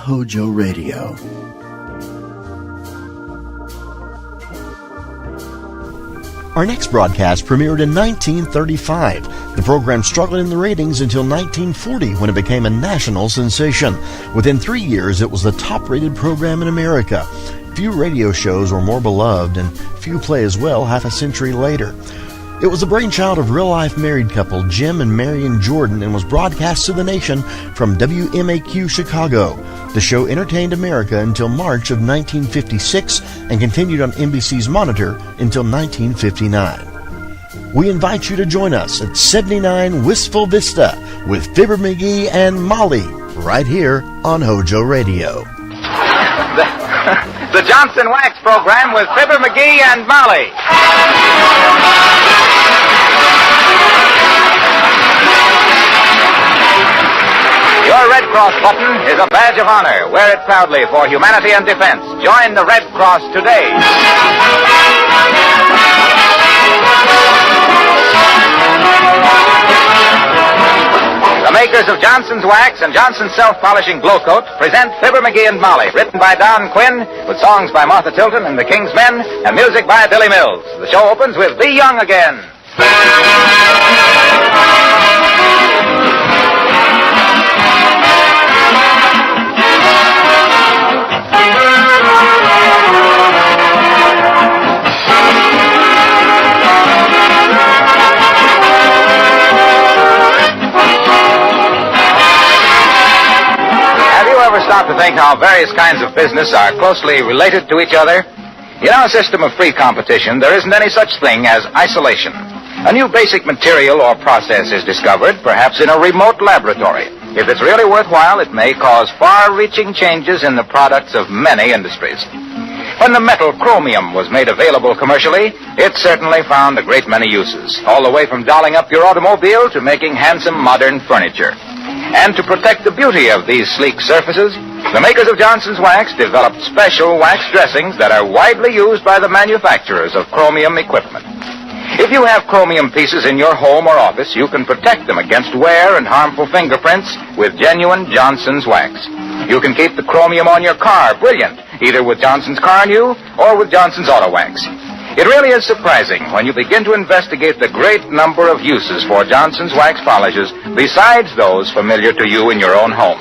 HOJO Radio. Our next broadcast premiered in 1935. The program struggled in the ratings until 1940 when it became a national sensation. Within 3 years, it was the top-rated program in America. Few radio shows were more beloved, and few play as well half a century later. It was the brainchild of real-life married couple Jim and Marion Jordan and was broadcast to the nation from WMAQ Chicago. The show entertained America until March of 1956 and continued on NBC's Monitor until 1959. We invite you to join us at 79 Wistful Vista with Fibber McGee and Molly right here on HOJO Radio. The Johnson Wax Program with Fibber McGee and Molly. Your Red Cross button is a badge of honor. Wear it proudly for humanity and defense. Join the Red Cross today. The makers of Johnson's Wax and Johnson's Self-Polishing Glow Coat present Fibber McGee and Molly, written by Don Quinn, with songs by Martha Tilton and the King's Men, and music by Billy Mills. The show opens with Be Young Again. Stop to think how various kinds of business are closely related to each other? In our system of free competition, there isn't any such thing as isolation. A new basic material or process is discovered, perhaps in a remote laboratory. If it's really worthwhile, it may cause far-reaching changes in the products of many industries. When the metal chromium was made available commercially, it certainly found a great many uses, all the way from dolling up your automobile to making handsome modern furniture. And to protect the beauty of these sleek surfaces, the makers of Johnson's Wax developed special wax dressings that are widely used by the manufacturers of chromium equipment. If you have chromium pieces in your home or office, you can protect them against wear and harmful fingerprints with genuine Johnson's Wax. You can keep the chromium on your car brilliant, either with Johnson's Car New or with Johnson's Auto Wax. It really is surprising when you begin to investigate the great number of uses for Johnson's Wax polishes besides those familiar to you in your own home.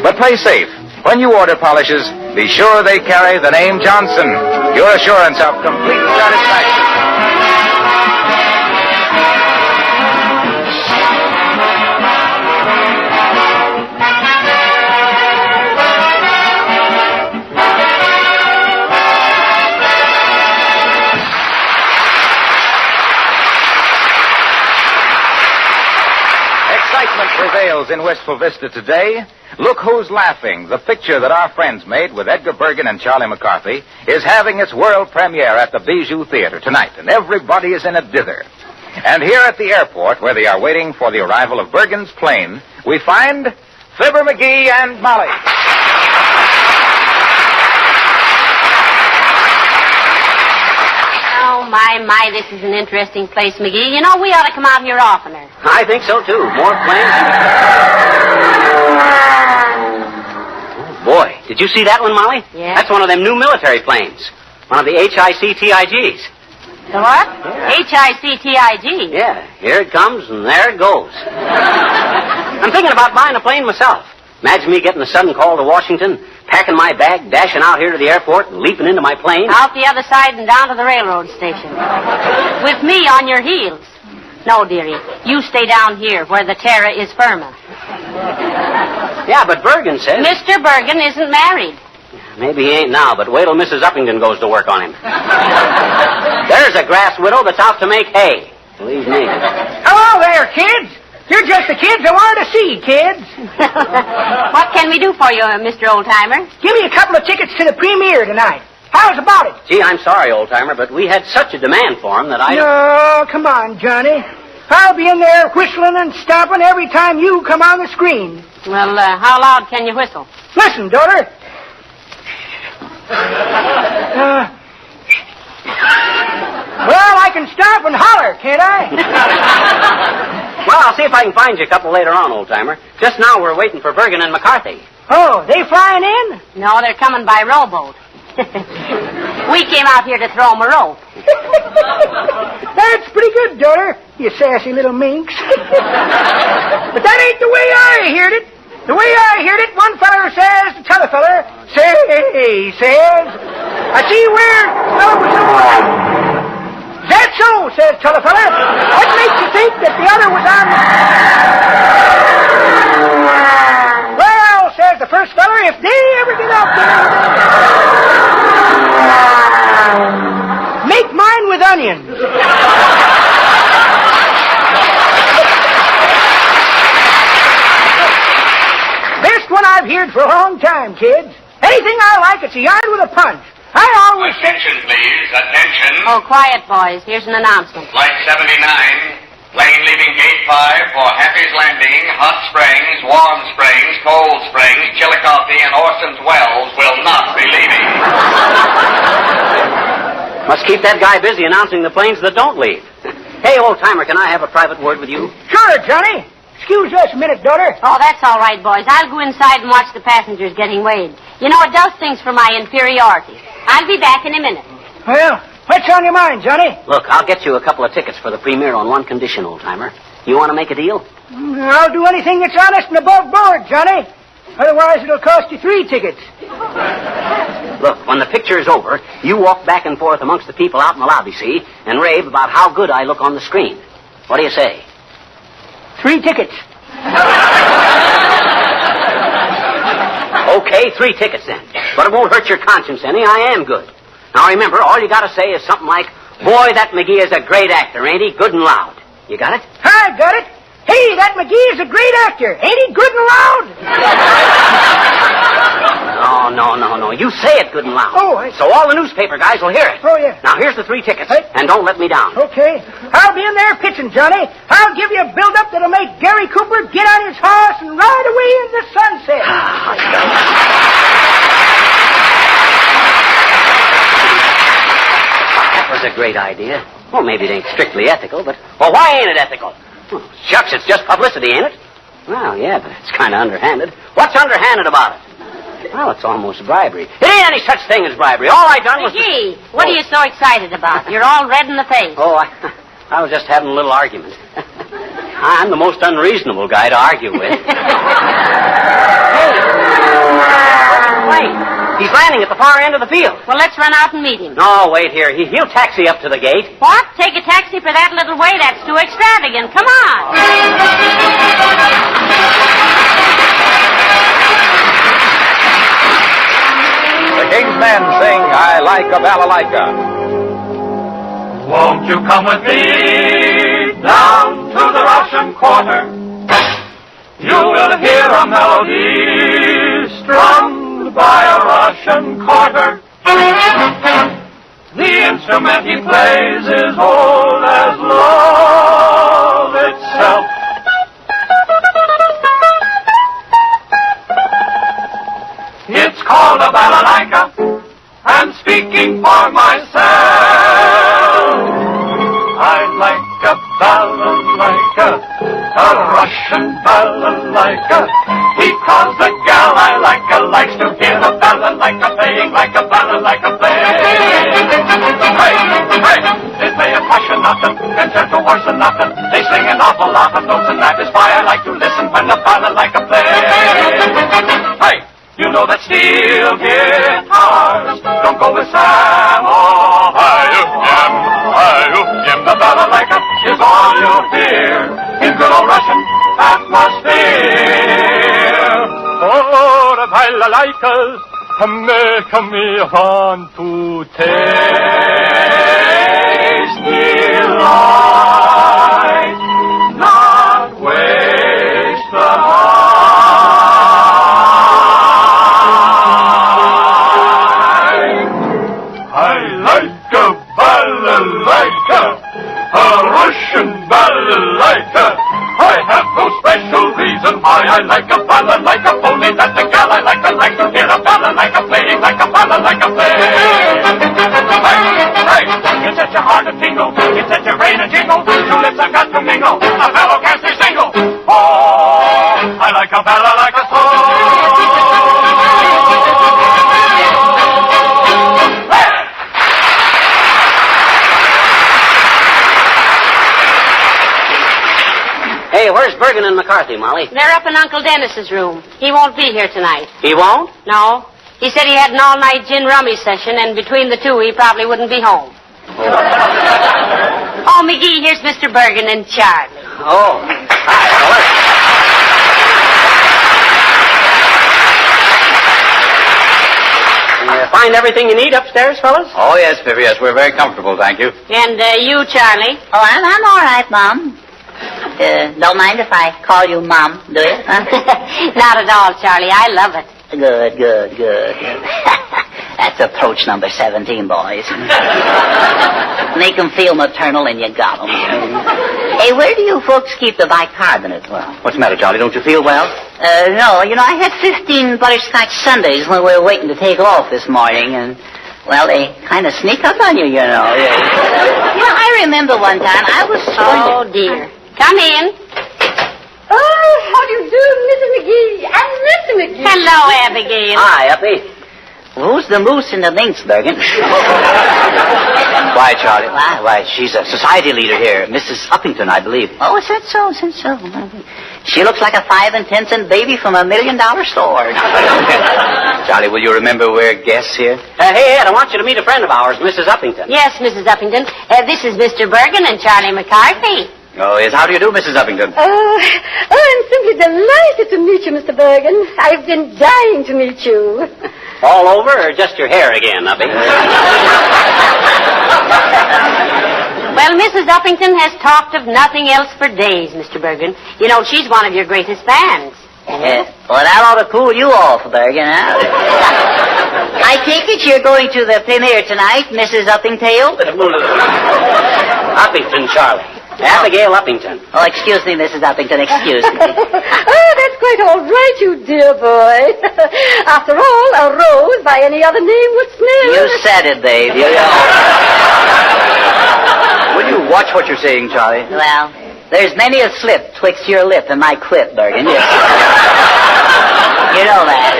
But play safe. When you order polishes, be sure they carry the name Johnson, your assurance of complete satisfaction. Prevails in Wistful Vista today. Look Who's Laughing, the picture that our friends made with Edgar Bergen and Charlie McCarthy, is having its world premiere at the Bijou Theater tonight, and everybody is in a dither. And here at the airport, where they are waiting for the arrival of Bergen's plane, we find Fibber McGee and Molly. My, this is an interesting place, McGee. You know, we ought to come out here oftener. I think so, too. More planes. Oh, boy. Did you see that one, Molly? Yeah. That's one of them new military planes. One of the HICTIGs. The what? Yeah. HICTIG? Yeah. Here it comes, and there it goes. I'm thinking about buying a plane myself. Imagine me getting a sudden call to Washington, packing my bag, dashing out here to the airport, and leaping into my plane. Out the other side and down to the railroad station. With me on your heels. No, dearie. You stay down here where the terra is firma. Yeah, but Bergen says... Mr. Bergen isn't married. Maybe he ain't now, but wait till Mrs. Uppington goes to work on him. There's a grass widow that's out to make hay. Believe me. Hello there, kids. You're just the kids I wanted to see, kids. What can we do for you, Mr. Oldtimer? Give me a couple of tickets to the premiere tonight. How's about it? Gee, I'm sorry, Oldtimer, but we had such a demand for him that I... No, come on, Johnny. I'll be in there whistling and stomping every time you come on the screen. Well, how loud can you whistle? Listen, daughter. Well, I can stop and holler, can't I? Well, I'll see if I can find you a couple later on, Oldtimer. Just now we're waiting for Bergen and McCarthy. Oh, they flying No, they're coming by rowboat. We came out here to throw 'em a rope. That's pretty good, daughter, you sassy little minx. But that ain't the way I heard it. The way I heard it, one feller says to t'other feller, says, I see where fellow was on. Is that so, says t'other feller? What makes you think that the other was on? Well, says the first feller, if they ever get out there, make mine with onions. Best one I've heard for a long time, kids. Anything I like, it's a yarn with a punch. I always say... Attention, please. Attention. Oh, quiet, boys. Here's an announcement. Flight 79, plane leaving gate 5 for Happy's Landing, Hot Springs, Warm Springs, Cold Springs, Chillicothe, and Orson's Wells will not be leaving. Must keep that guy busy announcing the planes that don't leave. Hey, old-timer, can I have a private word with you? Sure, Johnny. Excuse us a minute, daughter. Oh, that's all right, boys. I'll go inside and watch the passengers getting weighed. You know, it does things for my inferiority. I'll be back in a minute. Well, what's on your mind, Johnny? Look, I'll get you a couple of tickets for the premiere on one condition, old-timer. You want to make a deal? I'll do anything that's honest and above board, Johnny. Otherwise, it'll cost you 3 tickets. Look, when the picture is over, you walk back and forth amongst the people out in the lobby, see, and rave about how good I look on the screen. What do you say? 3 tickets. Okay, 3 tickets then. But it won't hurt your conscience any. I am good. Now remember, all you gotta say is something like, boy, that McGee is a great actor, ain't he? Good and loud. You got it? I got it. Hey, that McGee is a great actor. Ain't he good and loud? No. You say it good and loud. Oh, So all the newspaper guys will hear it. Oh, yeah. Now, here's the 3 tickets. Hey. And don't let me down. Okay. I'll be in there pitching, Johnny. I'll give you a build-up that'll make Gary Cooper get on his horse and ride away in the sunset. That was a great idea. Well, maybe it ain't strictly ethical, but... Well, why ain't it ethical? Well, shucks, it's just publicity, ain't it? Well, yeah, but it's kind of underhanded. What's underhanded about it? Well, it's almost bribery. It ain't any such thing as bribery. All I done was... McGee, what are you so excited about? You're all red in the face. Oh, I was just having a little argument. I'm the most unreasonable guy to argue with. Hey! Wait! He's landing at the far end of the field. Well, let's run out and meet him. No, wait here. He'll taxi up to the gate. What? Take a taxi for that little way? That's too extravagant. Come on. The King's Men sing I Like a Balalaika. Won't you come with me down to the Russian Quarter? You will hear a melody strummed by a Russian quarter. The instrument he plays is old as love itself. It's called a balalaika, and speaking for myself, I like a balalaika, a Russian balalaika, because the gal I like likes to hear a balalaika playing like a balalaika play. Hey, they play a passionata, concerto or sonata, they sing an awful lot of notes, and that is why I like to listen when a balalaika plays. Hey! You know that steel guitars don't go with Sam. Oh, hi-yo-yam. The balalaika is all you'll hear in good old Russian atmosphere. Oh, the balalaikas make me want to Taste delight, not waste the I like a balalaika, only that the gal I like to hear a balalaika playing like a balalaika play. Hey, it sets your heart to tingle, it sets your brain to jingle. Bergen and McCarthy, Molly? They're up in Uncle Dennis's room. He won't be here tonight. He won't? No. He said he had an all-night gin rummy session, and between the two, he probably wouldn't be home. Oh, McGee, here's Mr. Bergen and Charlie. Oh. Hi, fellas. Find everything you need upstairs, fellas? Oh, yes, Pippi, yes. We're very comfortable, thank you. And you, Charlie? Oh, I'm all right, Mom. Don't mind if I call you Mom, do you? Not at all, Charlie. I love it. Good. That's approach number 17, boys. Make them feel maternal and you got them. Hey, where do you folks keep the bicarbonate? Well, What's the matter, Charlie? Don't you feel well? No, I had 15 butterscotch sundaes when we were waiting to take off this morning, and, well, they kind of sneak up on you, I remember one time I was Oh, dear. Come in. Oh, how do you do, Mrs. McGee? And Mr. McGee. Hello, Abigail. Hi, Uppy. Who's the moose in the minx, Bergen? Why, Charlie? Why, she's a society leader here. Mrs. Uppington, I believe. Oh, is that so? She looks like a 5 and 10 cent baby from $1 million store. Charlie, will you remember we're guests here? Hey, Ed, I want you to meet a friend of ours, Mrs. Uppington. Yes, Mrs. Uppington. This is Mr. Bergen and Charlie McCarthy. Oh, yes. How do you do, Mrs. Uppington? I'm simply delighted to meet you, Mr. Bergen. I've been dying to meet you. All over or just your hair again, Uppy? Well, Mrs. Uppington has talked of nothing else for days, Mr. Bergen. She's one of your greatest fans. Well, that ought to cool you off, Bergen, huh? I take it you're going to the premiere tonight, Mrs. Uppingtail? Uppington, Charlie. Abigail Uppington. Oh, excuse me, Mrs. Uppington, excuse me. Oh, that's quite all right, you dear boy. After all, a rose by any other name would smell. You said it, babe. Will you watch what you're saying, Charlie? Well, there's many a slip twixt your lip and my quip, Bergen. You know that.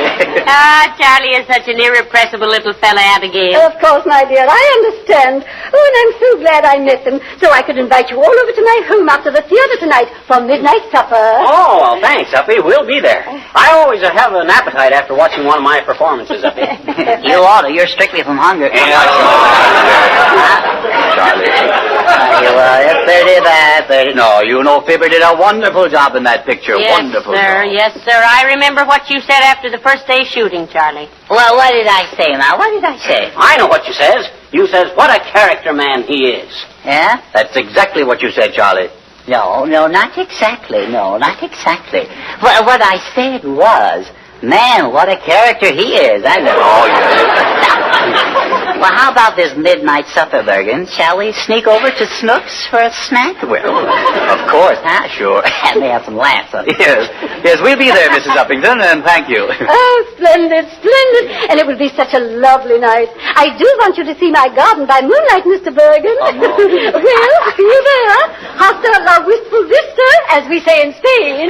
Charlie is such an irrepressible little fella, Abigail. Of course, my dear, I understand. Oh, and I'm so glad I met them, so I could invite you all over to my home after the theater tonight for midnight supper. Oh, well, thanks, Uppy. We'll be there. I always have an appetite after watching one of my performances, Uppy. You ought to. You're strictly from hunger. Charlie. It's pretty bad. No, Fibber did a wonderful job in that picture. Yes, Wonderful sir. job. Yes, sir. I remember what you said after the first day shooting, Charlie. Well, what did I say, now? What did I say? I know what you says. You says, what a character man he is. Yeah? That's exactly what you said, Charlie. No, not exactly. No, not exactly. Well, what I said was, man, what a character he is. I know. Oh, yes. Well, how about this midnight supper, Bergen? Shall we sneak over to Snook's for a snack? Well, of course. Huh? Sure. And they have some lamps on it. Yes, we'll be there, Mrs. Uppington, and thank you. Oh, splendid. And it will be such a lovely night. I do want you to see my garden by moonlight, Mr. Bergen. Well, see you there. Hasta la wistful vista, as we say in Spain.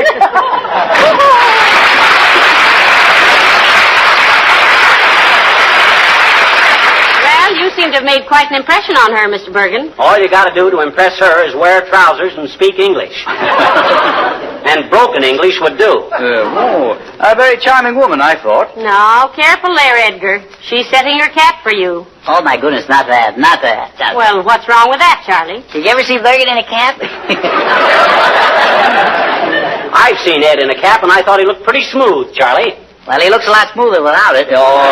Well, you seem to have made quite an impression on her, Mr. Bergen. All you got to do to impress her is wear trousers and speak English. And broken English would do. A very charming woman, I thought. No, careful there, Edgar. She's setting her cap for you. Oh, my goodness, not that. Well, what's wrong with that, Charlie? Did you ever see Bergen in a cap? I've seen Ed in a cap, and I thought he looked pretty smooth, Charlie. Well, he looks a lot smoother without it. Well,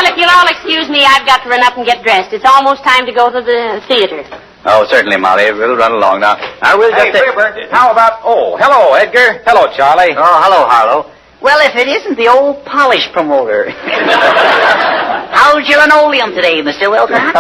if you'll all excuse me, I've got to run up and get dressed. It's almost time to go to the theater. Oh, certainly, Molly. We'll run along now. I will just... Hey, Fibber, how about... Oh, hello, Edgar. Hello, Charlie. Oh, hello, Harlow. Well, if it isn't the old polish promoter. How's your linoleum today, Mr. Wilcox?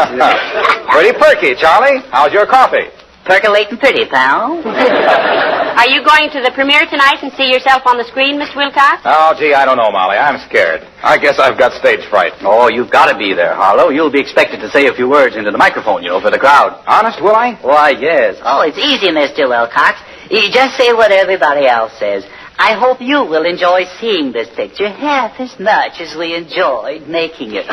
Pretty perky, Charlie. How's your coffee? Percolating pretty, pal. Are you going to the premiere tonight and see yourself on the screen, Mr. Wilcox? Oh, gee, I don't know, Molly. I'm scared. I guess I've got stage fright. Oh, you've got to be there, Harlow. You'll be expected to say a few words into the microphone, for the crowd. Honest, will I? Why, yes. Oh, it's easy, Mr. Wilcox. You just say what everybody else says. I hope you will enjoy seeing this picture half as much as we enjoyed making it.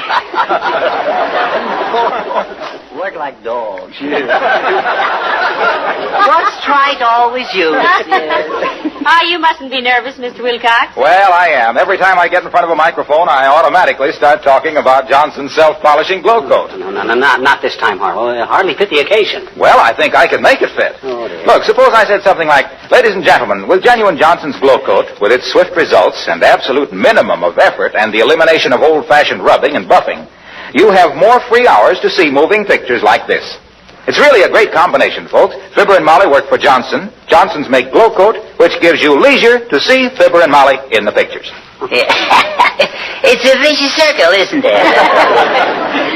Work like dogs. What's trite always used. Oh, you mustn't be nervous, Mr. Wilcox. Well, I am. Every time I get in front of a microphone, I automatically start talking about Johnson's self-polishing glow coat. No, not this time, Harlow. It hardly fit the occasion. Well, I think I can make it fit. Oh, dear. Look, suppose I said something like, ladies and gentlemen, with genuine Johnson's glow coat, with its swift results and absolute minimum of effort and the elimination of old-fashioned rubbing and buffing, you have more free hours to see moving pictures like this. It's really a great combination, folks. Fibber and Molly work for Johnson. Johnson's make glow coat, which gives you leisure to see Fibber and Molly in the pictures. It's a vicious circle, isn't it?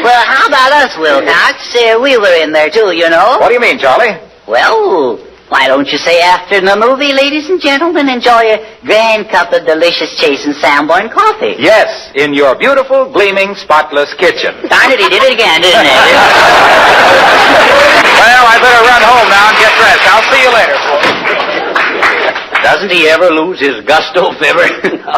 Well, how about us, Wilcox? We were in there, too, you know. What do you mean, Charlie? Well, why don't you say after the movie, ladies and gentlemen, enjoy a grand cup of delicious Chase & Sanborn coffee? Yes, in your beautiful, gleaming, spotless kitchen. Darn it, he did it again, didn't he? Well, I better run home now and get dressed. I'll see you later, folks. Doesn't he ever lose his gusto, Fibber? No.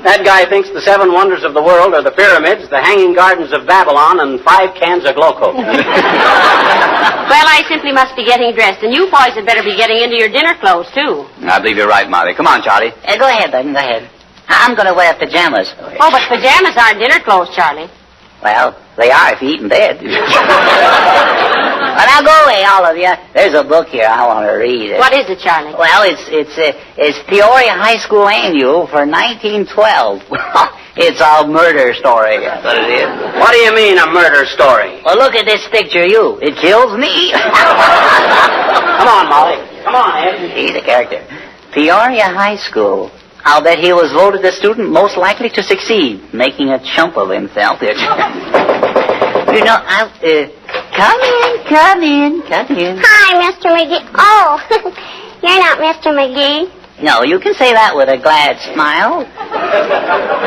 That guy thinks the 7 wonders of the world are the pyramids, the hanging gardens of Babylon, and 5 cans of glow coat. Well, I simply must be getting dressed, and you boys had better be getting into your dinner clothes, too. I believe you're right, Molly. Come on, Charlie. Go ahead, Button, go ahead. I'm going to wear pajamas. Oh, but pajamas aren't dinner clothes, Charlie. Well, they are if you eat in bed. Well, now go away, all of you. There's a book here I want to read. What is it, Charlie? Well, it's Peoria High School Annual for 1912. It's a murder story. That's what it is. What do you mean, a murder story? Well, look at this picture, you. It kills me. Come on, Molly. Come on, Ed. He's a character. Peoria High School. I'll bet he was voted the student most likely to succeed, making a chump of himself. You know, come in. Hi, Mr. McGee. Oh, you're not Mr. McGee. No, you can say that with a glad smile.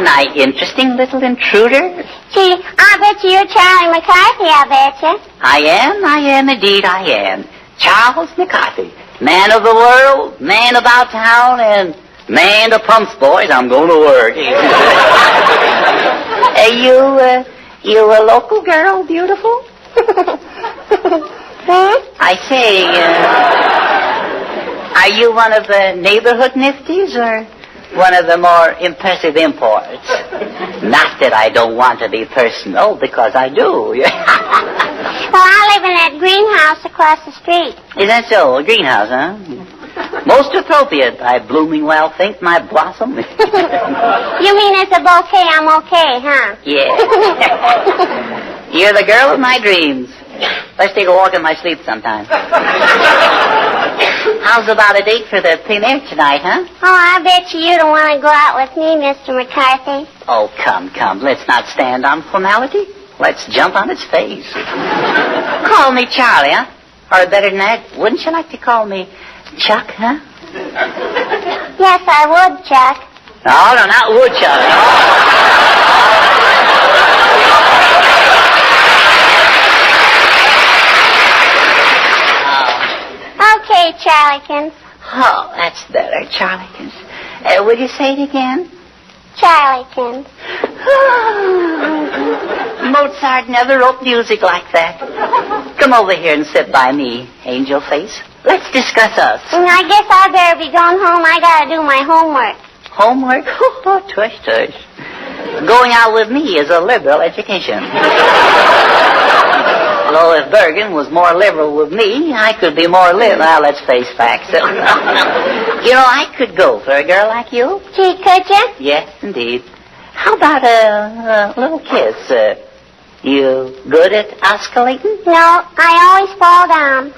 My interesting little intruder. Gee, I bet you're Charlie McCarthy, I bet you. I am, indeed I am. Charles McCarthy, man of the world, man about town, and man to pumps, boys. I'm going to work. You a local girl, beautiful? I say, are you one of the neighborhood nifties or one of the more impressive imports? Not that I don't want to be personal, because I do. Well, I live in that greenhouse across the street. Is that so? A greenhouse, huh? Most appropriate, I blooming well think, my blossom. You mean it's a bouquet, I'm okay, huh? Yeah. You're the girl of my dreams. Let's take a walk in my sleep sometime. How's about a date for the premiere tonight, huh? Oh, I bet you don't want to go out with me, Mr. McCarthy. Oh, come. Let's not stand on formality. Let's jump on its face. Call me Charlie, huh? Or better than that, wouldn't you like to call me Chuck, huh? Yes, I would, Chuck. No, not Woodchuck. Okay, Charliekins. Oh, that's better, Charliekins. Will you say it again? Charliekins. Mozart never wrote music like that. Come over here and sit by me, angel face. Let's discuss us. I guess I better be going home. I gotta do my homework. Homework? Oh, tush. Going out with me is a liberal education. Although if Bergen was more liberal with me, I could be more liberal. Well, let's face facts. You know, I could go for a girl like you. Gee, could you? Yes, indeed. How about a little kiss? You good at oscillating? No, I always fall down.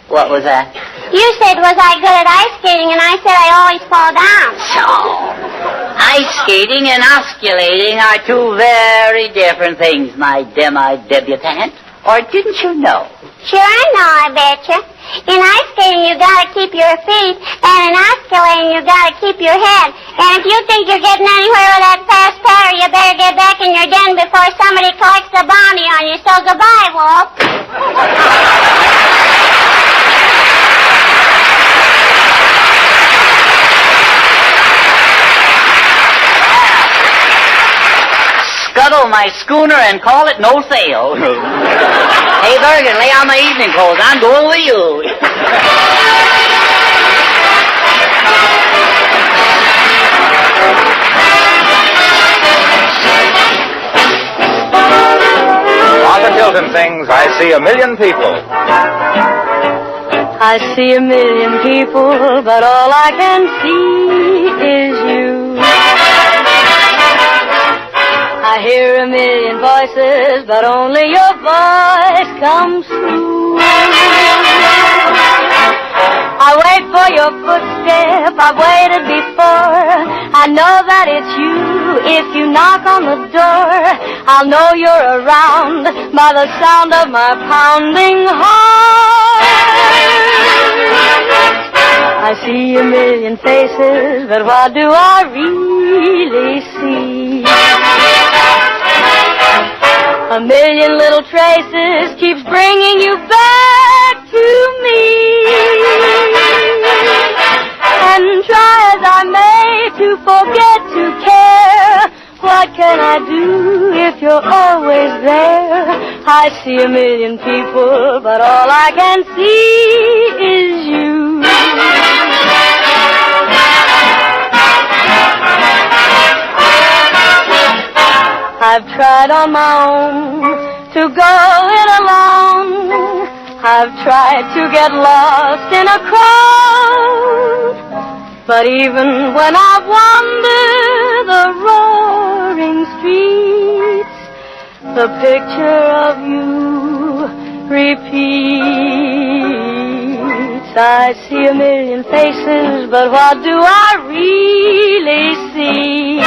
What was that? You said, was I good at ice skating, and I said I always fall down. So, ice skating and osculating are two very different things, my demi-debutante. Or didn't you know? Sure I know, I betcha. In ice skating, you gotta keep your feet, and in osculating, you gotta keep your head. And if you think you're getting anywhere with that fast patter, you better get back in your den before somebody collects the bounty on you. So goodbye, Wolf. Scuttle sail my schooner and call it no sail. Hey, Bergen, lay on my evening clothes. I'm going with you. On the Tilton Things, I see a million people. I see a million people, but all I can see is you. I hear a million voices, but only your voice comes through. I wait for your footstep, I've waited before. I know that it's you. If you knock on the door, I'll know you're around by the sound of my pounding heart. I see a million faces, but what do I really see? A million little traces keeps bringing you back to me. And try as I may to forget to care, what can I do if you're always there? I see a million people, but all I can see is you. I've tried on my own to go it alone. I've tried to get lost in a crowd. But even when I wander the roaring streets, the picture of you repeats. I see a million faces, but what do I really see?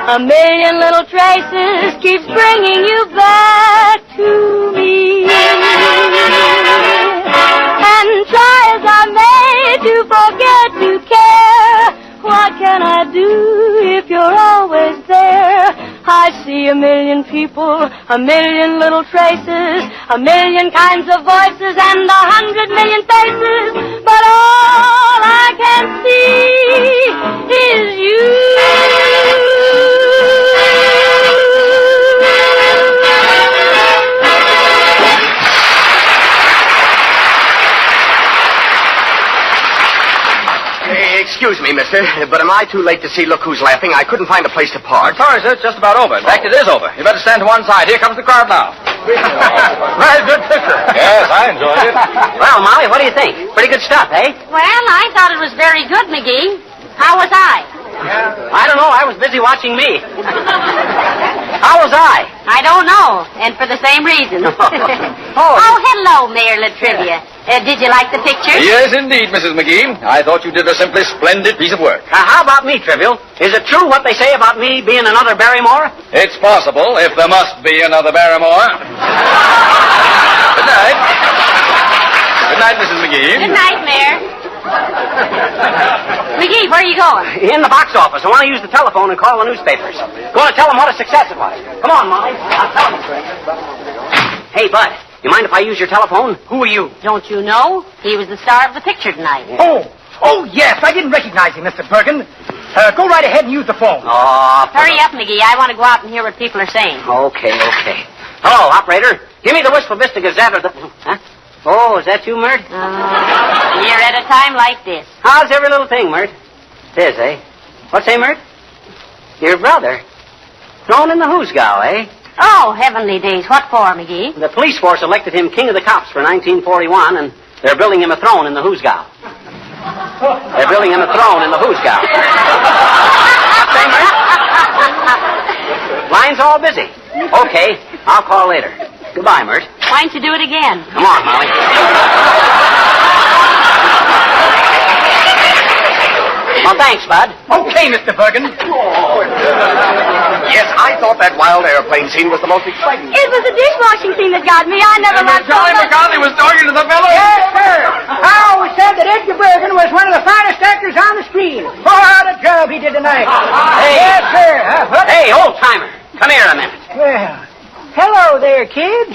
A million little traces keeps bringing you back to me. And try as I may to forget to care, what can I do if you're always there? I see a million people, a million little traces, a million kinds of voices and 100 million faces, but all I can see is you. Excuse me, mister, but am I too late to see Look Who's Laughing? I couldn't find a place to park. Sorry, sir, it's just about over. In fact, it is over. You better stand to one side. Here comes the crowd now. Very good picture. Yes, I enjoyed it. Well, Molly, what do you think? Pretty good stuff, eh? Well, I thought it was very good, McGee. How was I? I don't know. I was busy watching me. How was I? I don't know, and for the same reason. Oh, hello, Mayor Latrivia. Did you like the picture? Yes, indeed, Mrs. McGee. I thought you did a simply splendid piece of work. How about me, Trivial? Is it true what they say about me being another Barrymore? It's possible, if there must be another Barrymore. Good night. Good night, Mrs. McGee. Good night, Mayor. McGee, where are you going? In the box office. I want to use the telephone and call the newspapers. Going to tell them what a success it was. Come on, Molly. I'll tell them. Hey, Bud, you mind if I use your telephone? Who are you? Don't you know? He was the star of the picture tonight. Oh, yes. I didn't recognize him, Mr. Bergen. Go right ahead and use the phone. Oh, hurry up, McGee. I want to go out and hear what people are saying. Okay. Hello, operator. Give me the Wistful Vista Gazette or the... Huh? Oh, is that you, Mert? Year at a time like this. How's every little thing, Mert? It is, eh? What's say, Mert? Your brother. Thrown in the hoosgow, eh? Oh, heavenly days. What for, McGee? The police force elected him king of the cops for 1941, and they're building him a throne in the hoosgow. They're building him a throne in the hoosgow. Say, Mert? Line's all busy. Okay, I'll call later. Goodbye, Mert. Why don't you do it again? Come on, Molly. Well, thanks, Bud. Okay, Mr. Bergen. Yes, I thought that wild airplane scene was the most exciting. It was the dishwashing scene that got me. I never liked Charlie McCarthy was talking to the fellow. Yes, sir. I always said that Edgar Bergen was one of the finest actors on the screen. What a job he did tonight. Hey. Yes, sir. Hey, old-timer. Come here a minute. Well, hello there, kids.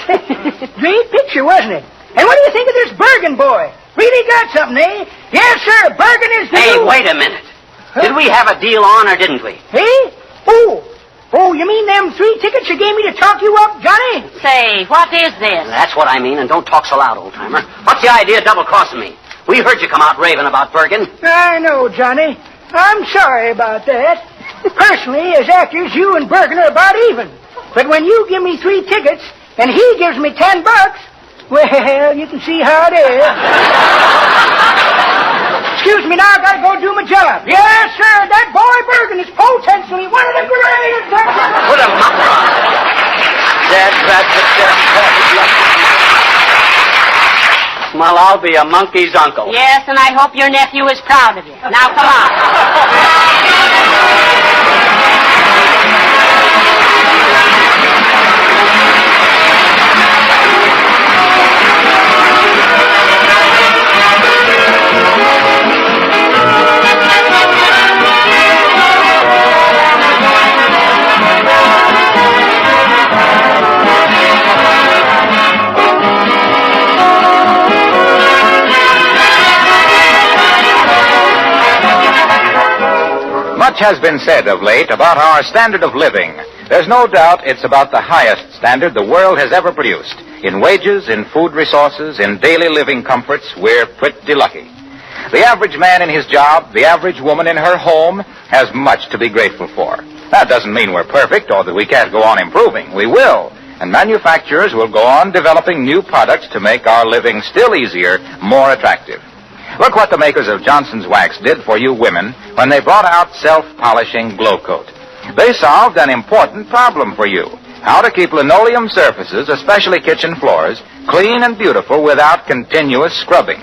Great picture, wasn't it? And what do you think of this Bergen boy? Really got something, eh? Yes, sir. Bergen is the Hey, new... wait a minute. Did we have a deal on or didn't we? Eh? Oh, you mean them 3 tickets you gave me to talk you up, Johnny? Say, what is this? That's what I mean, and don't talk so loud, old-timer. What's the idea of double-crossing me? We heard you come out raving about Bergen. I know, Johnny. I'm sorry about that. Personally, as actors, you and Bergen are about even. But when you give me 3 tickets, and he gives me $10, well, you can see how it is. Excuse me now, I gotta go do my job. Yes, sir, that boy Bergen is potentially one of the greatest actors. Put him up. Well, I'll be a monkey's uncle. Yes, and I hope your nephew is proud of you. Now, come on. Much has been said of late about our standard of living. There's no doubt it's about the highest standard the world has ever produced. In wages, in food resources, in daily living comforts, we're pretty lucky. The average man in his job, the average woman in her home, has much to be grateful for. That doesn't mean we're perfect or that we can't go on improving. We will. And manufacturers will go on developing new products to make our living still easier, more attractive. Look what the makers of Johnson's Wax did for you women when they brought out self-polishing Glow Coat. They solved an important problem for you: how to keep linoleum surfaces, especially kitchen floors, clean and beautiful without continuous scrubbing.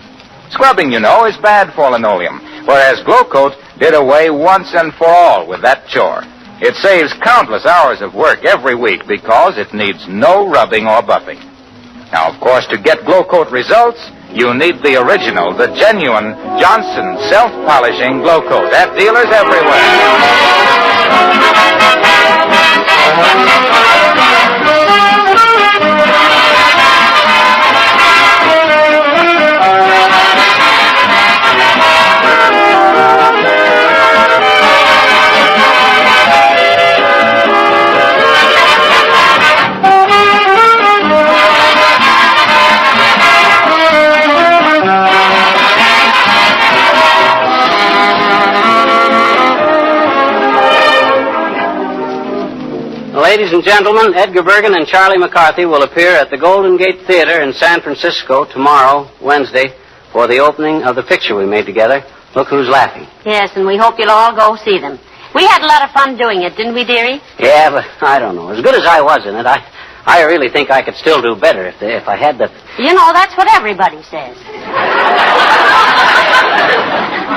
Scrubbing, you know, is bad for linoleum, whereas Glow Coat did away once and for all with that chore. It saves countless hours of work every week because it needs no rubbing or buffing. Now, of course, to get Glow Coat results, you need the original, the genuine Johnson self-polishing Glow Coat at dealers Ladies and gentlemen, Edgar Bergen and Charlie McCarthy will appear at the Golden Gate Theater in San Francisco tomorrow, Wednesday, for the opening of the picture we made together, Look Who's Laughing. Yes, and we hope you'll all go see them. We had a lot of fun doing it, didn't we, dearie? Yeah, but I don't know. As good as I was in it, I really think I could still do better if I had the... You know, that's what everybody says.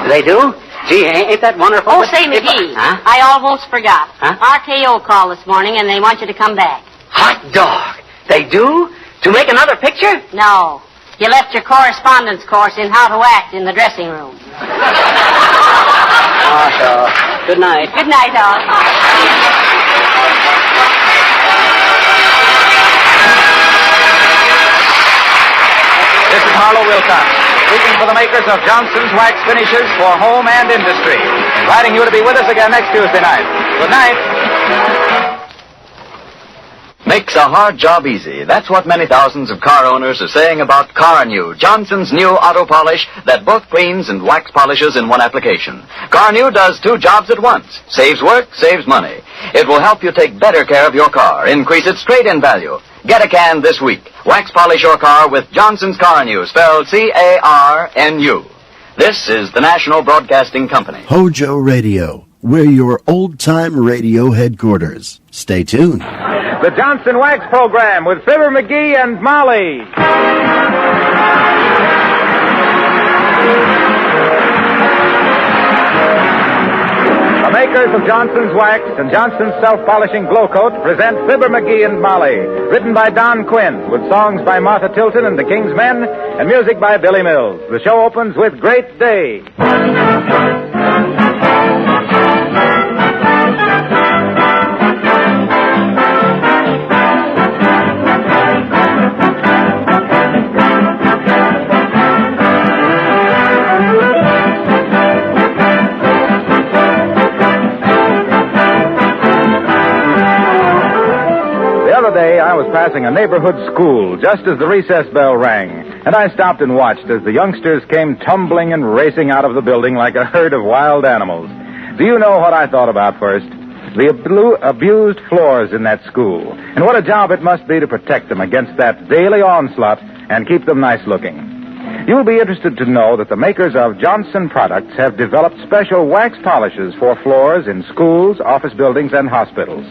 They do? Gee, ain't that wonderful? Oh, say, McGee, Huh? I almost forgot. Huh? RKO called this morning, and they want you to come back. Hot dog! They do? To make another picture? No. You left your correspondence course in how to act in the dressing room. Oh, so. Good night. Good night, all. This is Harlow Wilcox, speaking for the makers of Johnson's Wax Finishes for home and industry, inviting you to be with us again next Tuesday night. Good night. Makes a hard job easy. That's what many thousands of car owners are saying about Car New, Johnson's new auto polish that both cleans and wax polishes in one application. Car New does 2 jobs at once. Saves work, saves money. It will help you take better care of your car, increase its trade-in value. Get a can this week. Wax polish your car with Johnson's Car New, spelled C-A-R-N-U. This is the National Broadcasting Company. HOJO Radio. We're your old-time radio headquarters. Stay tuned. The Johnson Wax Program with Fibber McGee and Molly. The makers of Johnson's Wax and Johnson's Self-Polishing Glow Coat present Fibber McGee and Molly, written by Don Quinn, with songs by Martha Tilton and the King's Men, and music by Billy Mills. The show opens with Great Day. was passing a neighborhood school just as the recess bell rang, and I stopped and watched as the youngsters came tumbling and racing out of the building like a herd of wild animals. Do you know what I thought about first? The abused floors in that school, and what a job it must be to protect them against that daily onslaught and keep them nice looking. You'll be interested to know that the makers of Johnson products have developed special wax polishes for floors in schools, office buildings, and hospitals.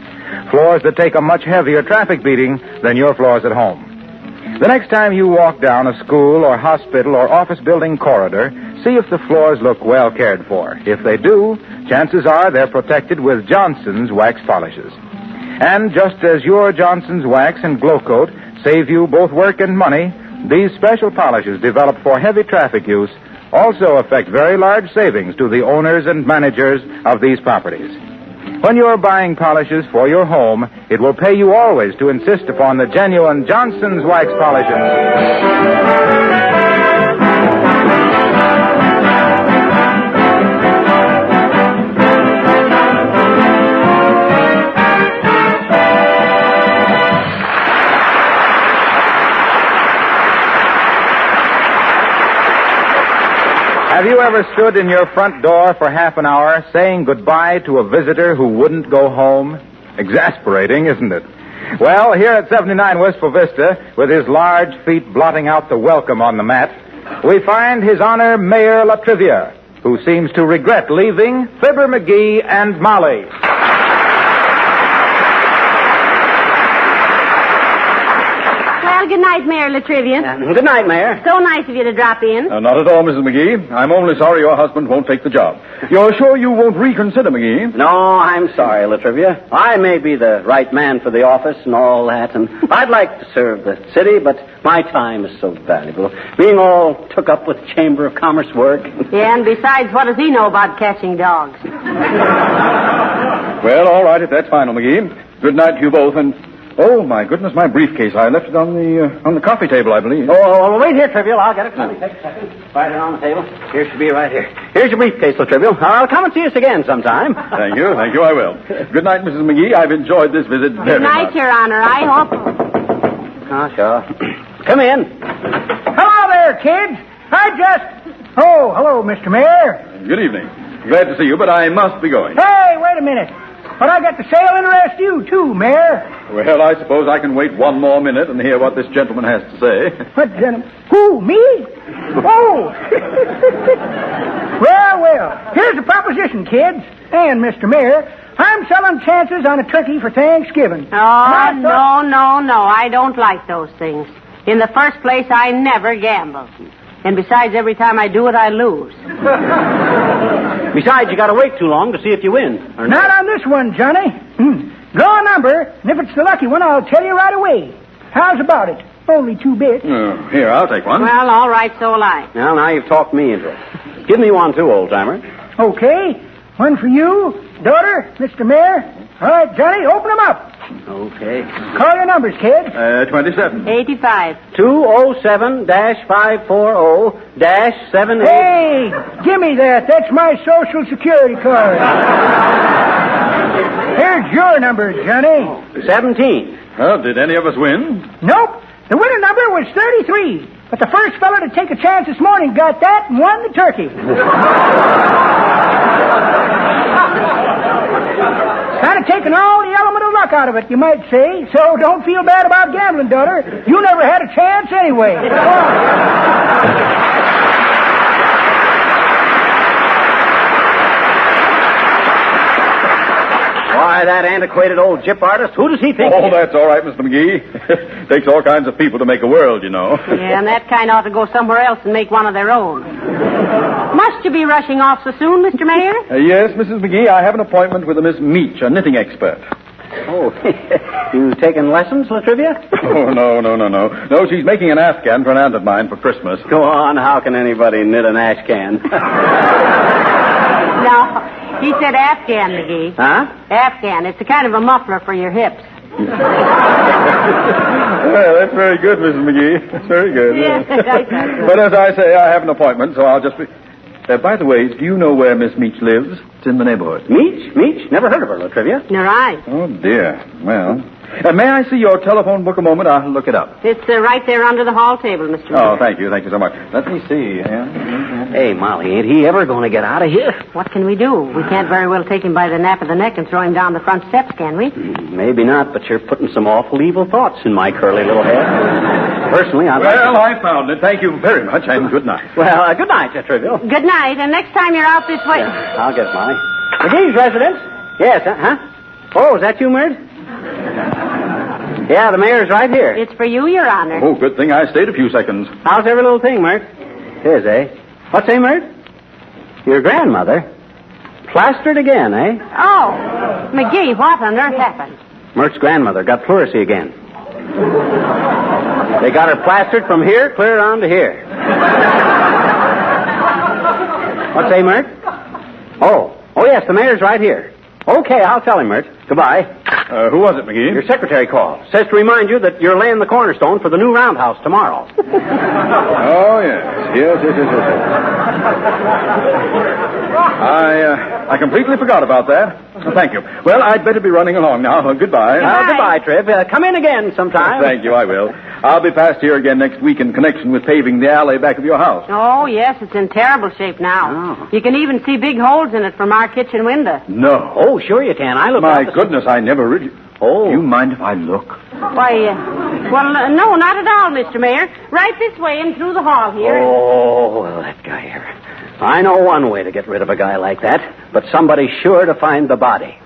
Floors that take a much heavier traffic beating than your floors at home. The next time you walk down a school or hospital or office building corridor, see if the floors look well cared for. If they do, chances are they're protected with Johnson's wax polishes. And just as your Johnson's wax and glow coat save you both work and money, these special polishes developed for heavy traffic use also affect very large savings to the owners and managers of these properties. When you're buying polishes for your home, it will pay you always to insist upon the genuine Johnson's wax polishes. Have you ever stood in your front door for half an hour saying goodbye to a visitor who wouldn't go home? Exasperating, isn't it? Well, here at 79 Wistful Vista, with his large feet blotting out the welcome on the mat, we find His Honor Mayor Latrivia, who seems to regret leaving Fibber McGee and Molly. Good night, Mayor Latrivia. Good night, Mayor. So nice of you to drop in. Not at all, Mrs. McGee. I'm only sorry your husband won't take the job. You're sure you won't reconsider, McGee? No, I'm sorry, Latrivia. I may be the right man for the office and all that, and I'd like to serve the city, but my time is so valuable. Being all took up with Chamber of Commerce work. Yeah, and besides, what does he know about catching dogs? Well, all right, if that's final, McGee. Good night to you both, and... Oh, my goodness, my briefcase. I left it on the coffee table, I believe. Oh, wait here, Trivial. I'll get it. Let me take a second. Right here on the table. Here should be right here. Here's your briefcase, Trivial. I'll come and see us again sometime. Thank you, I will. Good night, Mrs. McGee. I've enjoyed this visit very much. Good night, Your Honor. I hope... Oh, sure. Come in. Hello there, kids. Oh, hello, Mr. Mayor. Good evening. Glad to see you, but I must be going. Hey, wait a minute. But I got the sale interest you, too, Mayor. Well, I suppose I can wait one more minute and hear what this gentleman has to say. What gentleman? Who, me? Oh! Well, here's the proposition, kids. And, Mr. Mayor, I'm selling chances on a turkey for Thanksgiving. Oh, no. I don't like those things. In the first place, I never gamble. And besides, every time I do it, I lose. Besides, you got to wait too long to see if you win. Or not on this one, Johnny. Draw a number, and if it's the lucky one, I'll tell you right away. How's about it? Only 2 bits. Here, I'll take one. Well, all right, so will I. Well, now you've talked me into it. Give me one, too, old-timer. Okay. One for you, daughter, Mr. Mayor. All right, Johnny, open them up. Okay. Call your numbers, kid. 27. 85. 207-540-78. Hey, give me that. That's my Social Security card. Here's your number, Johnny. 17. Well, did any of us win? Nope. The winning number was 33. But the first fella to take a chance this morning got that and won the turkey. Kind of taken all the element of luck out of it, you might say. So don't feel bad about gambling, daughter. You never had a chance anyway. Why, that antiquated old gyp artist, who does he think? Oh, that's all right, Mr. McGee. Takes all kinds of people to make a world, you know. Yeah, and that kind ought to go somewhere else and make one of their own. Must you be rushing off so soon, Mr. Mayor? Yes, Mrs. McGee, I have an appointment with a Miss Meach, a knitting expert. Oh, you taking lessons, Latrivia? Oh, no. No, she's making an Afghan for an aunt of mine for Christmas. Go on, how can anybody knit an Ashcan? No, he said Afghan, McGee. Huh? Afghan. It's a kind of a muffler for your hips. Well, that's very good, Mrs. McGee. That's very good. Yeah, But as I say, I have an appointment, so I'll just be... by the way, do you know where Miss Meach lives? It's in the neighborhood. Meach? Never heard of her, Latrivia. Nor I. Oh, dear. Well, May I see your telephone book a moment? I'll look it up. It's right there under the hall table, Mr. Oh, thank you so much. Let me see. Hey, Molly, ain't he ever going to get out of here? What can we do? We can't very well take him by the nape of the neck and throw him down the front steps, can we? Maybe not, but you're putting some awful evil thoughts in my curly little head. Personally, I found it. Thank you very much, and good night. Well, good night, Trivial. Good night, and next time you're out this way... I'll get Molly. McGee's residence? Yes, huh? Oh, is that you, Mert? Yeah, the mayor's right here. It's for you, Your Honor. Oh, good thing I stayed a few seconds. How's every little thing, Mert? It is, eh? What's that, Mert? Your grandmother? Plastered again, eh? Oh, McGee, what on earth happened? Mert's grandmother got pleurisy again. They got her plastered from here clear on to here. What's that, Mert? Oh, yes, the mayor's right here. Okay, I'll tell him, Mert. Goodbye. Who was it, McGee? Your secretary called. Says to remind you that you're laying the cornerstone for the new roundhouse tomorrow. Oh, yes. I completely forgot about that. Thank you. Well, I'd better be running along now. Goodbye. Goodbye, Trev. Come in again sometime. Thank you, I will. I'll be past here again next week in connection with paving the alley back of your house. Oh, yes, it's in terrible shape now. Oh. You can even see big holes in it from our kitchen window. No. Oh, sure you can. I look. My goodness, I never really... Oh. Do you mind if I look? Why, no, not at all, Mr. Mayor. Right this way and through the hall here. Oh, well, that guy here. I know one way to get rid of a guy like that, but somebody's sure to find the body.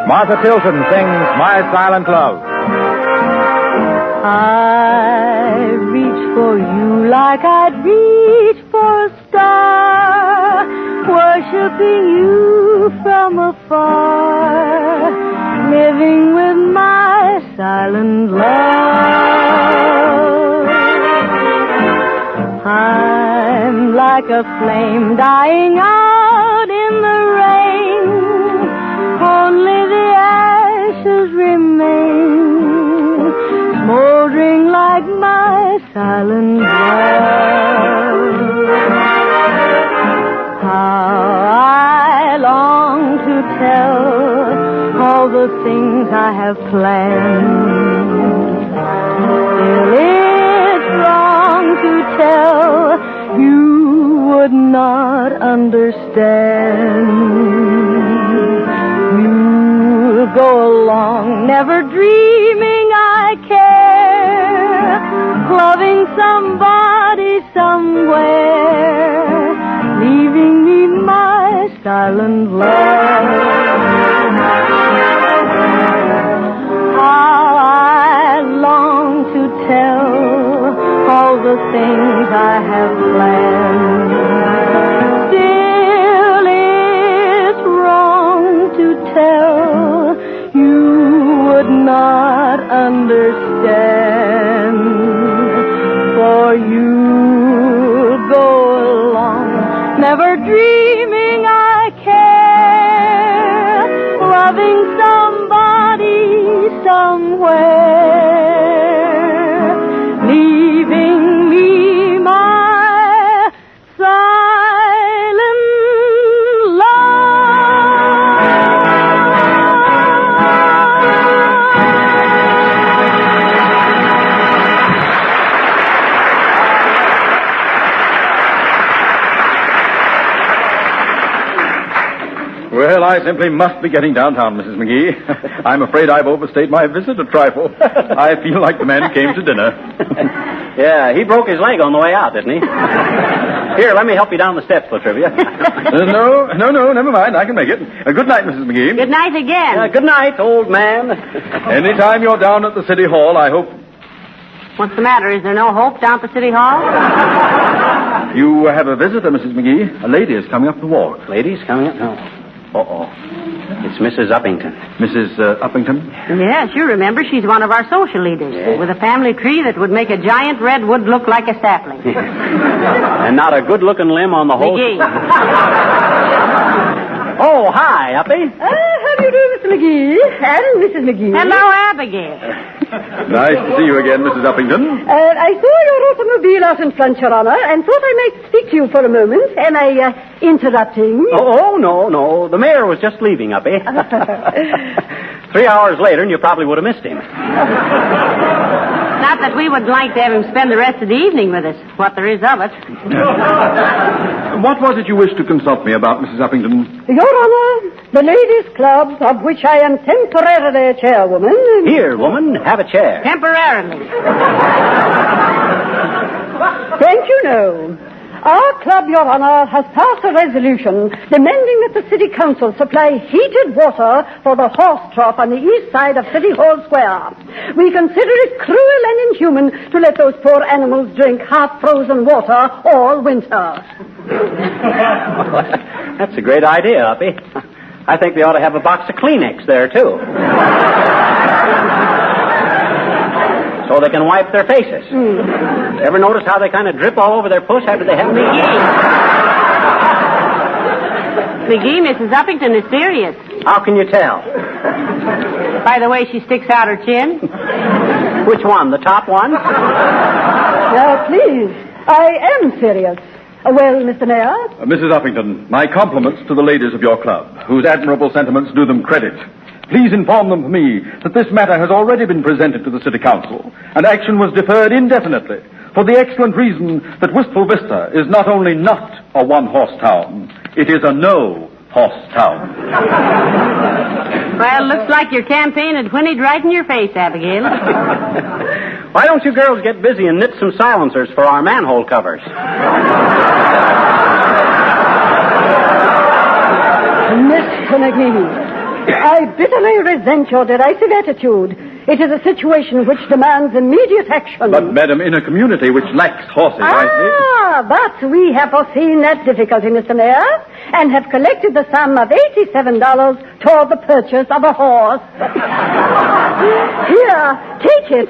Martha Tilton sings My Silent Love. I reach for you like I'd reach for a star, worshiping you from afar, living with my silent love. I'm like a flame dying out in the rain, only the ashes remain, smoldering like my silent love. How I long to tell all the things I have planned. Still it's wrong to tell, you would not understand. You'll go along, never dreaming I care, loving somebody somewhere, leaving me my silent love. How I long to tell all the things I have planned. Still it's wrong to tell, you would not understand, for you go along, never dreaming I care, loving somebody somewhere, leaving me my silent Well, I simply must be getting downtown, Mrs. McGee. I'm afraid I've overstayed my visit a trifle. I feel like the man who came to dinner. Yeah, he broke his leg on the way out, didn't he? Here, let me help you down the steps, Latrivia. No, never mind. I can make it. Good night, Mrs. McGee. Good night again. Good night, old man. Anytime you're down at the City Hall, I hope... What's the matter? Is there no hope down at the City Hall? You have a visitor, Mrs. McGee. A lady is coming up the walk. Lady's coming up? No. Uh-oh. It's Mrs. Uppington. Mrs. Uppington? Yes, you remember. She's one of our social leaders. Yeah. With a family tree that would make a giant redwood look like a sapling. And not a good-looking limb on the whole... McGee. Oh, hi, Uppy. How do you do, Mr. McGee? And Mrs. McGee. Hello, Abigail. Nice to see you again, Mrs. Uppington. I saw your automobile out in front, Your Honor, and thought I might speak to you for a moment. Am I interrupting? Oh, no. The mayor was just leaving, Uppy. 3 hours later, and you probably would have missed him. Not that we would like to have him spend the rest of the evening with us, what there is of it. What was it you wished to consult me about, Mrs. Uppington? Your Honor, the ladies' club, of which I am temporarily chairwoman... Here, woman, have a chair. Temporarily. Thank you, no. Our club, Your Honor, has passed a resolution demanding that the City Council supply heated water for the horse trough on the east side of City Hall Square. We consider it cruel and inhuman to let those poor animals drink half-frozen water all winter. That's a great idea, Uppy. I think they ought to have a box of Kleenex there, too. So they can wipe their faces. Ever notice how they kind of drip all over their puss after they have McGee, Mrs. Uppington is serious. How can you tell? By the way she sticks out her chin. Which one, the top one? Now, please, I am serious. Well, Mr. Mayor? Mrs. Uppington, my compliments to the ladies of your club, whose admirable sentiments do them credit. Please inform them for me that this matter has already been presented to the City Council, and action was deferred indefinitely for the excellent reason that Wistful Vista is not only not a one-horse town, it is a no-horse town. Well, looks like your campaign had whinnied right in your face, Abigail. Why don't you girls get busy and knit some silencers for our manhole covers? Mr. McGee, I bitterly resent your derisive attitude. It is a situation which demands immediate action. But, madam, in a community which lacks horses, but we have foreseen that difficulty, Mr. Mayor, and have collected the sum of $87 toward the purchase of a horse. Here, take it.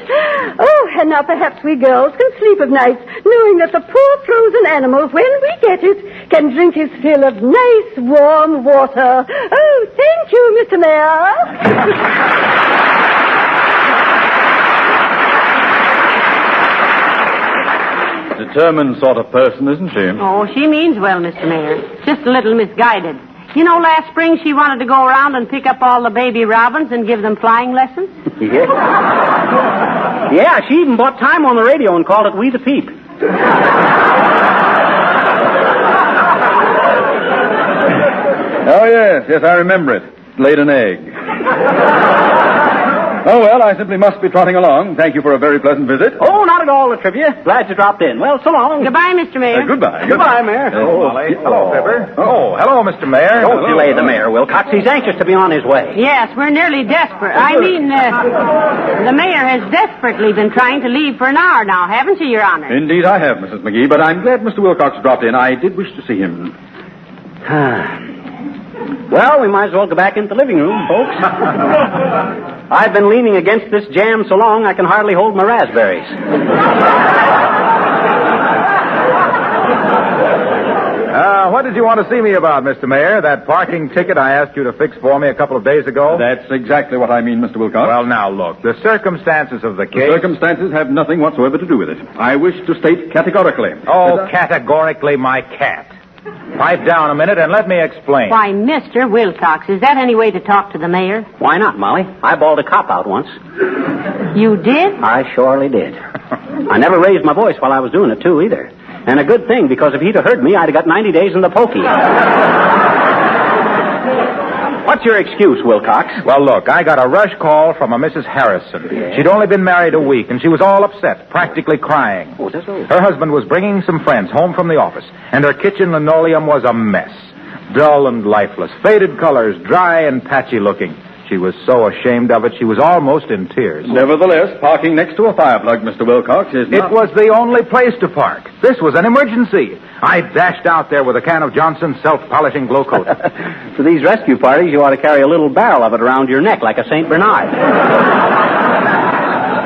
Oh, and now perhaps we girls can sleep of nights knowing that the poor frozen animal, when we get it, can drink his fill of nice, warm water. Oh, thank you, Mr. Mayor. Determined sort of person, isn't she? Oh, she means well, Mr. Mayor. Just a little misguided. You know, last spring she wanted to go around and pick up all the baby robins and give them flying lessons. Yeah, she even bought time on the radio and called it We the Peep. Oh, yes, I remember it. Laid an egg. Oh, well, I simply must be trotting along. Thank you for a very pleasant visit. Oh, not at all, Latrivia. Glad you dropped in. Well, so long. Goodbye, Mr. Mayor. Goodbye. Goodbye, Mayor. Molly. Hello, Fibber. Oh, hello, Mr. Mayor. Don't delay the mayor, Wilcox. He's anxious to be on his way. Yes, we're nearly desperate. I mean, the mayor has desperately been trying to leave for an hour now, haven't you, Your Honor? Indeed I have, Mrs. McGee, but I'm glad Mr. Wilcox dropped in. I did wish to see him. Well, we might as well go back into the living room, folks. I've been leaning against this jam so long I can hardly hold my raspberries. What did you want to see me about, Mr. Mayor? That parking ticket I asked you to fix for me a couple of days ago? That's exactly what I mean, Mr. Wilcox. Well, now, look, the circumstances of the case... The circumstances have nothing whatsoever to do with it. I wish to state categorically... Oh, categorically, my cat. Pipe down a minute and let me explain. Why, Mr. Wilcox, is that any way to talk to the mayor? Why not, Molly? I bawled a cop out once. You did? I surely did. I never raised my voice while I was doing it, too, either. And a good thing, because if he'd have heard me, I'd have got 90 days in the pokey. What's your excuse, Wilcox? Well, look, I got a rush call from a Mrs. Harrison. Yeah. She'd only been married a week, and she was all upset, practically crying. Oh, that's all. Her husband was bringing some friends home from the office, and her kitchen linoleum was a mess. Dull and lifeless, faded colors, dry and patchy looking. She was so ashamed of it, she was almost in tears. Nevertheless, parking next to a fire plug, Mr. Wilcox, is not... It was the only place to park. This was an emergency. I dashed out there with a can of Johnson's self-polishing glow coat. For these rescue parties, you ought to carry a little barrel of it around your neck like a St. Bernard.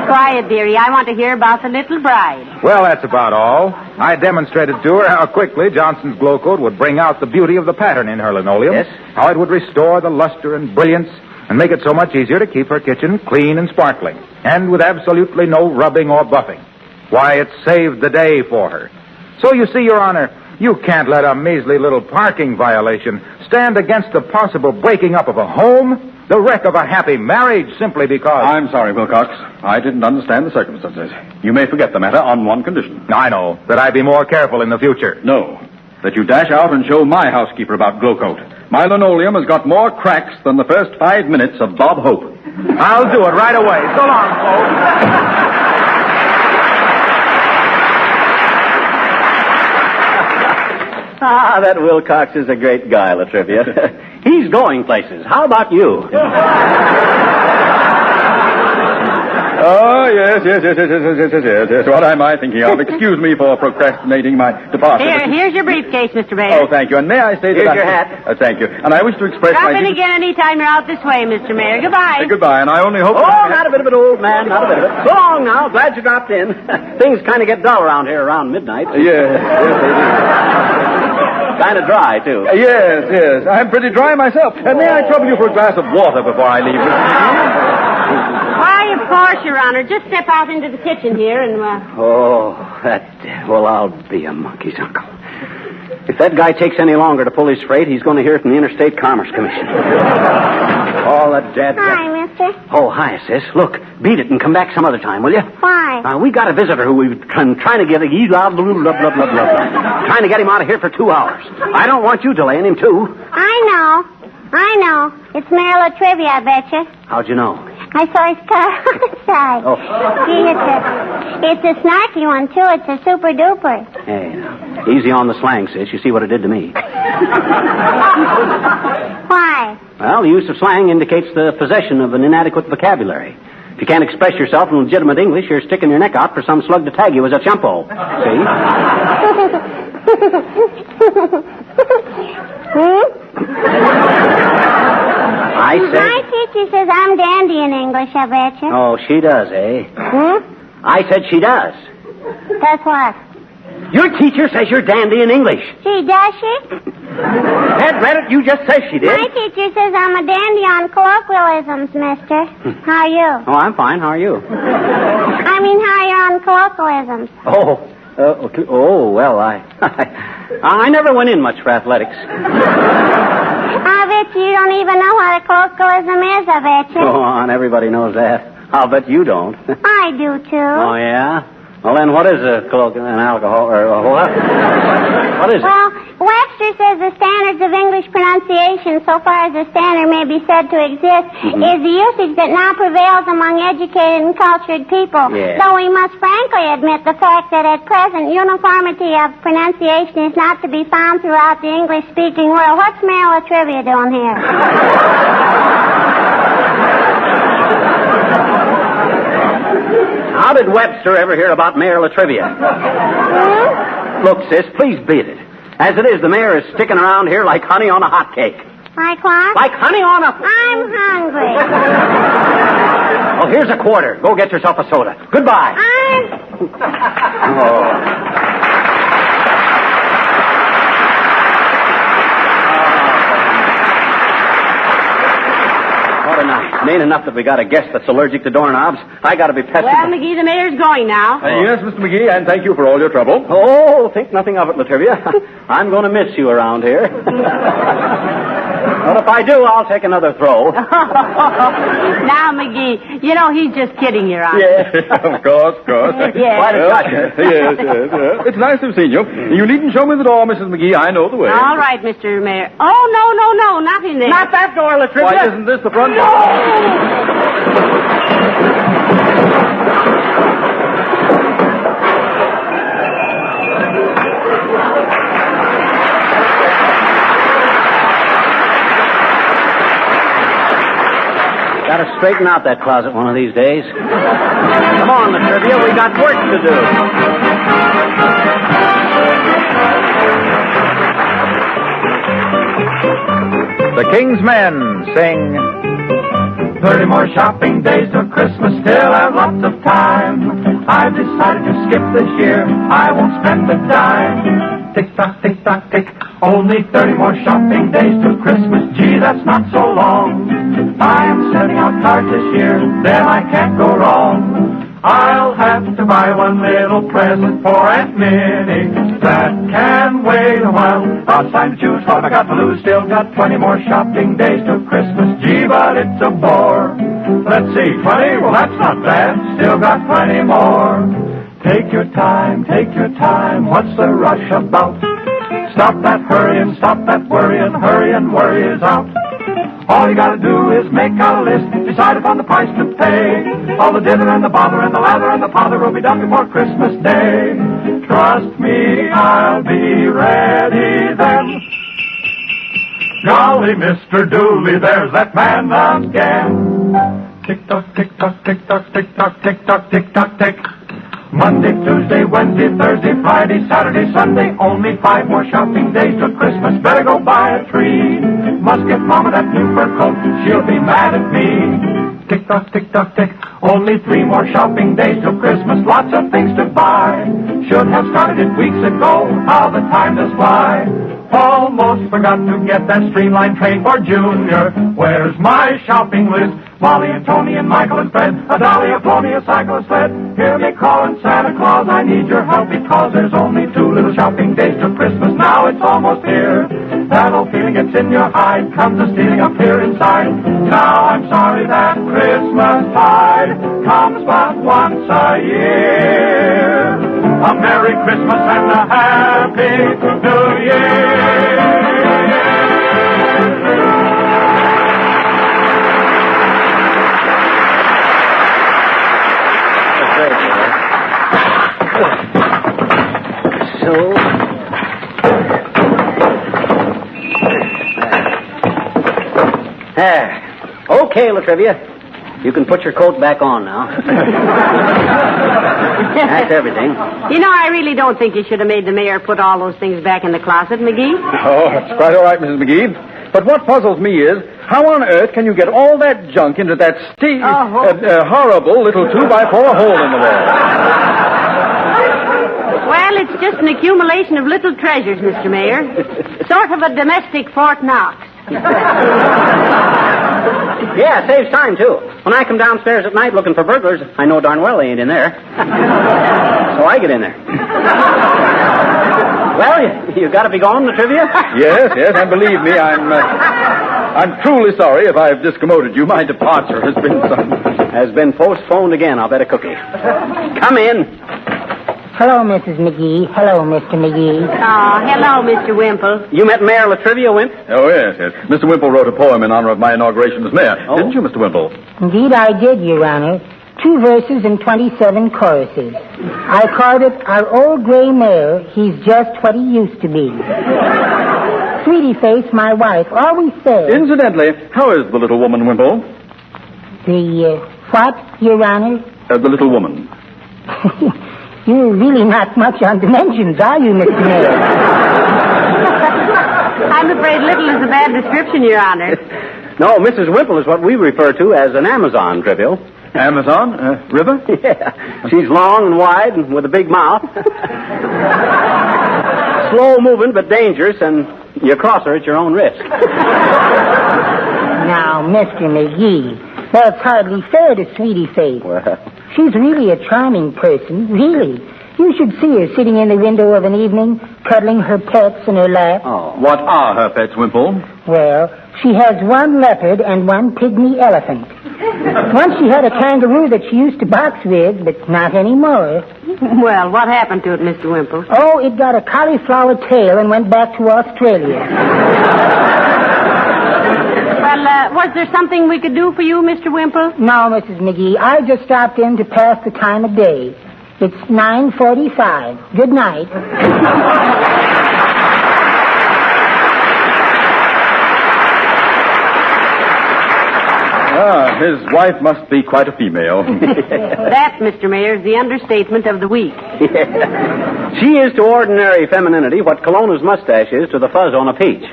Quiet, dearie. I want to hear about the little bride. Well, that's about all. I demonstrated to her how quickly Johnson's glow coat would bring out the beauty of the pattern in her linoleum. Yes? How it would restore the luster and brilliance and make it so much easier to keep her kitchen clean and sparkling, and with absolutely no rubbing or buffing. Why, it saved the day for her. So you see, Your Honor, you can't let a measly little parking violation stand against the possible breaking up of a home, the wreck of a happy marriage, simply because... I'm sorry, Wilcox. I didn't understand the circumstances. You may forget the matter on one condition. I know, that I be more careful in the future. No, that you dash out and show my housekeeper about Glowcoat. My linoleum has got more cracks than the first 5 minutes of Bob Hope. I'll do it right away. So long, folks. Ah, that Wilcox is a great guy, Latrivia. He's going places. How about you? Oh, yes. What am I thinking of? Excuse me for procrastinating my departure. Here's your briefcase, Mr. Mayor. Oh, thank you. And may I say that... Here's your hat. Thank you. And I wish to express Drop my... in again any time you're out this way, Mr. Mayor. Goodbye. Goodbye, and I only hope... Oh, not a bit of it, old man. Not a bit of it. So long now. Glad you dropped in. Things kind of get dull around here around midnight. Yes, they do. Kind of dry, too. Yes. I'm pretty dry myself. May I trouble you for a glass of water before I leave? Why, of course, Your Honor. Just step out into the kitchen here and, Oh, well, I'll be a monkey's uncle. If that guy takes any longer to pull his freight, he's going to hear it from the Interstate Commerce Commission. All that dead... Hi, mister. Oh, hi, sis. Look, beat it and come back some other time, will you? Why? We got a visitor who we've been trying to get... Trying to get him out of here for 2 hours. I don't want you delaying him, too. I know. It's Mayor Latrivia, I betcha. How'd you know? I saw his car outside. Oh. Gee, it's a snarky one, too. It's a super duper. Hey, now, easy on the slang, sis. You see what it did to me. Why? Well, the use of slang indicates the possession of an inadequate vocabulary. If you can't express yourself in legitimate English, you're sticking your neck out for some slug to tag you as a chumpo. See? I said... My teacher says I'm dandy in English, I betcha. Oh, she does, eh? I said she does. That's what? Your teacher says you're dandy in English. She does, she? Ed read it, you just said she did. My teacher says I'm a dandy on colloquialisms, mister. How are you? Oh, I'm fine. How are you? I mean, how are you on colloquialisms? Well, I never went in much for athletics. I bet you don't even know what a colloquialism is, I bet you. Go on, everybody knows that. I'll bet you don't. I do, too. Oh, yeah? Well, then what is an alcohol, or what? What is it? Well, Webster says the standards of English pronunciation, so far as a standard may be said to exist, is the usage that now prevails among educated and cultured people. Yeah. Though we must frankly admit the fact that at present uniformity of pronunciation is not to be found throughout the English-speaking world. What's Mayor Latrivia doing here? How did Webster ever hear about Mayor Latrivia? Look, sis, please beat it. As it is, the mayor is sticking around here like honey on a hot cake. Like what? Like honey on a... I'm hungry. Well, here's a quarter. Go get yourself a soda. Goodbye. What a night. It ain't enough that we got a guest that's allergic to doorknobs. I got to be pestered. Well, McGee, the mayor's going now. Yes, Mr. McGee, and thank you for all your trouble. Oh, think nothing of it, Latrivia. I'm going to miss you around here. But if I do, I'll take another throw. Now, McGee, you know he's just kidding, Your Honor. Yeah, of course. Yeah. Quite a gotcha. Yes. It's nice to have seen you. You needn't show me the door, Mrs. McGee. I know the way. All right, Mr. Mayor. Oh, no, not in there. Not that door, Latrivia. Why, isn't this the front door? Gotta straighten out that closet one of these days. Come on, Latrivia, we got work to do. The King's Men sing... 30 more shopping days till Christmas, still have lots of time. I've decided to skip this year, I won't spend a dime. Tick-tock, tick-tock, tick, only 30 more shopping days till Christmas, gee, that's not so long. I'm sending out cards this year, then I can't go wrong. I'll have to buy one little present for Aunt Minnie. That can wait a while. I'll time to choose what I got to lose. Still got 20 more shopping days till Christmas. Gee, but it's a bore. Let's see, 20? Well, that's not bad. Still got plenty more. Take your time, take your time. What's the rush about? Stop that hurrying, stop that worrying. Hurry and worry is out. All you gotta do is make a list, decide upon the price to pay. All the dinner and the bother and the lather and the pother will be done before Christmas Day. Trust me, I'll be ready then. Golly, Mr. Dooley, there's that man again. Tick-tock, tick-tock, tick-tock, tick-tock, tick-tock, tick-tock, tick. Monday, Tuesday, Wednesday, Thursday, Friday, Saturday, Sunday. Only 5 more shopping days till Christmas. Better go buy a tree. Must get Mama that new fur coat. She'll be mad at me. Tick-tock, tick-tock, tick. Only 3 more shopping days till Christmas. Lots of things to buy. Should have started it weeks ago. How the time does fly. Almost forgot to get that streamlined train for Junior. Where's my shopping list? Molly and Tony and Michael and Fred, a dolly, a pony, a cycle, a sled. Hear me calling Santa Claus, I need your help because there's only 2 little shopping days till Christmas. Now it's almost here. That old feeling gets in your hide, comes a stealing up here inside. Now I'm sorry that Christmas tide comes but once a year. A Merry Christmas and a Happy New Year. So, there. Okay, Latrivia. You can put your coat back on now. That's everything. You know, I really don't think you should have made the mayor put all those things back in the closet, McGee. Oh, that's quite all right, Mrs. McGee. But what puzzles me is, how on earth can you get all that junk into that horrible little 2x4 hole in the wall? Well, it's just an accumulation of little treasures, Mr. Mayor. Sort of a domestic Fort Knox. Yeah, it saves time, too. When I come downstairs at night looking for burglars, I know darn well they ain't in there. So I get in there. Well, you got to be going, the trivia? Yes, and believe me, I'm truly sorry if I've discommoded you. My departure has been postponed again. I'll bet a cookie. Come in. Hello, Mrs. McGee. Hello, Mr. McGee. Oh, hello, Mr. Wimple. You met Mayor Latrivia, Wimp? Oh, yes. Mr. Wimple wrote a poem in honor of my inauguration as mayor. Oh. Didn't you, Mr. Wimple? Indeed, I did, Your Honor. 2 verses and 27 choruses. I called it Our Old Gray Mayor, He's Just What He Used to Be. Sweetie Face, my wife, always says... Incidentally, how is the little woman, Wimple? The, what, Your Honor? The little woman. You're really not much on dimensions, are you, Mr. Mayor? I'm afraid little is a bad description, Your Honor. No, Mrs. Wimple is what we refer to as an Amazon, Trivial. Amazon? River? Yeah. She's long and wide and with a big mouth. Slow moving but dangerous, and you cross her at your own risk. Now, Mr. McGee, that's hardly fair to Sweetie Face. Well... She's really a charming person, really. You should see her sitting in the window of an evening, cuddling her pets in her lap. Oh. What are her pets, Wimple? Well, she has 1 leopard and 1 pygmy elephant. Once she had a kangaroo that she used to box with, but not anymore. Well, what happened to it, Mr. Wimple? Oh, it got a cauliflower tail and went back to Australia. Well, was there something we could do for you, Mr. Wimple? No, Mrs. McGee. I just stopped in to pass the time of day. It's 9:45. Good night. His wife must be quite a female. That, Mr. Mayor, is the understatement of the week. Yeah. She is to ordinary femininity what Cologne's mustache is to the fuzz on a peach.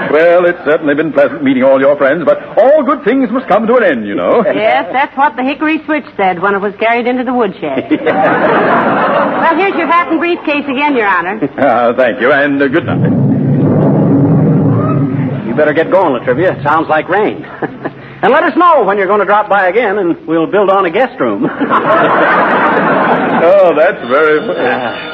Well, it's certainly been pleasant meeting all your friends, but all good things must come to an end, you know. Yes, that's what the hickory switch said when it was carried into the woodshed. Well, here's your hat and briefcase again, Your Honor. Thank you, and good night. You better get going, Latrivia. It sounds like rain. And let us know when you're going to drop by again, and we'll build on a guest room. Oh, that's very...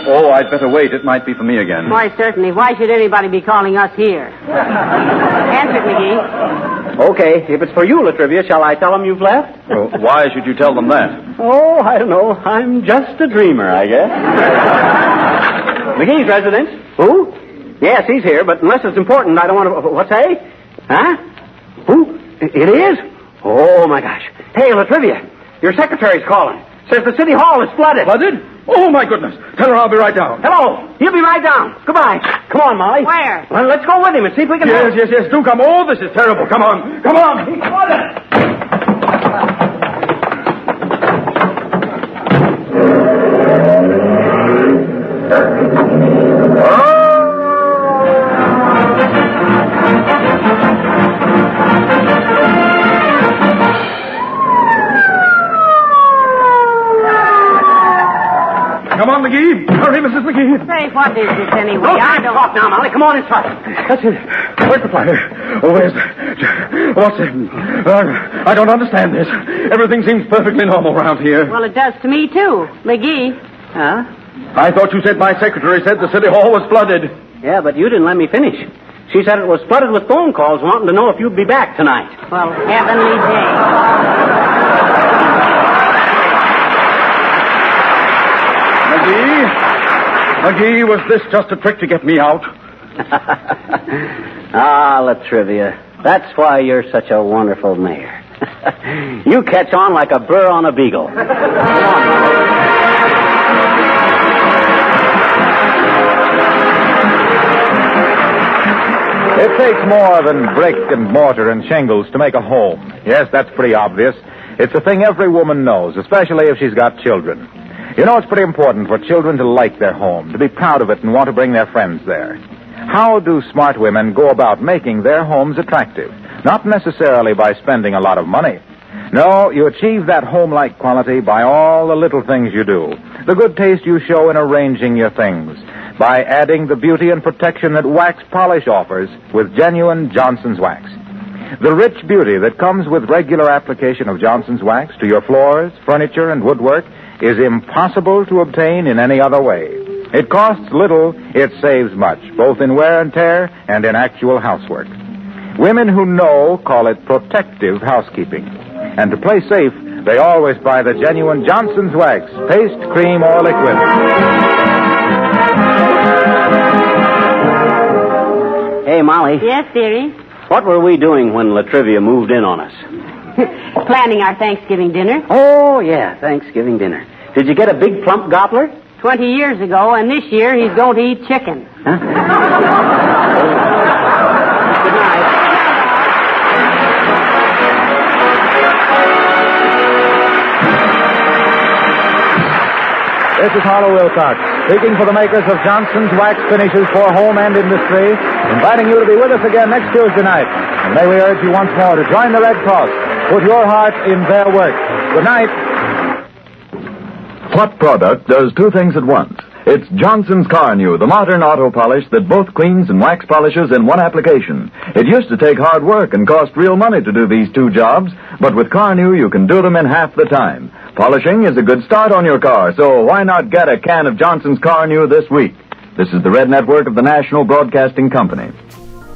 Oh, I'd better wait. It might be for me again. Why, certainly. Why should anybody be calling us here? Answer it, McGee. Okay, if it's for you, Latrivia, shall I tell them you've left? Well, why should you tell them that? Oh, I don't know. I'm just a dreamer, I guess. McGee's residence. Who? Yes, he's here, but unless it's important, I don't want to... What say? Huh? Who? It is? Oh, my gosh. Hey, Latrivia, your secretary's calling. Says the city hall is flooded. Flooded? Oh, my goodness. Tell her I'll be right down. Hello. He'll be right down. Goodbye. Come on, Molly. Where? Well, let's go with him and see if we can help. Yes. Do come. Oh, this is terrible. Come on. Come on. He's flooded. Come on, McGee. Hurry, Mrs. McGee. Say, what is this anyway? No time to talk now, Molly. Come on inside. That's it. Where's the fire? Oh, where's the... What's it? I don't understand this. Everything seems perfectly normal around here. Well, it does to me, too. McGee. Huh? I thought you said my secretary said the city hall was flooded. Yeah, but you didn't let me finish. She said it was flooded with phone calls wanting to know if you'd be back tonight. Well, heavenly day. McGee, was this just a trick to get me out? Ah, Latrivia, that's why you're such a wonderful mayor. You catch on like a burr on a beagle. Come on, Molly. It takes more than brick and mortar and shingles to make a home. Yes, that's pretty obvious. It's a thing every woman knows, especially if she's got children. You know, it's pretty important for children to like their home, to be proud of it and want to bring their friends there. How do smart women go about making their homes attractive? Not necessarily by spending a lot of money. No, you achieve that home-like quality by all the little things you do. The good taste you show in arranging your things. By adding the beauty and protection that wax polish offers with genuine Johnson's wax. The rich beauty that comes with regular application of Johnson's wax to your floors, furniture, and woodwork is impossible to obtain in any other way. It costs little, it saves much, both in wear and tear and in actual housework. Women who know call it protective housekeeping. And to play safe, they always buy the genuine Johnson's wax, paste, cream, or liquid. Hey, Molly. Yes, dearie? What were we doing when Latrivia moved in on us? Planning our Thanksgiving dinner. Oh, yeah, Thanksgiving dinner. Did you get a big plump gobbler? 20 years ago, and this year he's going to eat chicken. Huh? Good night. This is Harlow Wilcox, speaking for the makers of Johnson's Wax Finishes for home and industry, inviting you to be with us again next Tuesday night. And may we urge you once more to join the Red Cross. Put your heart in their work. Good night. What product does two things at once? It's Johnson's Car New, the modern auto polish that both cleans and wax polishes in one application. It used to take hard work and cost real money to do these two jobs, but with Car New you can do them in half the time. Polishing is a good start on your car, so why not get a can of Johnson's Car New this week? This is the Red Network of the National Broadcasting Company.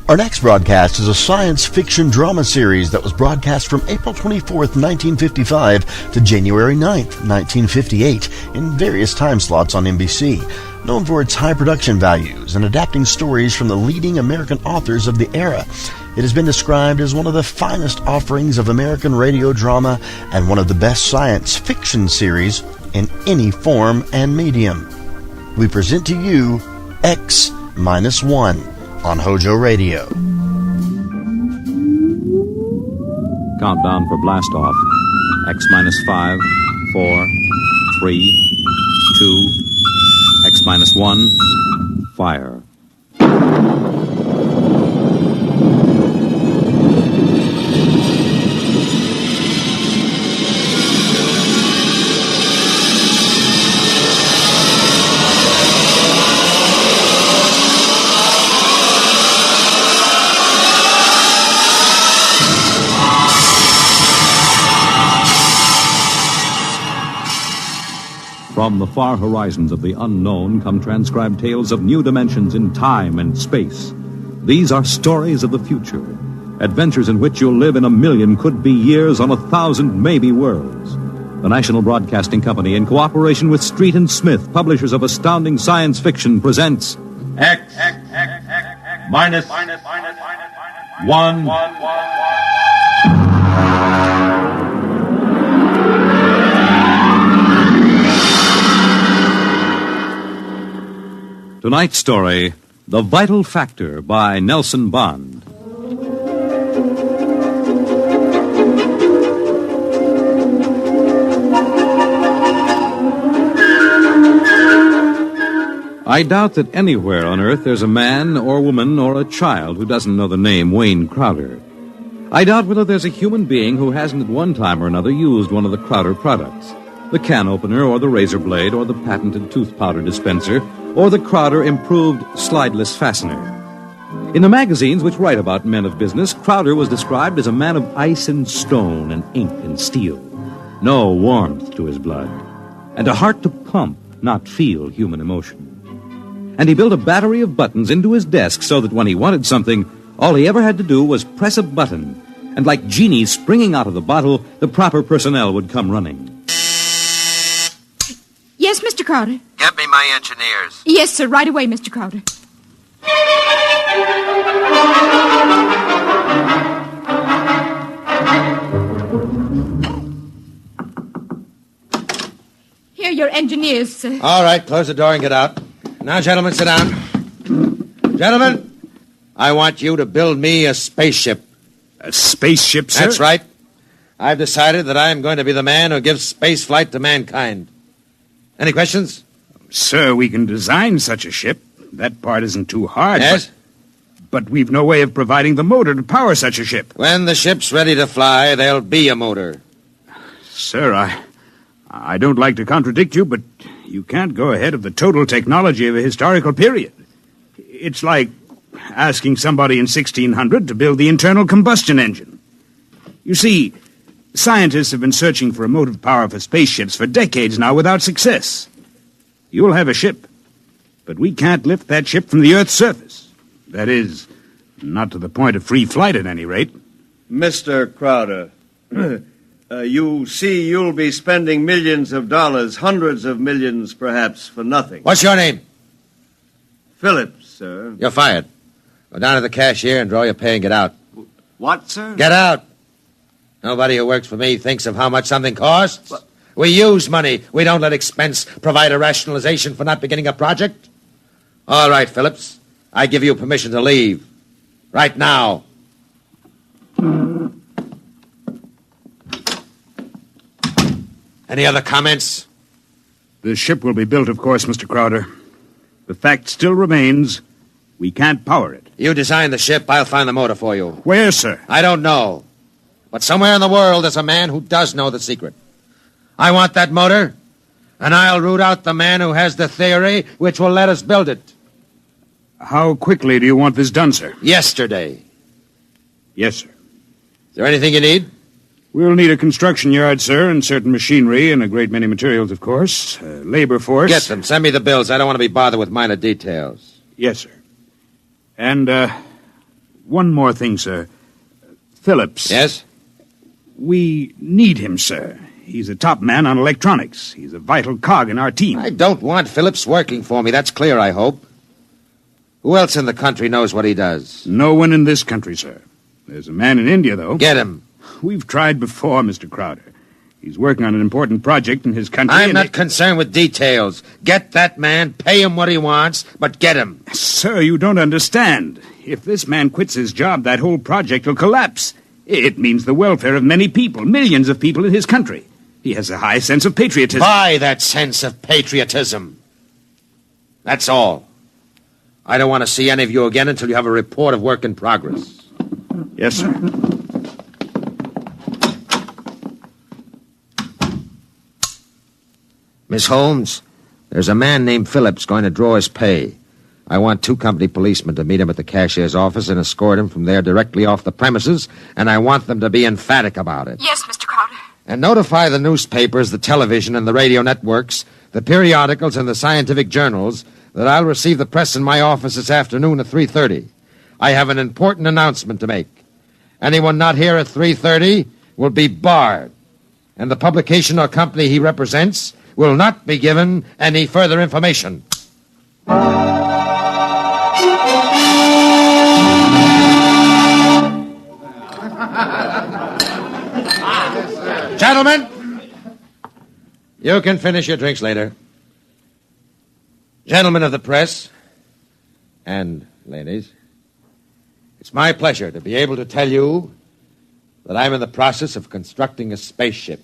Our next broadcast is a science fiction drama series that was broadcast from April 24th, 1955 to January 9th, 1958 in various time slots on NBC. Known for its high production values and adapting stories from the leading American authors of the era, it has been described as one of the finest offerings of American radio drama and one of the best science fiction series in any form and medium. We present to you X-1 on HOJO Radio. Countdown for blast off. X-5, 4, 3, 2, X-1, fire. From the far horizons of the unknown come transcribed tales of new dimensions in time and space. These are stories of the future, adventures in which you'll live in 1,000,000 could-be years on 1,000 maybe worlds. The National Broadcasting Company, in cooperation with Street and Smith, publishers of astounding science fiction, presents X minus 1. Tonight's story, The Vital Factor by Nelson Bond. I doubt that anywhere on Earth there's a man or woman or a child who doesn't know the name Wayne Crowder. I doubt whether there's a human being who hasn't at one time or another used one of the Crowder products. The can opener or the razor blade or the patented tooth powder dispenser or the Crowder improved slideless fastener. In the magazines which write about men of business, Crowder was described as a man of ice and stone and ink and steel. No warmth to his blood. And a heart to pump, not feel human emotion. And he built a battery of buttons into his desk so that when he wanted something, all he ever had to do was press a button. And like genies springing out of the bottle, the proper personnel would come running. Yes, Mr. Crowder. Get me my engineers. Yes, sir. Right away, Mr. Crowder. Here are your engineers, sir. All right, close the door and get out. Now, gentlemen, sit down. Gentlemen, I want you to build me a spaceship. A spaceship, sir? That's right. I've decided that I am going to be the man who gives space flight to mankind. Any questions? Sir, we can design such a ship. That part isn't too hard. Yes? But we've no way of providing the motor to power such a ship. When the ship's ready to fly, there'll be a motor. Sir, I don't like to contradict you, but you can't go ahead of the total technology of a historical period. It's like asking somebody in 1600 to build the internal combustion engine. You see, scientists have been searching for a motive power for spaceships for decades now without success. You'll have a ship, but we can't lift that ship from the Earth's surface. That is, not to the point of free flight at any rate. Mr. Crowder, you see you'll be spending millions of dollars, hundreds of millions perhaps, for nothing. What's your name? Phillips, sir. You're fired. Go down to the cashier and draw your pay and get out. What, sir? Get out. Nobody who works for me thinks of how much something costs. What? We use money. We don't let expense provide a rationalization for not beginning a project. All right, Phillips. I give you permission to leave. Right now. Any other comments? The ship will be built, of course, Mr. Crowder. The fact still remains, we can't power it. You design the ship, I'll find the motor for you. Where, sir? I don't know. But somewhere in the world there's a man who does know the secret. I want that motor, and I'll root out the man who has the theory which will let us build it. How quickly do you want this done, sir? Yesterday. Yes, sir. Is there anything you need? We'll need a construction yard, sir, and certain machinery and a great many materials, of course. Labor force. Get them. Send me the bills. I don't want to be bothered with minor details. Yes, sir. And, one more thing, sir. Phillips. Yes? We need him, sir. He's a top man on electronics. He's a vital cog in our team. I don't want Phillips working for me. That's clear, I hope. Who else in the country knows what he does? No one in this country, sir. There's a man in India, though. Get him. We've tried before, Mr. Crowder. He's working on an important project in his country. I'm not concerned with details. Get that man, pay him what he wants, but get him. Sir, you don't understand. If this man quits his job, that whole project will collapse. It means the welfare of many people, millions of people in his country. He has a high sense of patriotism. Buy that sense of patriotism. That's all. I don't want to see any of you again until you have a report of work in progress. Yes, sir. Miss Holmes, there's a man named Phillips going to draw his pay. I want 2 company policemen to meet him at the cashier's office and escort him from there directly off the premises, and I want them to be emphatic about it. Yes, Mr. Crowder. And notify the newspapers, the television, and the radio networks the periodicals, and the scientific journals that I'll receive the press in my office this afternoon at 3:30. I have an important announcement to make. Anyone not here at 3:30 will be barred, and the publication or company he represents will not be given any further information. Gentlemen, you can finish your drinks later. Gentlemen of the press, and ladies, it's my pleasure to be able to tell you that I'm in the process of constructing a spaceship.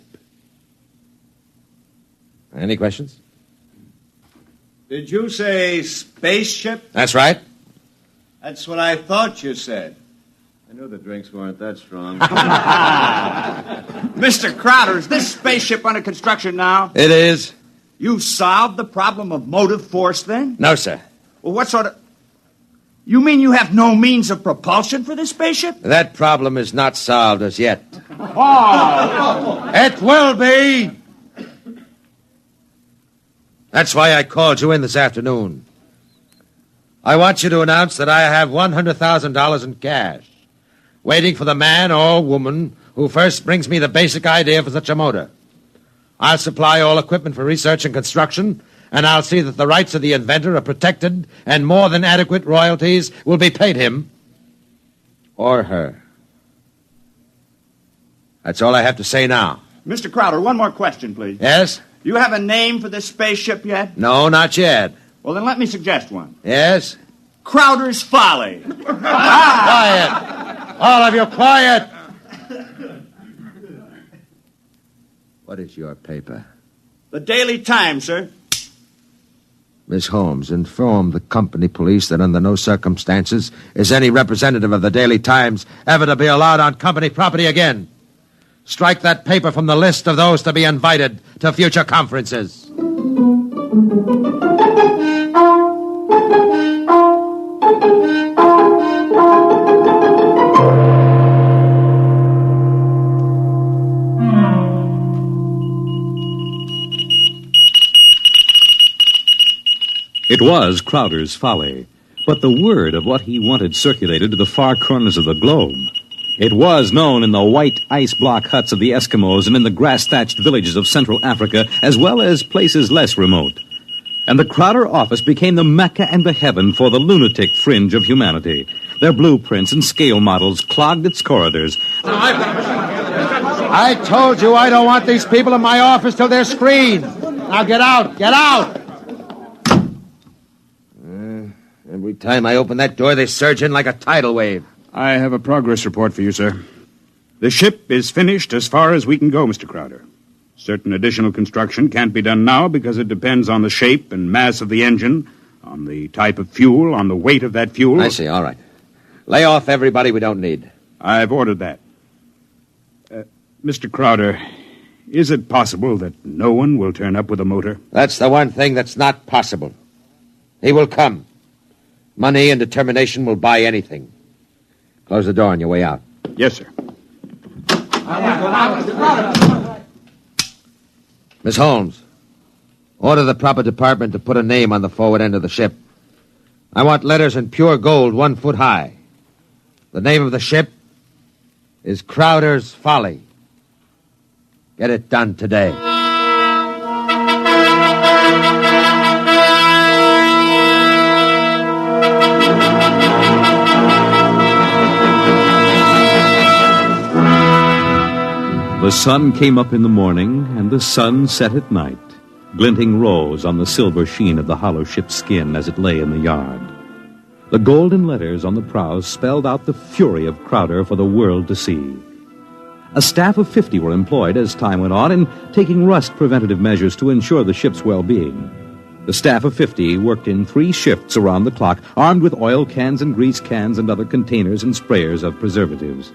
Any questions? Did you say spaceship? That's right. That's what I thought you said. I knew the drinks weren't that strong. Mr. Crowder, is this spaceship under construction now? It is. You solved the problem of motive force, then? No, sir. Well, what sort of... You mean you have no means of propulsion for this spaceship? That problem is not solved as yet. Oh! It will be! That's why I called you in this afternoon. I want you to announce that I have $100,000 in cash, waiting for the man or woman who first brings me the basic idea for such a motor. I'll supply all equipment for research and construction, and I'll see that the rights of the inventor are protected and more than adequate royalties will be paid him or her. That's all I have to say now. Mr. Crowder, one more question, please. Yes? You have a name for this spaceship yet? No, not yet. Well, then let me suggest one. Yes? Crowder's Folly. Quiet! All of you, quiet! What is your paper? The Daily Times, sir. Miss Holmes, inform the company police that under no circumstances is any representative of the Daily Times ever to be allowed on company property again. Strike that paper from the list of those to be invited to future conferences. It was Crowder's Folly, but the word of what he wanted circulated to the far corners of the globe. It was known in the white ice block huts of the Eskimos and in the grass-thatched villages of Central Africa, as well as places less remote. And the Crowder office became the Mecca and the heaven for the lunatic fringe of humanity. Their blueprints and scale models clogged its corridors. I told you I don't want these people in my office till they're screened. Now get out, get out! Every time I open that door, they surge in like a tidal wave. I have a progress report for you, sir. The ship is finished as far as we can go, Mr. Crowder. Certain additional construction can't be done now because it depends on the shape and mass of the engine, on the type of fuel, on the weight of that fuel. I see, all right. Lay off everybody we don't need. I've ordered that. Mr. Crowder, is it possible that no one will turn up with a motor? That's the one thing that's not possible. He will come. Money and determination will buy anything. Close the door on your way out. Yes, sir. Miss Holmes, order the proper department to put a name on the forward end of the ship. I want letters in pure gold 1 foot high. The name of the ship is Crowder's Folly. Get it done today. The sun came up in the morning, and the sun set at night, glinting rose on the silver sheen of the hollow ship's skin as it lay in the yard. The golden letters on the prows spelled out the fury of Crowder for the world to see. A staff of 50 were employed as time went on in taking rust preventative measures to ensure the ship's well-being. The staff of 50 worked in 3 shifts around the clock, armed with oil cans and grease cans and other containers and sprayers of preservatives.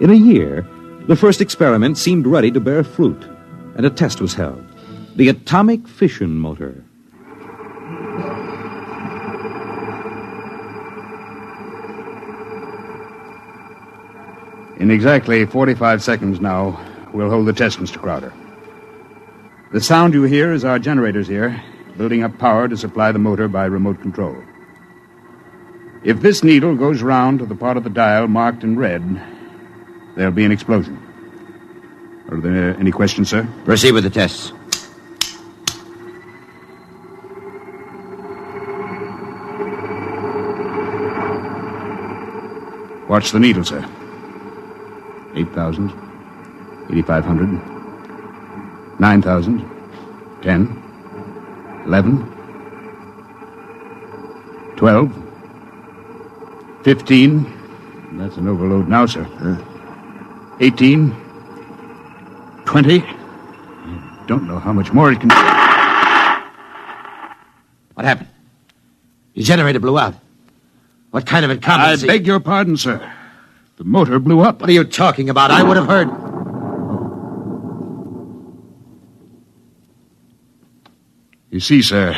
In a year, the first experiment seemed ready to bear fruit, and a test was held. The atomic fission motor. In exactly 45 seconds now, we'll hold the test, Mr. Crowder. The sound you hear is our generators here, building up power to supply the motor by remote control. If this needle goes round to the part of the dial marked in red, there'll be an explosion. Are there any questions, sir? Proceed with the tests. Watch the needle, sir. 8,000, 8,500, 9,000, 10, 11, 12, 15. That's an overload now, sir. 18, 20. I don't know how much more it can... What happened? Your generator blew out. What kind of incompetency? I beg your pardon, sir. The motor blew up. What are you talking about? I would have heard... You see, sir,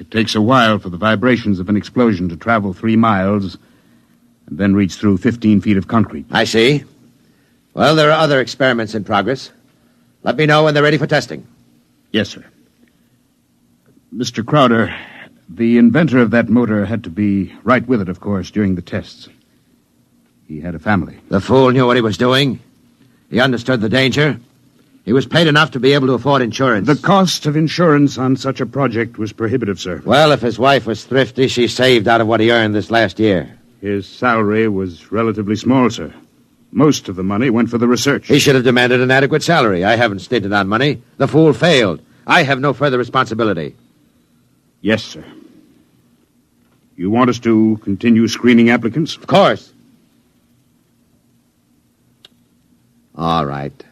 it takes a while for the vibrations of an explosion to travel 3 miles and then reach through 15 feet of concrete. I see. Well, there are other experiments in progress. Let me know when they're ready for testing. Yes, sir. Mr. Crowder, the inventor of that motor had to be right with it, of course, during the tests. He had a family. The fool knew what he was doing. He understood the danger. He was paid enough to be able to afford insurance. The cost of insurance on such a project was prohibitive, sir. Well, if his wife was thrifty, she saved out of what he earned this last year. His salary was relatively small, sir. Most of the money went for the research. He should have demanded an adequate salary. I haven't stinted on money. The fool failed. I have no further responsibility. Yes, sir. You want us to continue screening applicants? Of course. All right.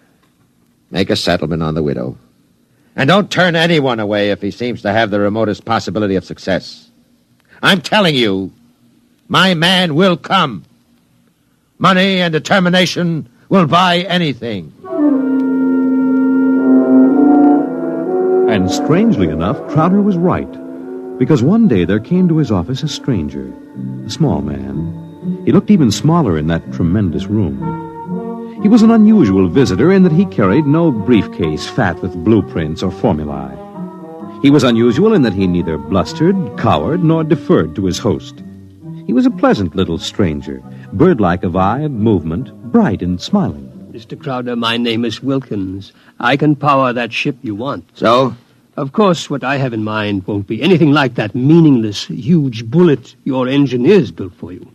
Make a settlement on the widow. And don't turn anyone away if he seems to have the remotest possibility of success. I'm telling you, my man will come. Money and determination will buy anything. And strangely enough, Crowder was right. Because one day there came to his office a stranger, a small man. He looked even smaller in that tremendous room. He was an unusual visitor in that he carried no briefcase fat with blueprints or formulae. He was unusual in that he neither blustered, cowered, nor deferred to his host. He was a pleasant little stranger, bird-like of eye, movement, bright and smiling. Mr. Crowder, my name is Wilkins. I can power that ship you want. So? Of course, what I have in mind won't be anything like that meaningless, huge bullet your engineers built for you.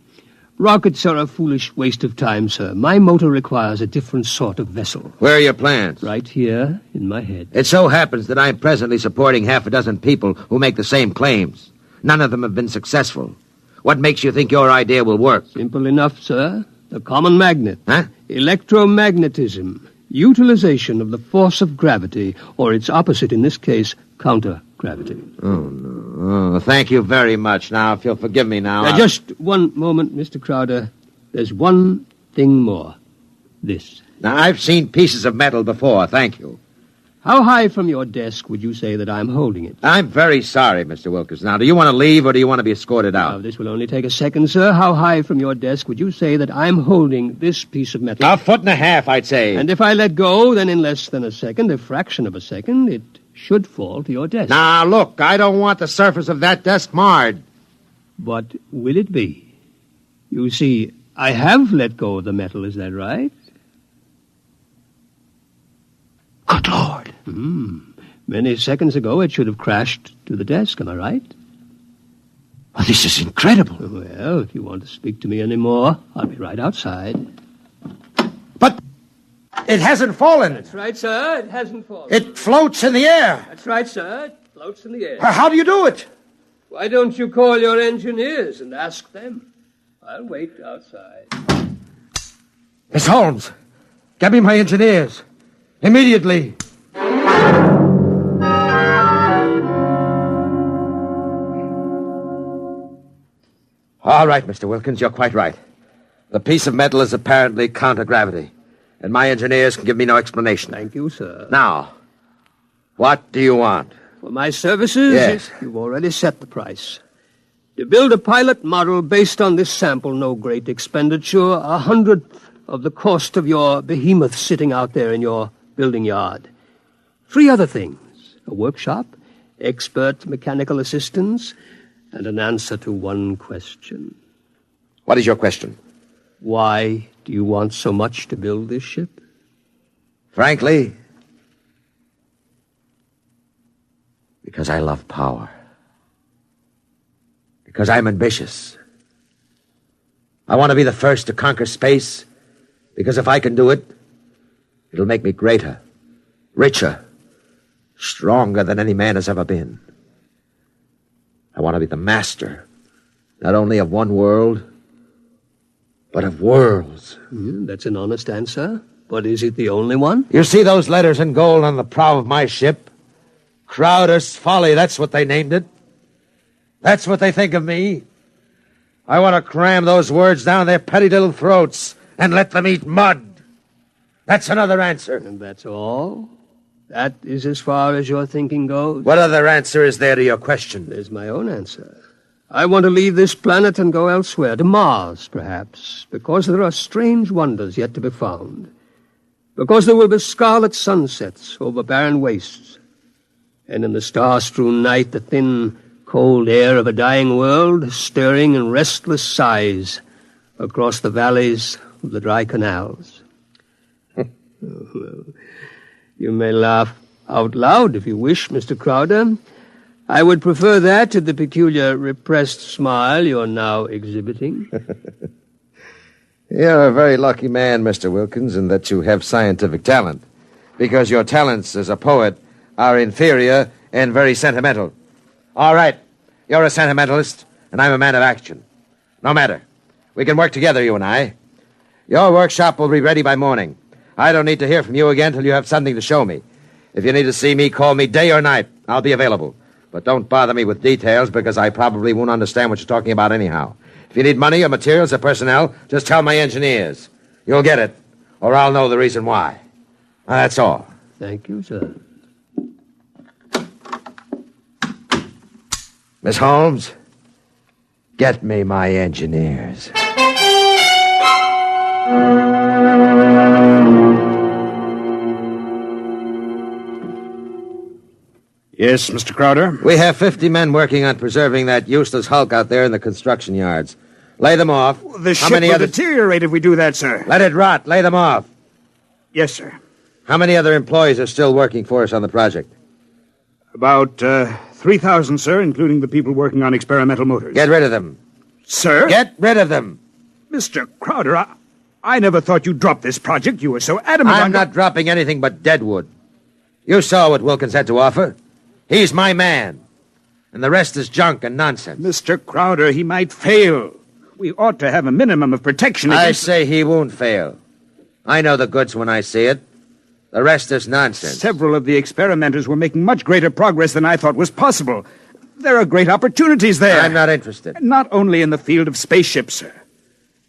Rockets are a foolish waste of time, sir. My motor requires a different sort of vessel. Where are your plans? Right here in my head. It so happens that I'm presently supporting half a dozen people who make the same claims. None of them have been successful. What makes you think your idea will work? Simple enough, sir. The common magnet. Huh? Electromagnetism. Utilization of the force of gravity, or its opposite in this case, counter-gravity. Oh, no. Oh, thank you very much. Now, if you'll forgive me now... Just one moment, Mr. Crowder. There's one thing more. This. Now, I've seen pieces of metal before, thank you. How high from your desk would you say that I'm holding it? I'm very sorry, Mr. Wilkins. Now, do you want to leave or do you want to be escorted out? Now, this will only take a second, sir. How high from your desk would you say that I'm holding this piece of metal? 1.5 feet, I'd say. And if I let go, then in less than a second, a fraction of a second, it should fall to your desk. Now, look, I don't want the surface of that desk marred. But will it be? You see, I have let go of the metal, is that right? Good Lord. Many seconds ago, it should have crashed to the desk, am I right? Well, this is incredible. Well, if you want to speak to me anymore, I'll be right outside. But it hasn't fallen. That's right, sir. It hasn't fallen. It floats in the air. That's right, sir. It floats in the air. How do you do it? Why don't you call your engineers and ask them? I'll wait outside. Miss Holmes, get me my engineers. Immediately. All right, Mr. Wilkins, you're quite right. The piece of metal is apparently counter-gravity, and my engineers can give me no explanation. Thank you, sir. Now, what do you want? For my services? Yes. You've already set the price. To build a pilot model based on this sample, no great expenditure, 100th of the cost of your behemoth sitting out there in your building yard. 3 other things. a workshop, expert mechanical assistance, and an answer to one question. What is your question? Why do you want so much to build this ship? Frankly, because I love power. Because I'm ambitious. I want to be the first to conquer space, because if I can do it, it'll make me greater, richer, stronger than any man has ever been. I want to be the master, not only of one world, but of worlds. That's an honest answer. But is it the only one? You see those letters in gold on the prow of my ship? Crowder's Folly, that's what they named it. That's what they think of me. I want to cram those words down their petty little throats and let them eat mud. That's another answer. And that's all? That is as far as your thinking goes? What other answer is there to your question? There's my own answer. I want to leave this planet and go elsewhere, to Mars, perhaps, because there are strange wonders yet to be found. Because there will be scarlet sunsets over barren wastes, and in the star-strewn night the thin, cold air of a dying world stirring in restless sighs across the valleys of the dry canals. You may laugh out loud if you wish, Mr. Crowder. I would prefer that to the peculiar repressed smile you're now exhibiting. You're a very lucky man, Mr. Wilkins, in that you have scientific talent, because your talents as a poet are inferior and very sentimental. All right, you're a sentimentalist, and I'm a man of action. No matter. We can work together, you and I. Your workshop will be ready by morning. I don't need to hear from you again till you have something to show me. If you need to see me, call me day or night. I'll be available. But don't bother me with details, because I probably won't understand what you're talking about anyhow. If you need money or materials or personnel, just tell my engineers. You'll get it, or I'll know the reason why. That's all. Thank you, sir. Miss Holmes, get me my engineers. Yes, Mr. Crowder? We have 50 men working on preserving that useless hulk out there in the construction yards. Lay them off. The ship will deteriorate if we do that, sir. Let it rot. Lay them off. Yes, sir. How many other employees are still working for us on the project? About 3,000, sir, including the people working on experimental motors. Get rid of them. Sir? Get rid of them. Mr. Crowder, I never thought you'd drop this project. You were so adamant I'm not dropping anything but deadwood. You saw what Wilkins had to offer. He's my man. And the rest is junk and nonsense. Mr. Crowder, he might fail. We ought to have a minimum of protection against... I say he won't fail. I know the goods when I see it. The rest is nonsense. Several of the experimenters were making much greater progress than I thought was possible. There are great opportunities there. I'm not interested. Not only in the field of spaceships, sir.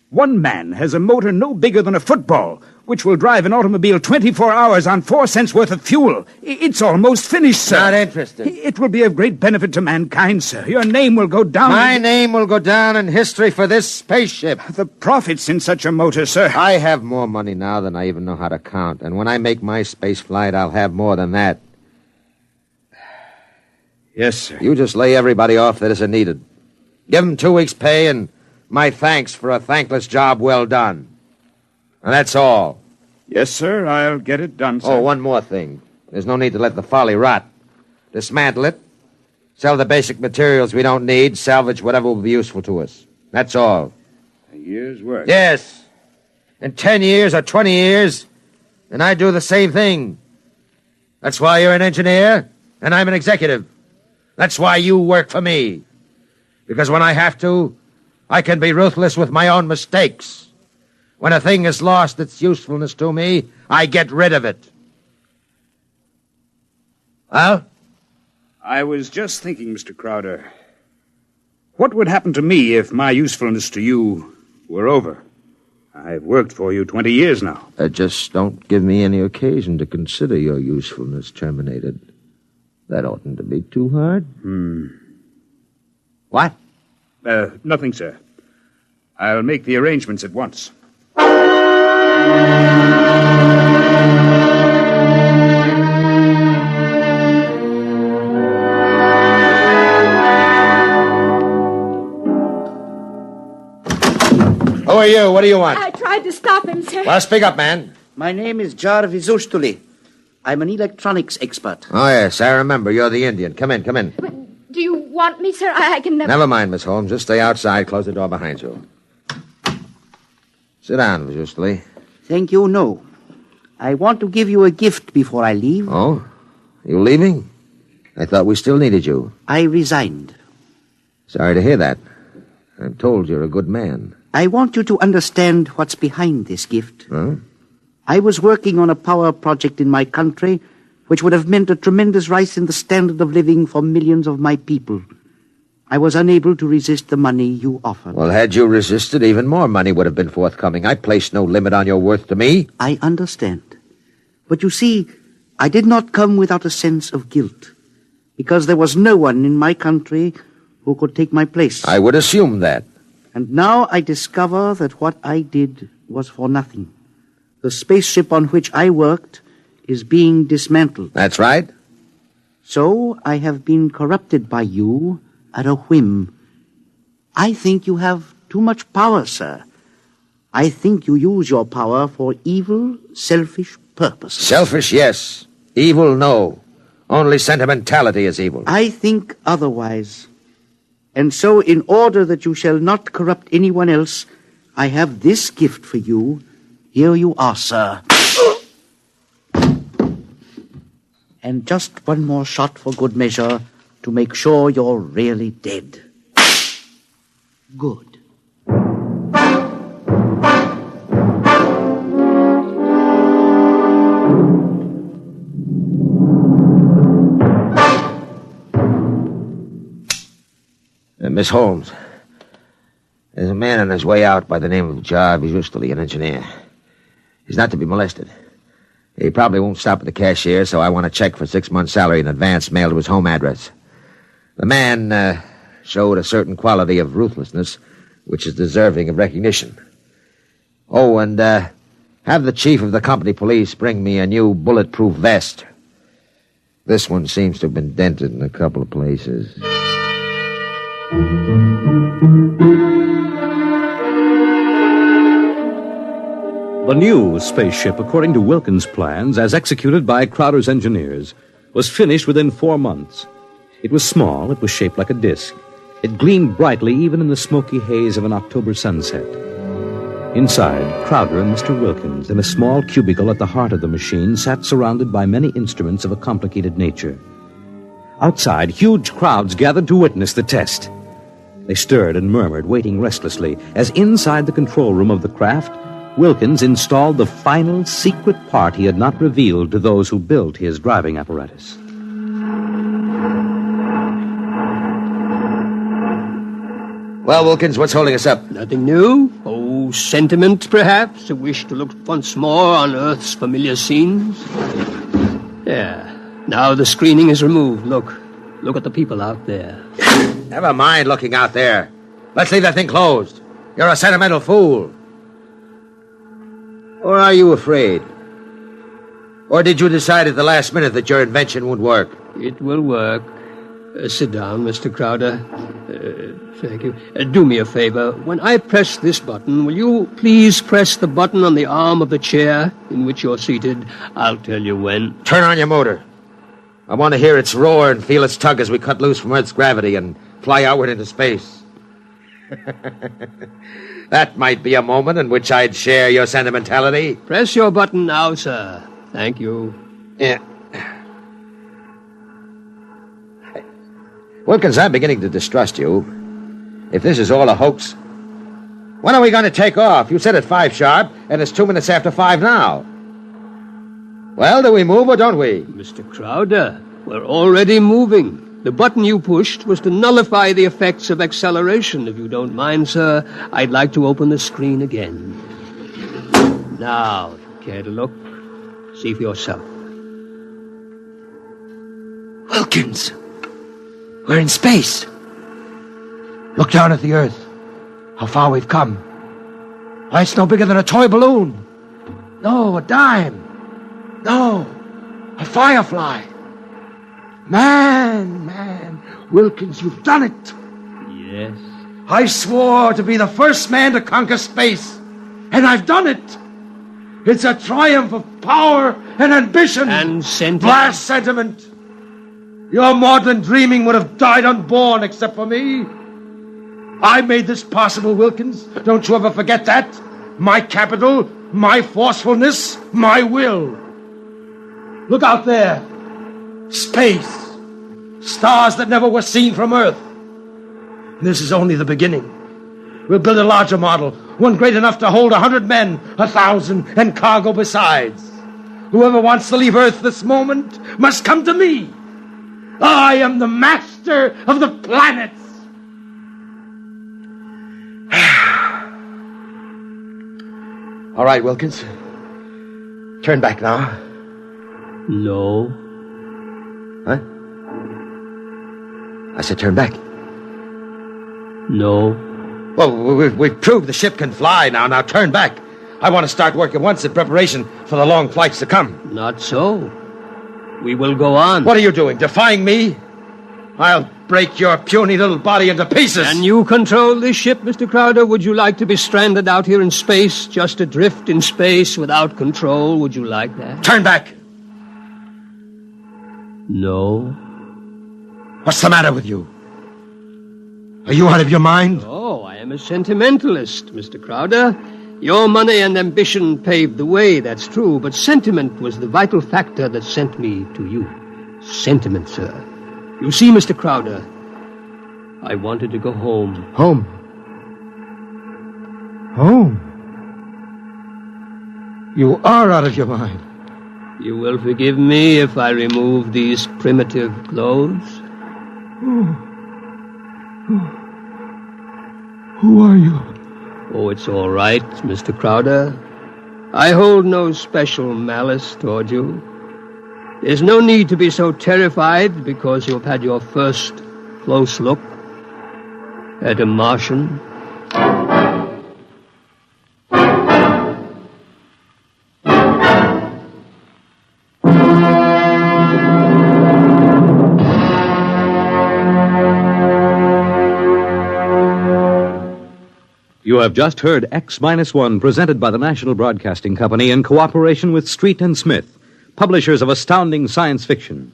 One man has a motor no bigger than a football, which will drive an automobile 24 hours on 4 cents worth of fuel. It's almost finished, sir. Not interested. It will be of great benefit to mankind, sir. Your name will go down... My name will go down in history for this spaceship. The profits in such a motor, sir. I have more money now than I even know how to count. And when I make my space flight, I'll have more than that. Yes, sir. You just lay everybody off that isn't needed. Give them 2 weeks' pay and my thanks for a thankless job well done. And that's all. Yes, sir. I'll get it done, sir. Oh, one more thing. There's no need to let the folly rot. Dismantle it. Sell the basic materials we don't need. Salvage whatever will be useful to us. That's all. A year's work. Yes. In 10 years or 20 years, and I do the same thing. That's why you're an engineer, and I'm an executive. That's why you work for me. Because when I have to, I can be ruthless with my own mistakes. When a thing has lost its usefulness to me, I get rid of it. Well? I was just thinking, Mr. Crowder, what would happen to me if my usefulness to you were over? I've worked for you 20 years now. Just don't give me any occasion to consider your usefulness terminated. That oughtn't to be too hard. What? Nothing, sir. I'll make the arrangements at once. are you? What do you want? I tried to stop him, sir. Well, speak up, man. My name is Jarvis Ustuli. I'm an electronics expert. Oh, yes, I remember. You're the Indian. Come in, come in. Do you want me, sir? I can never... Never mind, Miss Holmes. Just stay outside. Close the door behind you. Sit down, Miss Ustuli. Thank you, no. I want to give you a gift before I leave. Oh? You leaving? I thought we still needed you. I resigned. Sorry to hear that. I'm told you're a good man. I want you to understand what's behind this gift. Huh? I was working on a power project in my country which would have meant a tremendous rise in the standard of living for millions of my people. I was unable to resist the money you offered. Well, had you resisted, even more money would have been forthcoming. I placed no limit on your worth to me. I understand. But you see, I did not come without a sense of guilt, because there was no one in my country who could take my place. I would assume that. And now I discover that what I did was for nothing. The spaceship on which I worked is being dismantled. That's right. So I have been corrupted by you at a whim. I think you have too much power, sir. I think you use your power for evil, selfish purposes. Selfish, yes. Evil, no. Only sentimentality is evil. I think otherwise. And so, in order that you shall not corrupt anyone else, I have this gift for you. Here you are, sir. And just one more shot for good measure to make sure you're really dead. Good. Miss Holmes, there's a man on his way out by the name of Jarvis Ustuli, an engineer. He's not to be molested. He probably won't stop at the cashier, so I want a check for 6 months' salary in advance mailed to his home address. The man showed a certain quality of ruthlessness which is deserving of recognition. Oh, and have the chief of the company police bring me a new bulletproof vest. This one seems to have been dented in a couple of places. The new spaceship, according to Wilkins' plans, as executed by Crowder's engineers, was finished within 4 months. It was small, it was shaped like a disc. It gleamed brightly even in the smoky haze of an October sunset. Inside, Crowder and Mr. Wilkins, in a small cubicle at the heart of the machine, sat surrounded by many instruments of a complicated nature. Outside, huge crowds gathered to witness the test. They stirred and murmured, waiting restlessly, as inside the control room of the craft, Wilkins installed the final secret part he had not revealed to those who built his driving apparatus. Well, Wilkins, what's holding us up? Nothing new. Oh, sentiment, perhaps? A wish to look once more on Earth's familiar scenes? Yeah. Now the screening is removed. Look at the people out there. Never mind looking out there. Let's leave that thing closed. You're a sentimental fool. Or are you afraid? Or did you decide at the last minute that your invention would work? It will work. Sit down, Mr. Crowder. Thank you. Do me a favor. When I press this button, will you please press the button on the arm of the chair in which you're seated? I'll tell you when. Turn on your motor. I want to hear its roar and feel its tug as we cut loose from Earth's gravity and fly outward into space. That might be a moment in which I'd share your sentimentality. Press your button now, sir. Thank you. Yeah. Wilkins, I'm beginning to distrust you. If this is all a hoax, when are we going to take off? You said at 5 sharp, and it's 2 minutes after 5 now. Well, do we move or don't we? Mr. Crowder, we're already moving. The button you pushed was to nullify the effects of acceleration. If you don't mind, sir, I'd like to open the screen again. Now, if you care to look, see for yourself. Wilkins, we're in space. Look down at the Earth. How far we've come. Why, it's no bigger than a toy balloon. No, a dime. No, a firefly. Man, Wilkins, you've done it. Yes, I swore to be the first man to conquer space, and I've done it. It's a triumph of power and ambition. And sentiment. Blast sentiment. Your maudlin dreaming would have died unborn except for me. I made this possible, Wilkins. Don't you ever forget that. My capital, my forcefulness, my will. Look out there. Space. Stars that never were seen from Earth. This is only the beginning. We'll build a larger model, one great enough to hold 100 men, 1,000, and cargo besides. Whoever wants to leave Earth this moment must come to me. I am the master of the planets. All right, Wilkins. Turn back now. No. Huh? I said turn back. No. Well, we've proved the ship can fly now. Now turn back. I want to start work at once in preparation for the long flights to come. Not so. We will go on. What are you doing? Defying me? I'll break your puny little body into pieces. Can you control this ship, Mr. Crowder? Would you like to be stranded out here in space, just adrift in space without control? Would you like that? Turn back. No. What's the matter with you? Are you out of your mind? Oh, I am a sentimentalist, Mr. Crowder. Your money and ambition paved the way, that's true, but sentiment was the vital factor that sent me to you. Sentiment, sir. You see, Mr. Crowder, I wanted to go home. Home? Home? You are out of your mind. You will forgive me if I remove these primitive clothes? Who are you? Oh, it's all right, Mr. Crowder. I hold no special malice toward you. There's no need to be so terrified because you've had your first close look at a Martian. You have just heard X-1 presented by the National Broadcasting Company in cooperation with Street and Smith, publishers of astounding science fiction.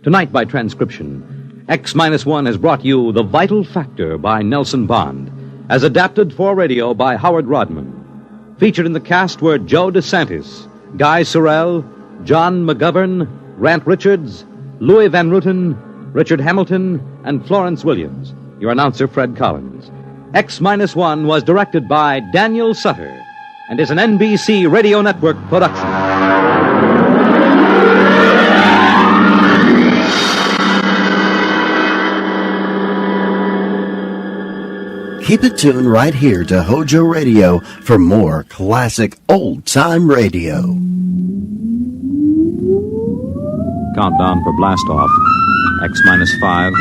Tonight by transcription, X-1 has brought you The Vital Factor by Nelson Bond, as adapted for radio by Howard Rodman. Featured in the cast were Joe DeSantis, Guy Sorrell, John McGovern, Grant Richards, Louis Van Ruten, Richard Hamilton, and Florence Williams. Your announcer, Fred Collins. X-1 was directed by Daniel Sutter and is an NBC Radio Network production. Keep it tuned right here to HOJO Radio for more classic old-time radio. Countdown for blast off. X-5,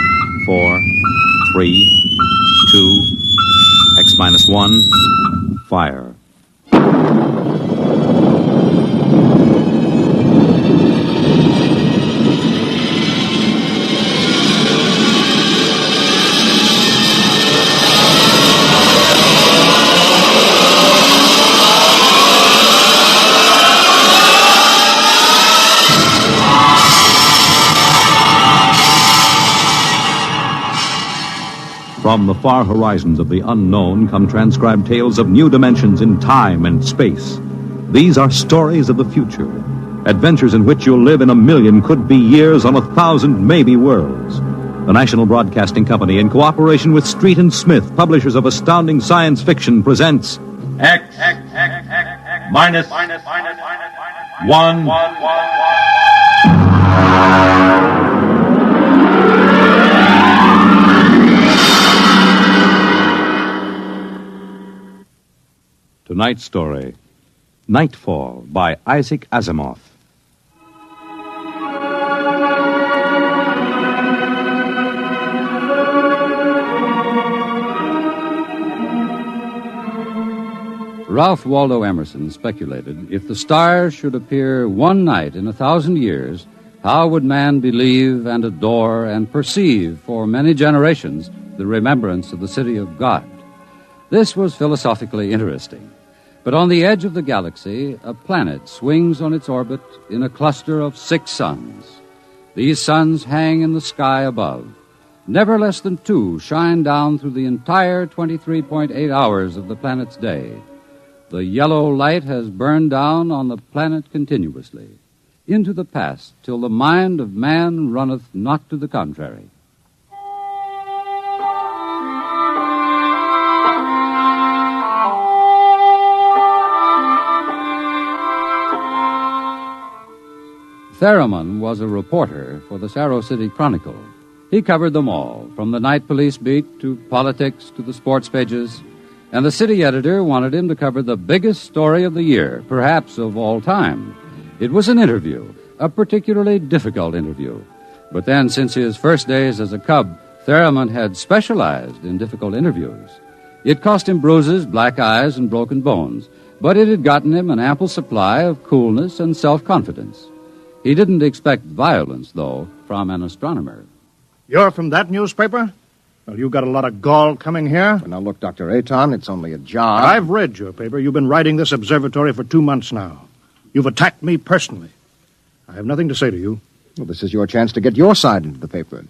4, 3, 2, X-1, fire. From the far horizons of the unknown come transcribed tales of new dimensions in time and space. These are stories of the future, adventures in which you'll live in 1,000,000 could-be years on 1,000 maybe worlds. The National Broadcasting Company, in cooperation with Street and Smith, publishers of astounding science fiction, presents X minus 1. Tonight's story, Nightfall, by Isaac Asimov. Ralph Waldo Emerson speculated, if the stars should appear one night in 1,000 years, how would man believe and adore and perceive for many generations the remembrance of the city of God? This was philosophically interesting. But on the edge of the galaxy, a planet swings on its orbit in a cluster of 6 suns. These suns hang in the sky above. Never less than 2 shine down through the entire 23.8 hours of the planet's day. The yellow light has burned down on the planet continuously, into the past, till the mind of man runneth not to the contrary. Theremin was a reporter for the Sarrow City Chronicle. He covered them all, from the night police beat to politics to the sports pages, and the city editor wanted him to cover the biggest story of the year, perhaps of all time. It was an interview, a particularly difficult interview. But then, since his first days as a cub, Theremin had specialized in difficult interviews. It cost him bruises, black eyes, and broken bones, but it had gotten him an ample supply of coolness and self-confidence. He didn't expect violence, though, from an astronomer. You're from that newspaper? Well, you got a lot of gall coming here. Well, now, look, Dr. Aton, it's only a job. I've read your paper. You've been writing this observatory for 2 months now. You've attacked me personally. I have nothing to say to you. Well, this is your chance to get your side into the paper.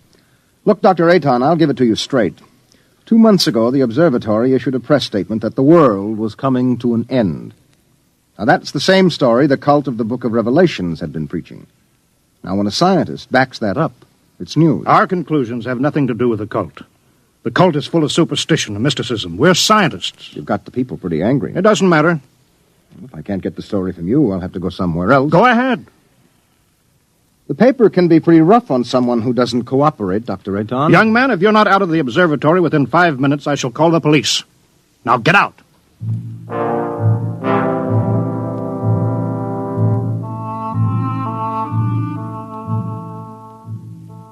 Look, Dr. Aton, I'll give it to you straight. 2 months ago, the observatory issued a press statement that the world was coming to an end. Now, that's the same story the cult of the Book of Revelations had been preaching. Now, when a scientist backs that up, it's news. Our conclusions have nothing to do with the cult. The cult is full of superstition and mysticism. We're scientists. You've got the people pretty angry. It doesn't matter. If I can't get the story from you, I'll have to go somewhere else. Go ahead. The paper can be pretty rough on someone who doesn't cooperate, Dr. Aton. Young man, if you're not out of the observatory within 5 minutes, I shall call the police. Now get out.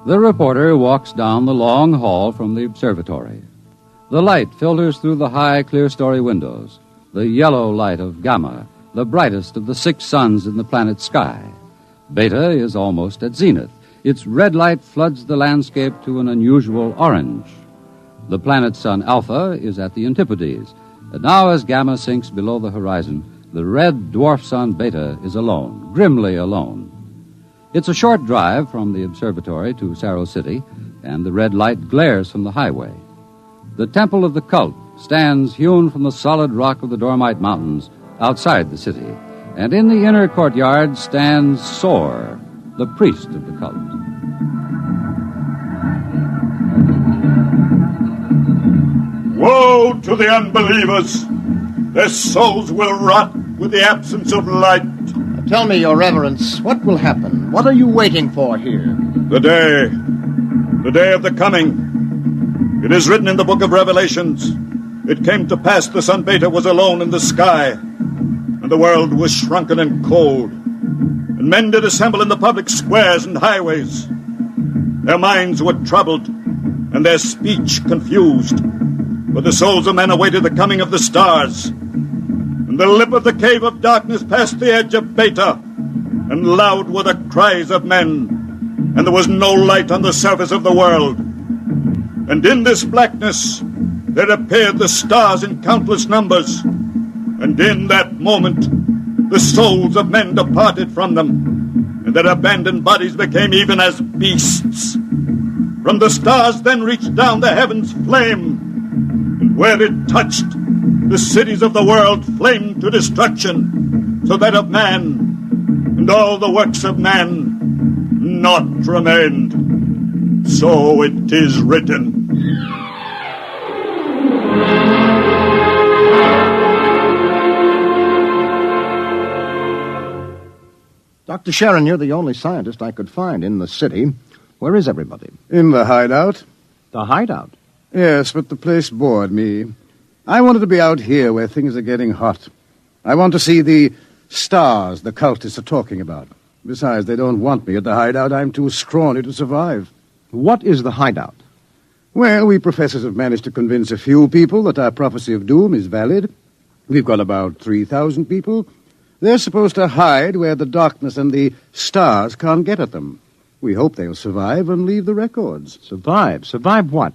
The reporter walks down the long hall from the observatory. The light filters through the high, clear-story windows, the yellow light of Gamma, the brightest of the 6 suns in the planet's sky. Beta is almost at zenith. Its red light floods the landscape to an unusual orange. The planet's sun Alpha is at the antipodes, and now as Gamma sinks below the horizon, the red dwarf sun Beta is alone, grimly alone. It's a short drive from the observatory to Sarrow City, and the red light glares from the highway. The temple of the cult stands hewn from the solid rock of the Dormite Mountains outside the city, and in the inner courtyard stands Sor, the priest of the cult. Woe to the unbelievers! Their souls will rot with the absence of light. Tell me, Your Reverence, what will happen? What are you waiting for here? The day of the coming. It is written in the book of Revelations. It came to pass the sun Beta was alone in the sky, and the world was shrunken and cold, and men did assemble in the public squares and highways. Their minds were troubled, and their speech confused, for the souls of men awaited the coming of the stars. And the lip of the cave of darkness passed the edge of Beta, and loud were the cries of men, and there was no light on the surface of the world. And in this blackness there appeared the stars in countless numbers, and in that moment the souls of men departed from them, and their abandoned bodies became even as beasts. From the stars then reached down the heavens flame, and where it touched, the cities of the world flamed to destruction, so that of man and all the works of man naught remained. So it is written. Dr. Sharon, you're the only scientist I could find in the city. Where is everybody? In the hideout. The hideout? Yes, but the place bored me. I wanted to be out here where things are getting hot. I want to see the stars the cultists are talking about. Besides, they don't want me at the hideout. I'm too scrawny to survive. What is the hideout? Well, we professors have managed to convince a few people that our prophecy of doom is valid. We've got about 3,000 people. They're supposed to hide where the darkness and the stars can't get at them. We hope they'll survive and leave the records. Survive? Survive what?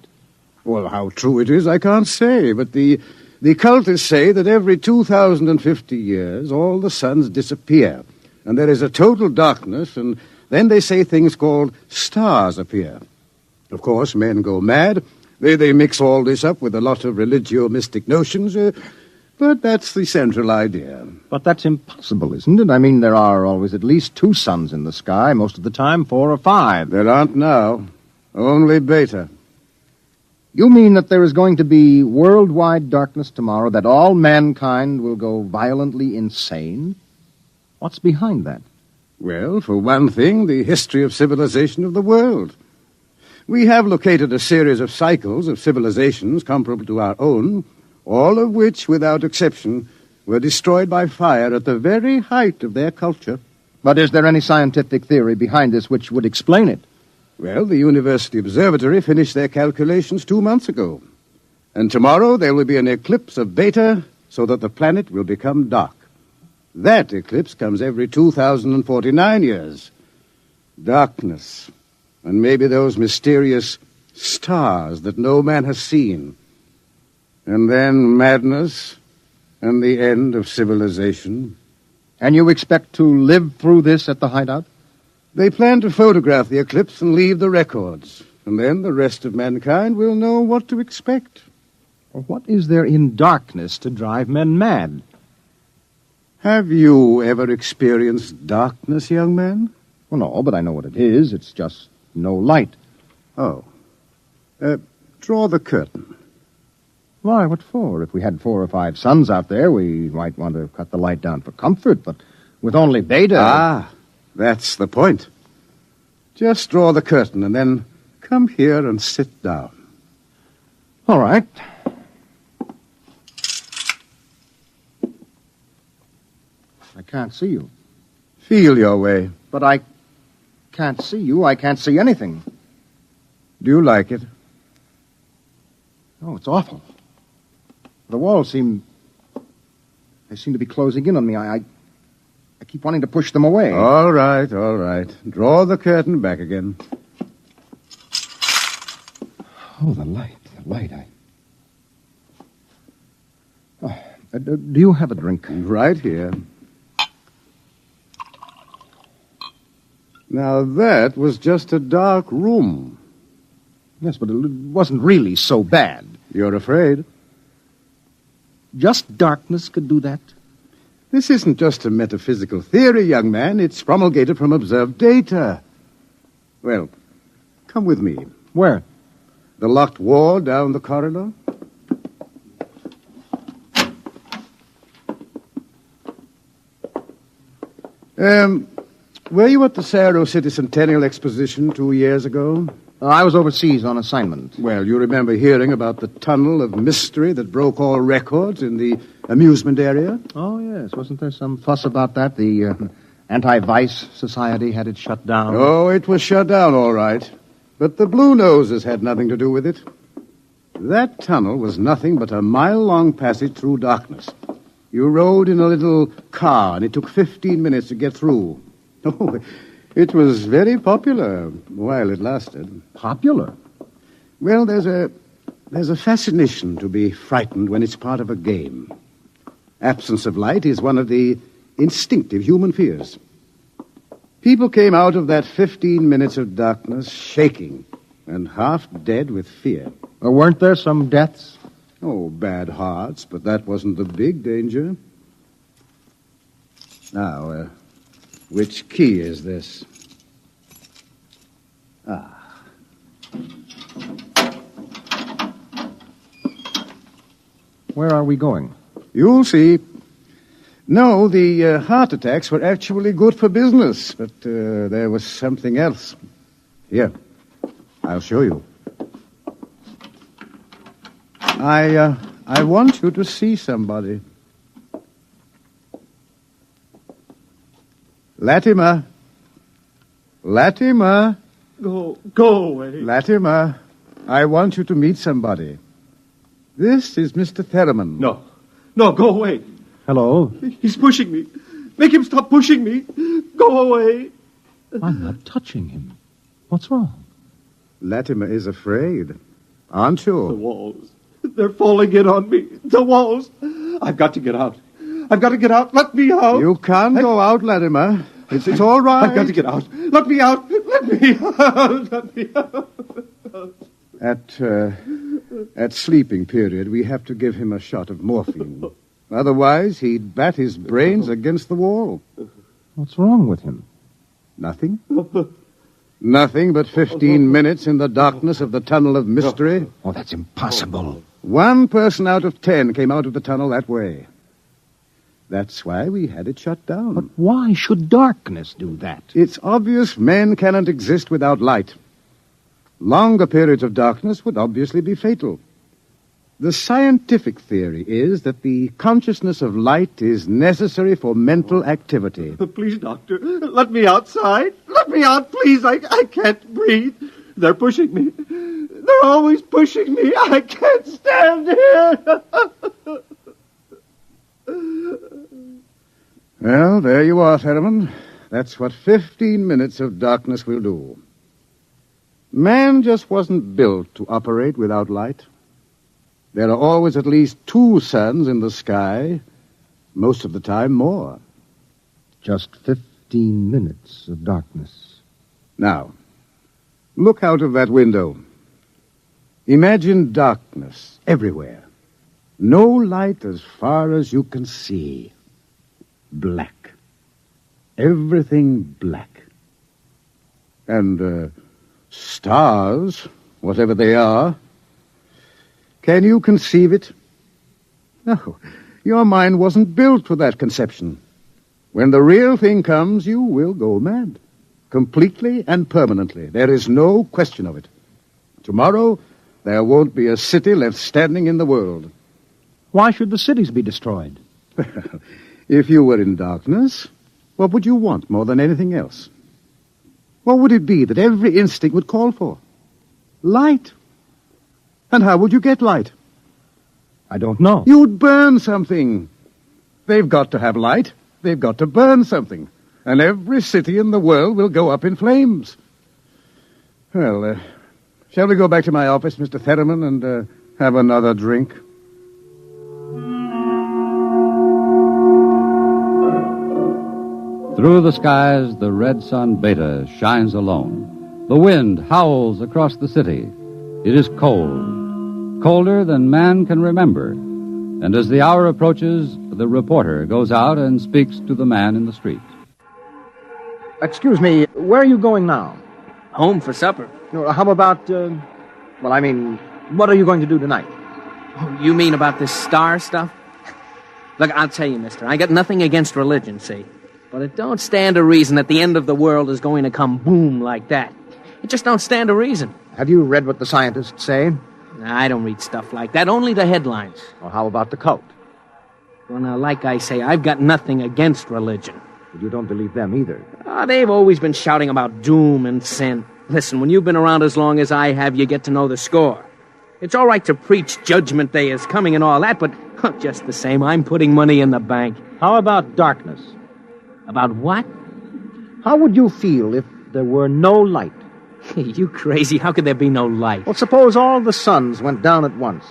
Well, how true it is, I can't say, but the The cultists say that every 2,050 years, all the suns disappear, and there is a total darkness, and then they say things called stars appear. Of course, men go mad. They mix all this up with a lot of religio-mystic notions, but that's the central idea. But that's impossible, isn't it? I mean, there are always at least 2 suns in the sky, most of the time 4 or 5. There aren't now. Only beta. You mean that there is going to be worldwide darkness tomorrow, that all mankind will go violently insane? What's behind that? Well, for one thing, the history of civilization of the world. We have located a series of cycles of civilizations comparable to our own, all of which, without exception, were destroyed by fire at the very height of their culture. But is there any scientific theory behind this which would explain it? Well, the University Observatory finished their calculations 2 months ago. And tomorrow there will be an eclipse of Beta so that the planet will become dark. That eclipse comes every 2,049 years. Darkness. And maybe those mysterious stars that no man has seen. And then madness and the end of civilization. And you expect to live through this at the hideout? They plan to photograph the eclipse and leave the records. And then the rest of mankind will know what to expect. Well, what is there in darkness to drive men mad? Have you ever experienced darkness, young man? Well, no, but I know what it is. It's just no light. Oh. Draw the curtain. Why, what for? If we had 4 or 5 suns out there, we might want to cut the light down for comfort, but with only Beta... Ah, that's the point. Just draw the curtain and then come here and sit down. All right. I can't see you. Feel your way. But I can't see you. I can't see anything. Do you like it? Oh, it's awful. The walls seem to be closing in on me. I keep wanting to push them away. All right, all right. Draw the curtain back again. Oh, the light. Do you have a drink? Right here. Now, that was just a dark room. Yes, but it wasn't really so bad. You're afraid? Just darkness could do that? This isn't just a metaphysical theory, young man. It's promulgated from observed data. Well, come with me. Where? The locked wall down the corridor. Were you at the Cerro City Centennial Exposition 2 years ago? I was overseas on assignment. Well, you remember hearing about the tunnel of mystery that broke all records in the amusement area? Oh, yes. Wasn't there some fuss about that? The Anti-Vice Society had it shut down. Oh, it was shut down, all right. But the Blue Noses had nothing to do with it. That tunnel was nothing but a mile-long passage through darkness. You rode in a little car, and it took 15 minutes to get through. Oh, it was very popular while it lasted. Popular? Well, there's a fascination to be frightened when it's part of a game. Absence of light is one of the instinctive human fears. People came out of that 15 minutes of darkness shaking and half dead with fear. Weren't there some deaths? Oh, bad hearts, but that wasn't the big danger. Now, which key is this? Ah. Where are we going? You'll see. No, the heart attacks were actually good for business, but there was something else. Here, I'll show you. I want you to see somebody. Latimer. Latimer. Go away. Latimer, I want you to meet somebody. This is Mr. Theremin. No, go away. Hello? He's pushing me. Make him stop pushing me. Go away. I'm not touching him. What's wrong? Latimer is afraid. Aren't you? The walls. They're falling in on me. The walls. I've got to get out. I've got to get out. Let me out. You can't go out, Latimer. It's all right. I've got to get out. Let me out. Let me out. Let me out. At sleeping period, we have to give him a shot of morphine. Otherwise, he'd bat his brains against the wall. What's wrong with him? Nothing. Nothing but 15 minutes in the darkness of the tunnel of mystery. Oh, that's impossible. 1 person out of 10 came out of the tunnel that way. That's why we had it shut down. But why should darkness do that? It's obvious men cannot exist without light. Longer periods of darkness would obviously be fatal. The scientific theory is that the consciousness of light is necessary for mental activity. Please, Doctor, let me outside. Let me out, please. I can't breathe. They're pushing me. They're always pushing me. I can't stand here. Well, there you are, Theremin. That's what 15 minutes of darkness will do. Man just wasn't built to operate without light. There are always at least 2 suns in the sky, most of the time more. Just 15 minutes of darkness. Now, look out of that window. Imagine darkness everywhere. No light as far as you can see. Black. Everything black. And, stars, whatever they are. Can you conceive it? No, your mind wasn't built for that conception. When the real thing comes, you will go mad. Completely and permanently. There is no question of it. Tomorrow, there won't be a city left standing in the world. Why should the cities be destroyed? If you were in darkness, what would you want more than anything else? What would it be that every instinct would call for? Light. And how would you get light? I don't know. You'd burn something. They've got to have light. They've got to burn something. And every city in the world will go up in flames. Well, shall we go back to my office, Mr. Theremin, and have another drink? Through the skies, the red sun Beta shines alone. The wind howls across the city. It is cold, colder than man can remember. And as the hour approaches, the reporter goes out and speaks to the man in the street. Excuse me, where are you going now? Home for supper. How about, what are you going to do tonight? Oh, you mean about this star stuff? Look, I'll tell you, mister, I got nothing against religion, see? But it don't stand to reason that the end of the world is going to come boom like that. It just don't stand to reason. Have you read what the scientists say? I don't read stuff like that, only the headlines. Well, how about the cult? Well, now, like I say, I've got nothing against religion. But you don't believe them either. They've always been shouting about doom and sin. Listen, when you've been around as long as I have, you get to know the score. It's all right to preach Judgment Day is coming and all that, but just the same, I'm putting money in the bank. How about darkness? About what? How would you feel if there were no light? You crazy. How could there be no light? Well, suppose all the suns went down at once.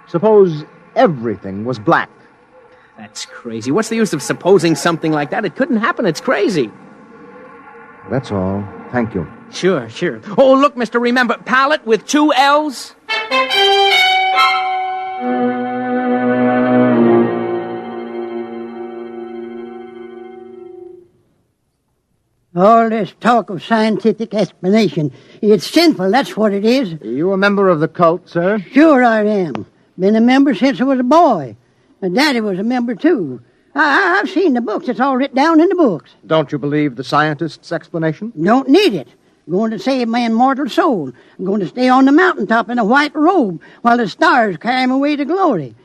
Suppose everything was black. That's crazy. What's the use of supposing something like that? It couldn't happen. It's crazy. That's all. Thank you. Sure. Oh, look, mister, remember, pallet with 2 L's? All this talk of scientific explanation, it's sinful, that's what it is. Are you a member of the cult, sir? Sure I am. Been a member since I was a boy. And Daddy was a member, too. I've seen the books. It's all written down in the books. Don't you believe the scientists' explanation? Don't need it. Going to save my immortal soul. I'm going to stay on the mountaintop in a white robe while the stars carry me away to glory.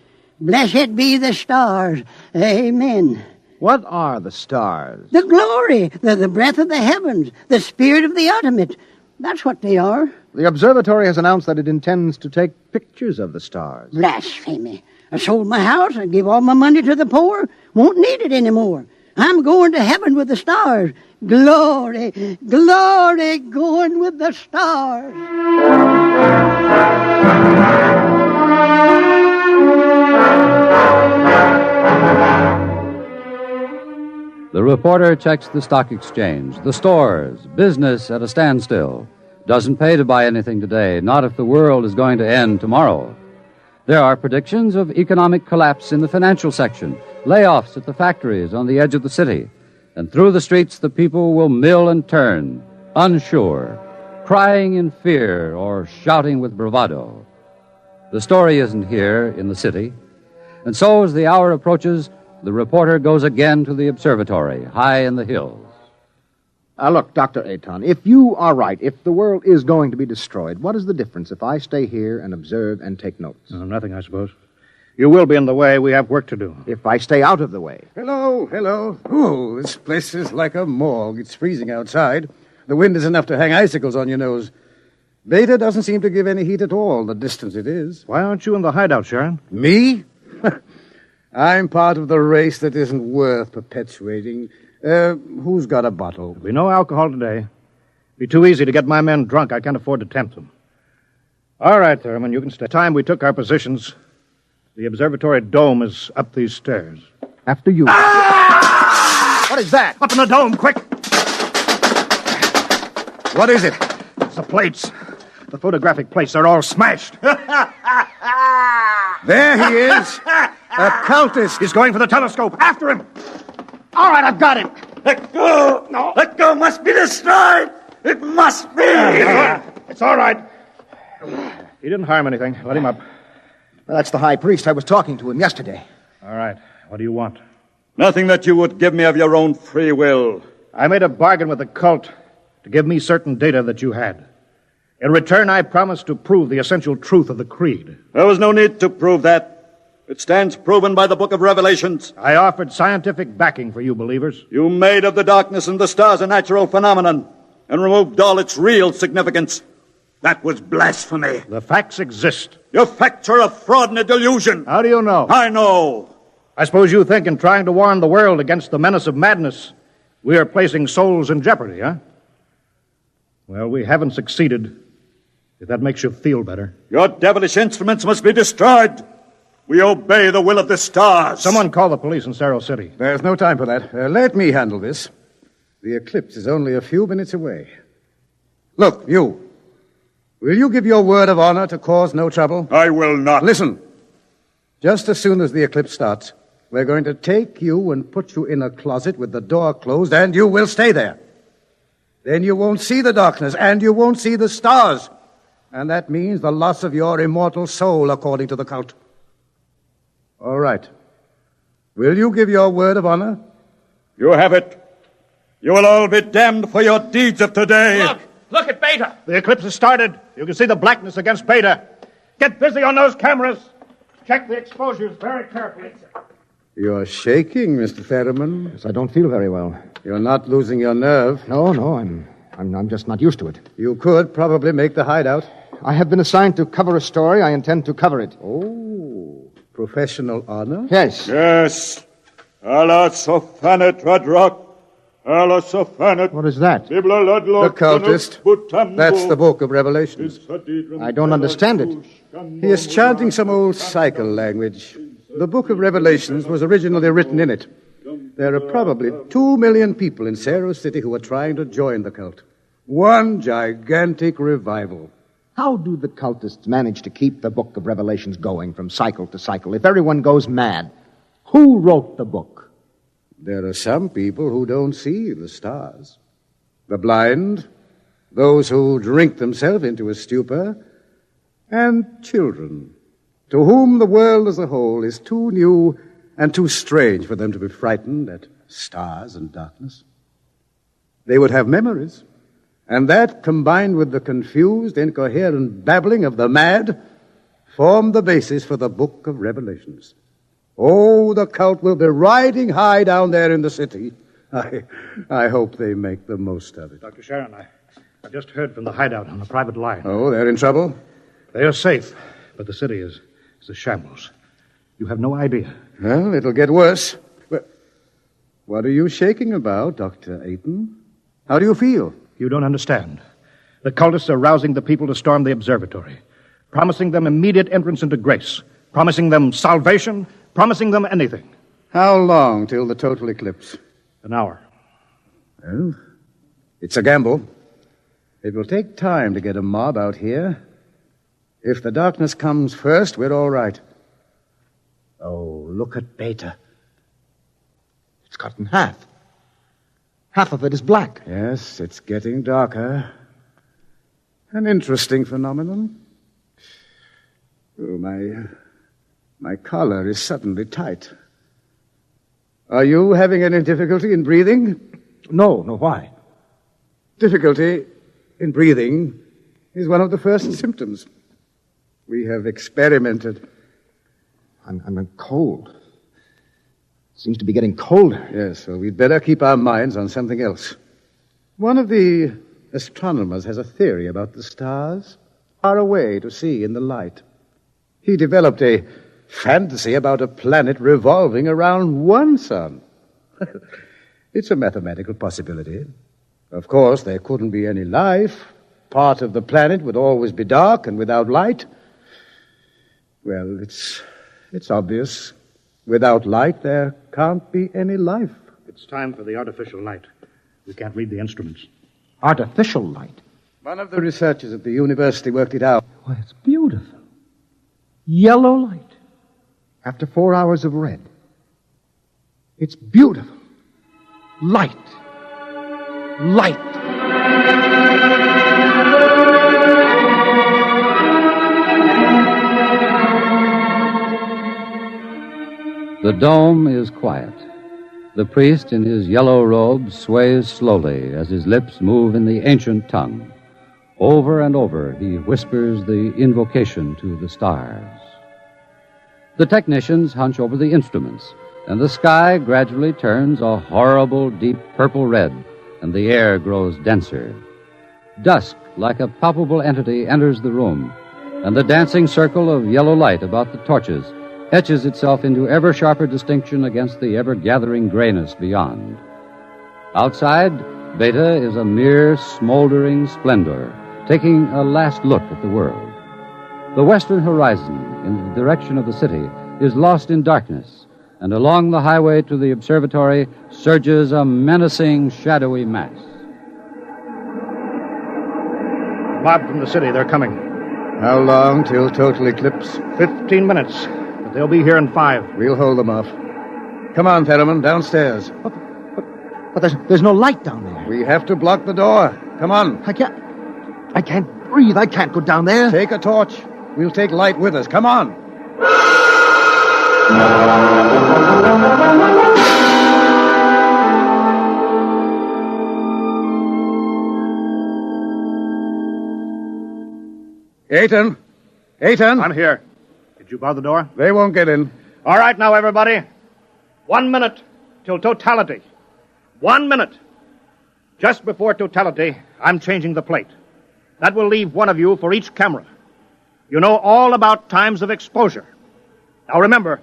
Blessed be the stars. Amen. What are the stars? The glory, the breath of the heavens, the spirit of the ultimate. That's what they are. The observatory has announced that it intends to take pictures of the stars. Blasphemy. I sold my house and gave all my money to the poor. Won't need it anymore. I'm going to heaven with the stars. Glory, glory, going with the stars. The reporter checks the stock exchange, the stores, business at a standstill. Doesn't pay to buy anything today, not if the world is going to end tomorrow. There are predictions of economic collapse in the financial section, layoffs at the factories on the edge of the city, and through the streets the people will mill and turn, unsure, crying in fear or shouting with bravado. The story isn't here in the city, and so as the hour approaches, the reporter goes again to the observatory, high in the hills. Look, Dr. Aton, if you are right, if the world is going to be destroyed, what is the difference if I stay here and observe and take notes? Nothing, I suppose. You will be in the way. We have work to do. If I stay out of the way. Hello, hello. Oh, this place is like a morgue. It's freezing outside. The wind is enough to hang icicles on your nose. Beta doesn't seem to give any heat at all, the distance it is. Why aren't you in the hideout, Sharon? Me? I'm part of the race that isn't worth perpetuating. Who's got a bottle? There'll be no alcohol today. Be too easy to get my men drunk. I can't afford to tempt them. All right, Thurman, you can stay. Time we took our positions, the observatory dome is up these stairs. After you. Ah! What is that? Up in the dome, quick! What is it? It's the plates. The photographic plates are all smashed. There he is. A cultist. He's going for the telescope. After him. All right, I've got him. Let go! No. Let go must be destroyed! It must be! It's all right. He didn't harm anything. Let him up. Well, that's the high priest. I was talking to him yesterday. All right. What do you want? Nothing that you would give me of your own free will. I made a bargain with the cult to give me certain data that you had. In return, I promised to prove the essential truth of the creed. There was no need to prove that. It stands proven by the book of Revelations. I offered scientific backing for you believers. You made of the darkness and the stars a natural phenomenon and removed all its real significance. That was blasphemy. The facts exist. Your facts are a fraud and a delusion. How do you know? I know. I suppose you think in trying to warn the world against the menace of madness, we are placing souls in jeopardy, huh? Well, we haven't succeeded, if that makes you feel better. Your devilish instruments must be destroyed. We obey the will of the stars. Someone call the police in Cerro City. There's no time for that. Let me handle this. The eclipse is only a few minutes away. Look, you. Will you give your word of honor to cause no trouble? I will not. Listen. Just as soon as the eclipse starts, we're going to take you and put you in a closet with the door closed, and you will stay there. Then you won't see the darkness, and you won't see the stars. And that means the loss of your immortal soul, according to the cult. All right. Will you give your word of honor? You have it. You will all be damned for your deeds of today. Look at Beta. The eclipse has started. You can see the blackness against Beta. Get busy on those cameras. Check the exposures very carefully. You're shaking, Mr. Ferriman. Yes, I don't feel very well. You're not losing your nerve. No, I'm just not used to it. You could probably make the hideout. I have been assigned to cover a story. I intend to cover it. Oh, professional honor? Yes. Yes. Allah sofanet radrak. Allah sofanet. What is that? The cultist. That's the book of Revelations. I don't understand it. He is chanting some old cycle language. The book of Revelations was originally written in it. There are probably 2 million people in Cerro City who are trying to join the cult. One gigantic revival. How do the cultists manage to keep the book of Revelations going from cycle to cycle if everyone goes mad? Who wrote the book? There are some people who don't see the stars. The blind, those who drink themselves into a stupor, and children, to whom the world as a whole is too new and too strange for them to be frightened at stars and darkness. They would have memories, and that, combined with the confused, incoherent babbling of the mad, formed the basis for the book of Revelations. Oh, the cult will be riding high down there in the city. I hope they make the most of it. Dr. Sharon, I just heard from the hideout on the private line. Oh, they're in trouble? They are safe, but the city is a shambles. You have no idea. Well, it'll get worse. But what are you shaking about, Dr. Ayton? How do you feel? You don't understand. The cultists are rousing the people to storm the observatory, promising them immediate entrance into grace, promising them salvation, promising them anything. How long till the total eclipse? An hour. Well, it's a gamble. It will take time to get a mob out here. If the darkness comes first, we're all right. Oh, look at Beta. It's cut in half. Half of it is black. Yes, it's getting darker. An interesting phenomenon. Oh, my collar is suddenly tight. Are you having any difficulty in breathing? No, why? Difficulty in breathing is one of the first symptoms. We have experimented. I'm cold. Seems to be getting colder. Yes, well, we'd better keep our minds on something else. One of the astronomers has a theory about the stars far away to see in the light. He developed a fantasy about a planet revolving around one sun. It's a mathematical possibility. Of course, there couldn't be any life. Part of the planet would always be dark and without light. Well, it's obvious. Without light, there can't be any life. It's time for the artificial light. We can't read the instruments. Artificial light? One of the researchers at the university worked it out. Why, it's beautiful. Yellow light. After 4 hours of red. It's beautiful. Light. Light. The dome is quiet. The priest in his yellow robe sways slowly as his lips move in the ancient tongue. Over and over, he whispers the invocation to the stars. The technicians hunch over the instruments, and the sky gradually turns a horrible deep purple red, and the air grows denser. Dusk, like a palpable entity, enters the room, and the dancing circle of yellow light about the torches etches itself into ever sharper distinction against the ever-gathering grayness beyond. Outside, Beta is a mere smoldering splendor, taking a last look at the world. The western horizon, in the direction of the city, is lost in darkness, and along the highway to the observatory surges a menacing, shadowy mass. Mob from the city, they're coming. How long till total eclipse? 15 minutes. But they'll be here in 5. We'll hold them off. Come on, Fetterman, downstairs. But there's no light down there. We have to block the door. Come on. I can't breathe. I can't go down there. Take a torch. We'll take light with us. Come on. Aiton. I'm here. Did you bar the door? They won't get in. All right, now, everybody. 1 minute till totality. 1 minute. Just before totality, I'm changing the plate. That will leave one of you for each camera. You know all about times of exposure. Now remember,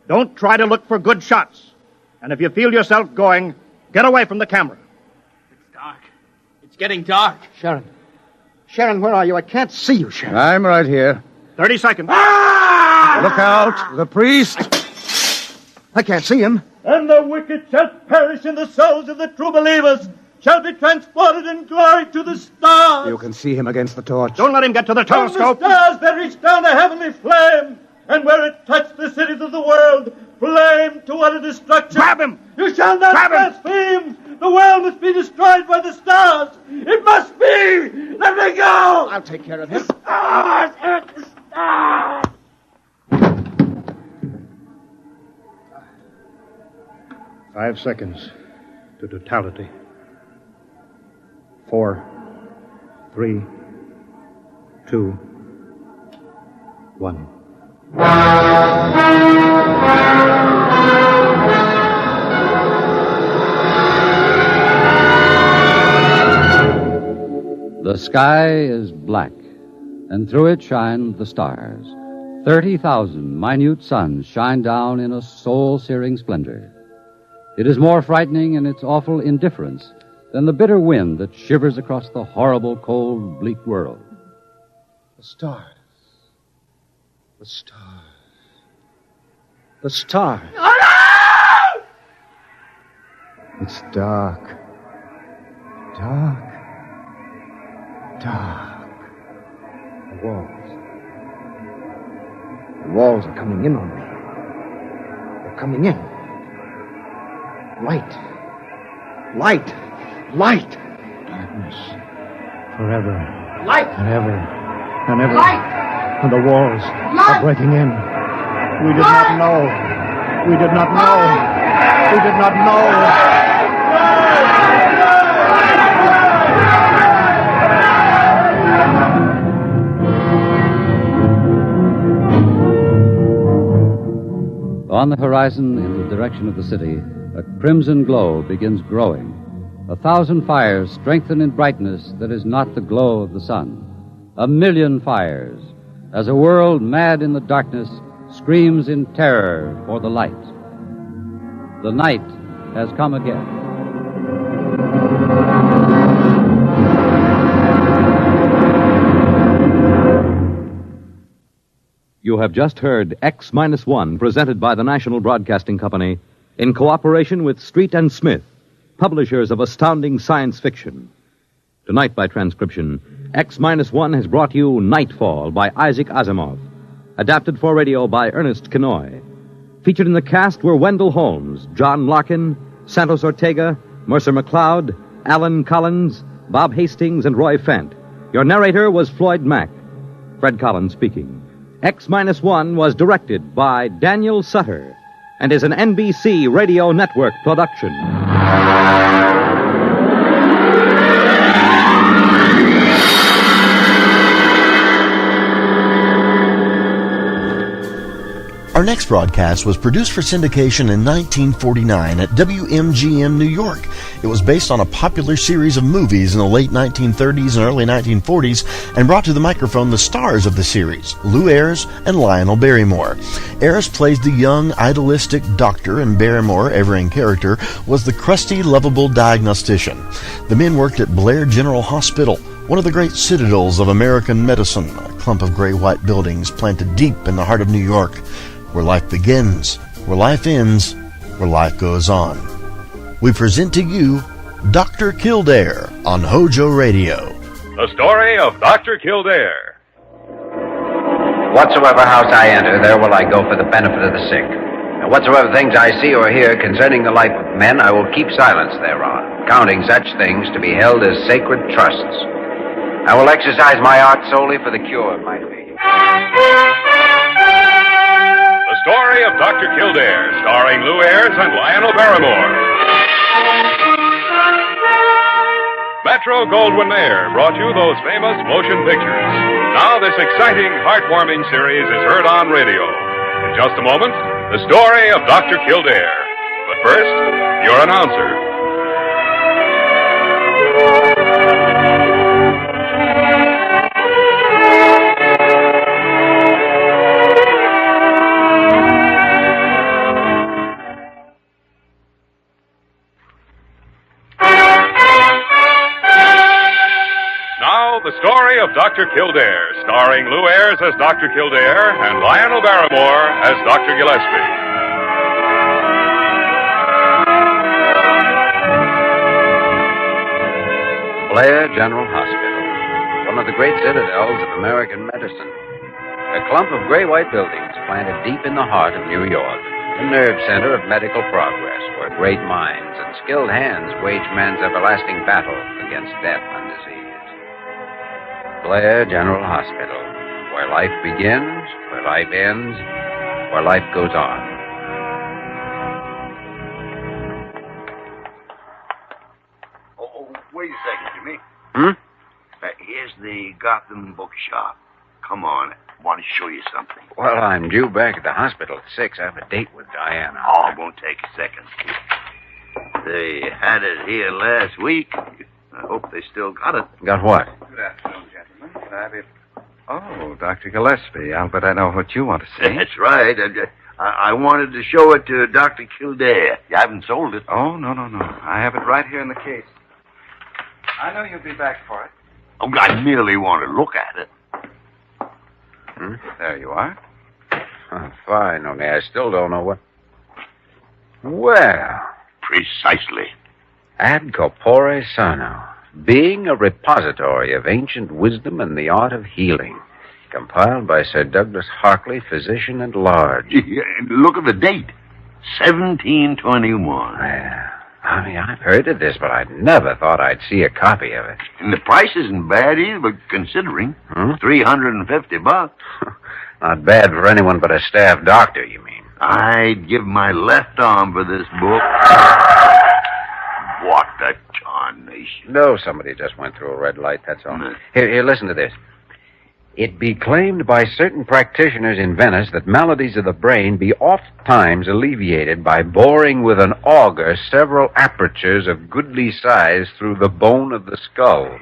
don't try to look for good shots. And if you feel yourself going, get away from the camera. It's dark. It's getting dark. Sharon, where are you? I can't see you, Sharon. I'm right here. 30 seconds. Look out. The priest. I can't see him. And the wicked shall perish, and the souls of the true believers shall be transported in glory to the stars. You can see him against the torch. Don't let him get to the telescope. From the stars there reached down a heavenly flame, and where it touched the cities of the world, flame to utter destruction. Grab him! You shall not blaspheme! The world must be destroyed by the stars! It must be! Let me go! I'll take care of him. Stars! The stars! 5 seconds to totality. 4, 3, 2, 1. The sky is black, and through it shine the stars. 30,000 minute suns shine down in a soul-searing splendor. It is more frightening in its awful indifference than the bitter wind that shivers across the horrible, cold, bleak world. The stars. The stars. The stars. It's dark. Dark. Dark. The walls. The walls are coming in on me. They're coming in. Light. Light. Light. Darkness. Forever. Light. And ever. And ever. Light. And the walls are breaking in. We did not know. We did not know. We did not know. On the horizon, in the direction of the city, a crimson glow begins growing. 1,000 fires strengthen in brightness that is not the glow of the sun. 1,000,000 fires, as a world mad in the darkness screams in terror for the light. The night has come again. You have just heard X-1, presented by the National Broadcasting Company in cooperation with Street and Smith, publishers of astounding science fiction. Tonight, by transcription, X-1 has brought you Nightfall by Isaac Asimov, adapted for radio by Ernest Kenoy. Featured in the cast were Wendell Holmes, John Larkin, Santos Ortega, Mercer McLeod, Alan Collins, Bob Hastings, and Roy Fent. Your narrator was Floyd Mack. Fred Collins speaking. X-1 was directed by Daniel Sutter and is an NBC Radio Network production. Our next broadcast was produced for syndication in 1949 at WMGM New York. It was based on a popular series of movies in the late 1930s and early 1940s and brought to the microphone the stars of the series, Lou Ayres and Lionel Barrymore. Ayres plays the young, idealistic doctor, and Barrymore, ever in character, was the crusty, lovable diagnostician. The men worked at Blair General Hospital, one of the great citadels of American medicine, a clump of gray-white buildings planted deep in the heart of New York, where life begins, where life ends, where life goes on. We present to you Dr. Kildare on HOJO Radio. The story of Dr. Kildare. Whatsoever house I enter, there will I go for the benefit of the sick. And whatsoever things I see or hear concerning the life of men, I will keep silence thereon, counting such things to be held as sacred trusts. I will exercise my art solely for the cure of my faith. The story of Dr. Kildare, starring Lou Ayres and Lionel Barrymore. Metro-Goldwyn-Mayer brought you those famous motion pictures. Now this exciting, heartwarming series is heard on radio. In just a moment, the story of Dr. Kildare. But first, your announcer. The story of Dr. Kildare, starring Lou Ayres as Dr. Kildare and Lionel Barrymore as Dr. Gillespie. Blair General Hospital, one of the great citadels of American medicine. A clump of gray-white buildings planted deep in the heart of New York, the nerve center of medical progress, where great minds and skilled hands wage man's everlasting battle against death and disease. Blair General Hospital, where life begins, where life ends, where life goes on. Oh, wait a second, Jimmy. Hmm? Here's the Gotham bookshop. Come on, I want to show you something. Well, I'm due back at the hospital at 6. I have a date with Diana. Oh, it won't take a second. They had it here last week. I hope they still got it. Got what? Good afternoon, gentlemen. Can I have it? Oh, Dr. Gillespie. I'll bet I know what you want to see. That's right. I wanted to show it to Dr. Kildare. You haven't sold it. Oh, no. I have it right here in the case. I know you'll be back for it. Oh, I merely want to look at it. There you are. Oh, fine, only I still don't know what... Well... Precisely. Ad corpore sano, being a repository of ancient wisdom and the art of healing. Compiled by Sir Douglas Harkley, physician at large. Look at the date. 1721. Yeah. I mean, I've heard of this, but I never thought I'd see a copy of it. And the price isn't bad either, but considering. $350. Not bad for anyone but a staff doctor, you mean? I'd give my left arm for this book. What a tarnation. No, somebody just went through a red light, that's all. Here, listen to this. It be claimed by certain practitioners in Venice that maladies of the brain be oft times alleviated by boring with an auger several apertures of goodly size through the bone of the skull.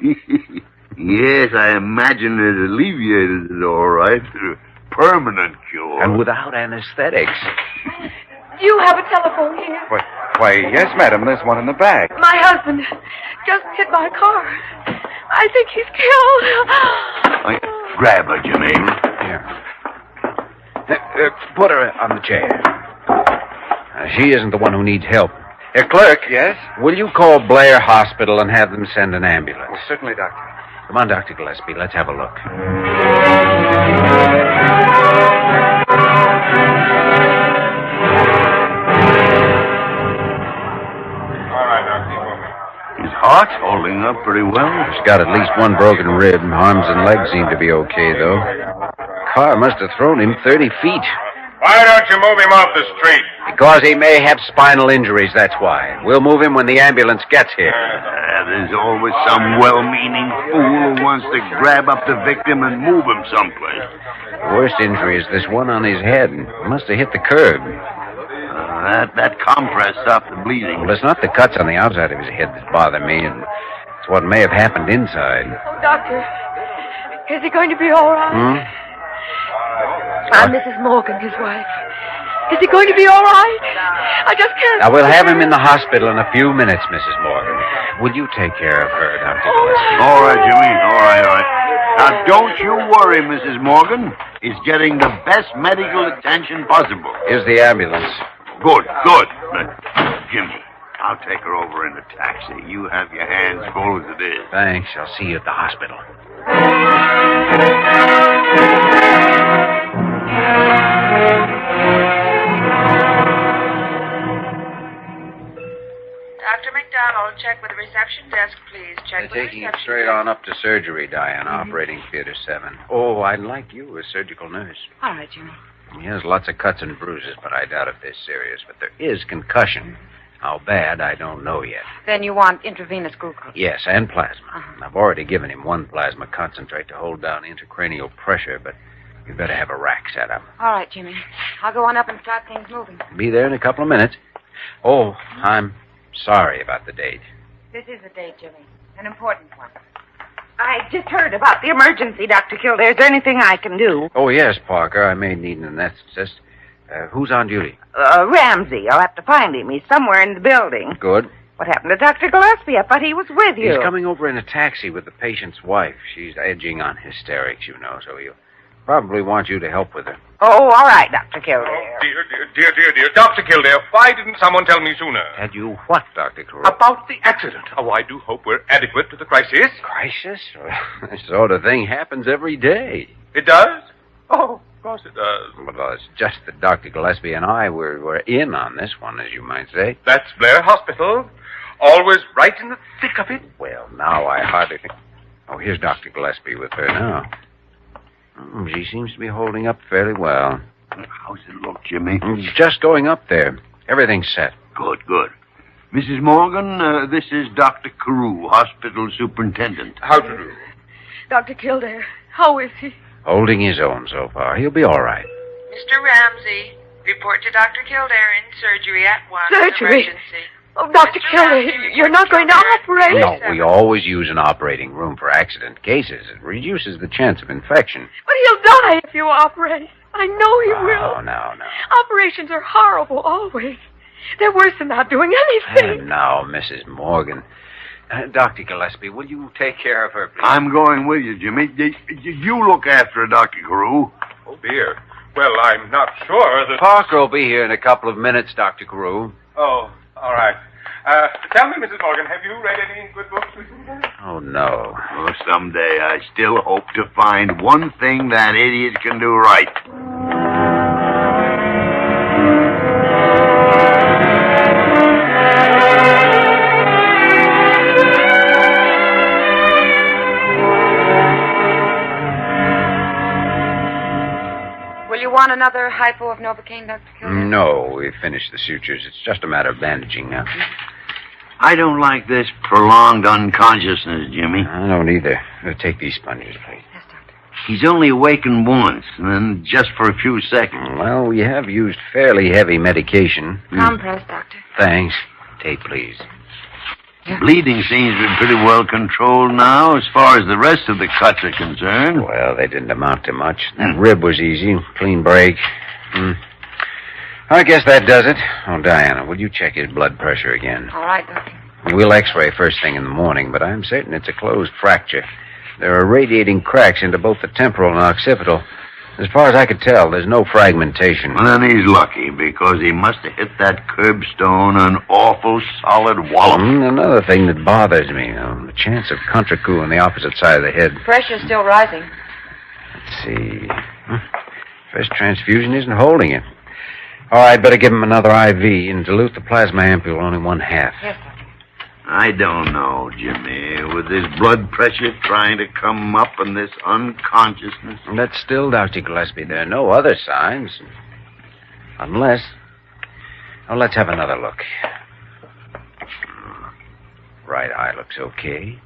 Yes, I imagine it alleviated it all right. Permanent cure. And without anesthetics. Do you have a telephone here? Why, yes, madam. There's one in the bag. My husband just hit my car. I think he's killed. Grab her, Jimmy. Here. Put her on the chair. She isn't the one who needs help. Clerk. Yes? Will you call Blair Hospital and have them send an ambulance? Well, certainly, Doctor. Come on, Dr. Gillespie. Let's have a look. His heart's holding up pretty well. He's got at least one broken rib. Arms and legs seem to be okay, though. Car must have thrown him 30 feet. Why don't you move him off the street? Because he may have spinal injuries, that's why. We'll move him when the ambulance gets here. There's always some well-meaning fool who wants to grab up the victim and move him someplace. The worst injury is this one on his head. Must have hit the curb. That compress stopped the bleeding. Well, it's not the cuts on the outside of his head that bother me. It's what may have happened inside. Oh, Doctor, is he going to be all right? I'm Mrs. Morgan, his wife. Is he going to be all right? I just can't... Now, we'll have him in the hospital in a few minutes, Mrs. Morgan. Will you take care of her, Dr. Gillespie? All right, Jimmy. All right. Now, don't you worry, Mrs. Morgan. He's getting the best medical attention possible. Here's the ambulance. Good. Jimmy, I'll take her over in a taxi. You have your hands full as it is. Thanks. I'll see you at the hospital. Dr. McDonald, check with the reception desk, please. Check with the Taking it reception straight desk. on up to surgery, Diana, operating theater 7. Oh, I'd like you as surgical nurse. All right, Jimmy. He has lots of cuts and bruises, but I doubt if they're serious. But there is concussion. How bad, I don't know yet. Then you want intravenous glucose. Yes, and plasma. I've already given him one plasma concentrate to hold down intracranial pressure, but you better have a rack set up. All right, Jimmy. I'll go on up and start things moving. Be there in a couple of minutes. Oh, I'm sorry about the date. This is a date, Jimmy. An important one. I just heard about the emergency, Dr. Kildare. Is there anything I can do? Oh, yes, Parker. I may need an anesthetist. Who's on duty? Ramsey. I'll have to find him. He's somewhere in the building. Good. What happened to Dr. Gillespie? I thought he was with you. He's coming over in a taxi with the patient's wife. She's edging on hysterics, you know, so he'll probably want you to help with her. Oh, all right, Dr. Kildare. Dear. Dr. Kildare, why didn't someone tell me sooner? Had you what, Dr. Carew? About the accident. Oh, I do hope we're adequate to the crisis. Crisis? This sort of thing happens every day. It does? Oh, of course it does. Well, it's just that Dr. Gillespie and I were in on this one, as you might say. That's Blair Hospital. Always right in the thick of it. Well, now I hardly think... Oh, here's Dr. Gillespie with her now. She seems to be holding up fairly well. How's it look, Jimmy? It's just going up there. Everything's set. Good. Mrs. Morgan, this is Dr. Carew, hospital superintendent. How to do? Dr. Kildare, how is he? Holding his own so far. He'll be all right. Mr. Ramsey, report to Dr. Kildare in surgery at once. Surgery? Emergency. Oh, Dr. Kildare, you're not going to operate? No, we always use an operating room for accident cases. It reduces the chance of infection. But he'll die if you operate. I know he will. No. Operations are horrible, always. They're worse than not doing anything. Now, Mrs. Morgan. Dr. Gillespie, will you take care of her, please? I'm going with you, Jimmy. You look after her, Dr. Carew. Oh, dear. Well, I'm not sure that... Parker will be here in a couple of minutes, Dr. Carew. Oh, all right. Tell me, Mrs. Morgan, have you read any good books recently? Oh, no. Oh, someday I still hope to find one thing that idiot can do right. Will you want another hypo of Novocaine, Dr. Kildare? No, we've finished the sutures. It's just a matter of bandaging now. I don't like this prolonged unconsciousness, Jimmy. I don't either. Take these sponges, please. He's only awakened once, and then just for a few seconds. Well, we have used fairly heavy medication. Compress, Doctor. Thanks. Tape, please. Bleeding seems to be pretty well controlled now, as far as the rest of the cuts are concerned. Well, they didn't amount to much. That rib was easy. Clean break. I guess that does it. Oh, Diana, will you check his blood pressure again? All right, Doctor. We'll x-ray first thing in the morning, but I'm certain it's a closed fracture. There are radiating cracks into both the temporal and occipital. As far as I could tell, there's no fragmentation. Well, then he's lucky, because he must have hit that curbstone an awful solid wallop. Another thing that bothers me, the chance of Chronicle on the opposite side of the head. Pressure's still rising. Let's see. First transfusion isn't holding it. All right, better give him another IV and dilute the plasma ampule only 1/2. Yes, Doctor. I don't know, Jimmy. With this blood pressure trying to come up and this unconsciousness. But still, Dr. Gillespie, there are no other signs. Unless... Oh, let's have another look. Right eye looks okay.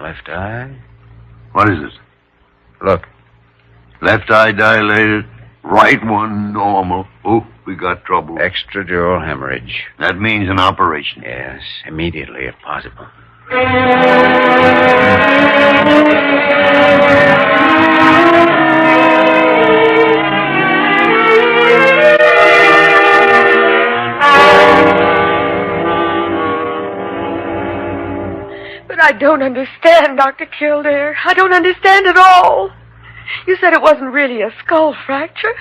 Left eye... What is this? Look. Left eye dilated, right one normal. Oh, we got trouble. Extradural hemorrhage. That means an operation. Yes, immediately if possible. But I don't understand, Dr. Kildare. I don't understand at all. You said it wasn't really a skull fracture.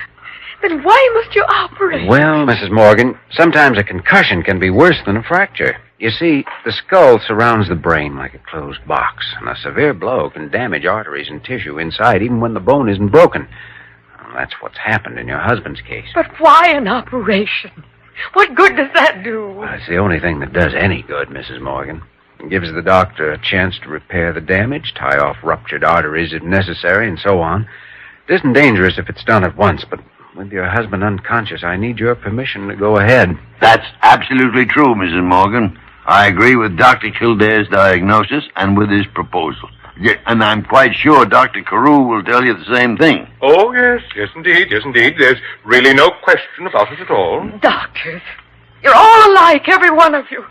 Then why must you operate? Well, Mrs. Morgan, sometimes a concussion can be worse than a fracture. You see, the skull surrounds the brain like a closed box, and a severe blow can damage arteries and tissue inside even when the bone isn't broken. Well, that's what's happened in your husband's case. But why an operation? What good does that do? Well, it's the only thing that does any good, Mrs. Morgan. It gives the doctor a chance to repair the damage, tie off ruptured arteries if necessary, and so on. It isn't dangerous if it's done at once, but with your husband unconscious, I need your permission to go ahead. That's absolutely true, Mrs. Morgan. I agree with Dr. Kildare's diagnosis and with his proposal. And I'm quite sure Dr. Carew will tell you the same thing. Oh, yes, yes, indeed, yes, indeed. There's really no question about it at all. Doctors, you're all alike, every one of you.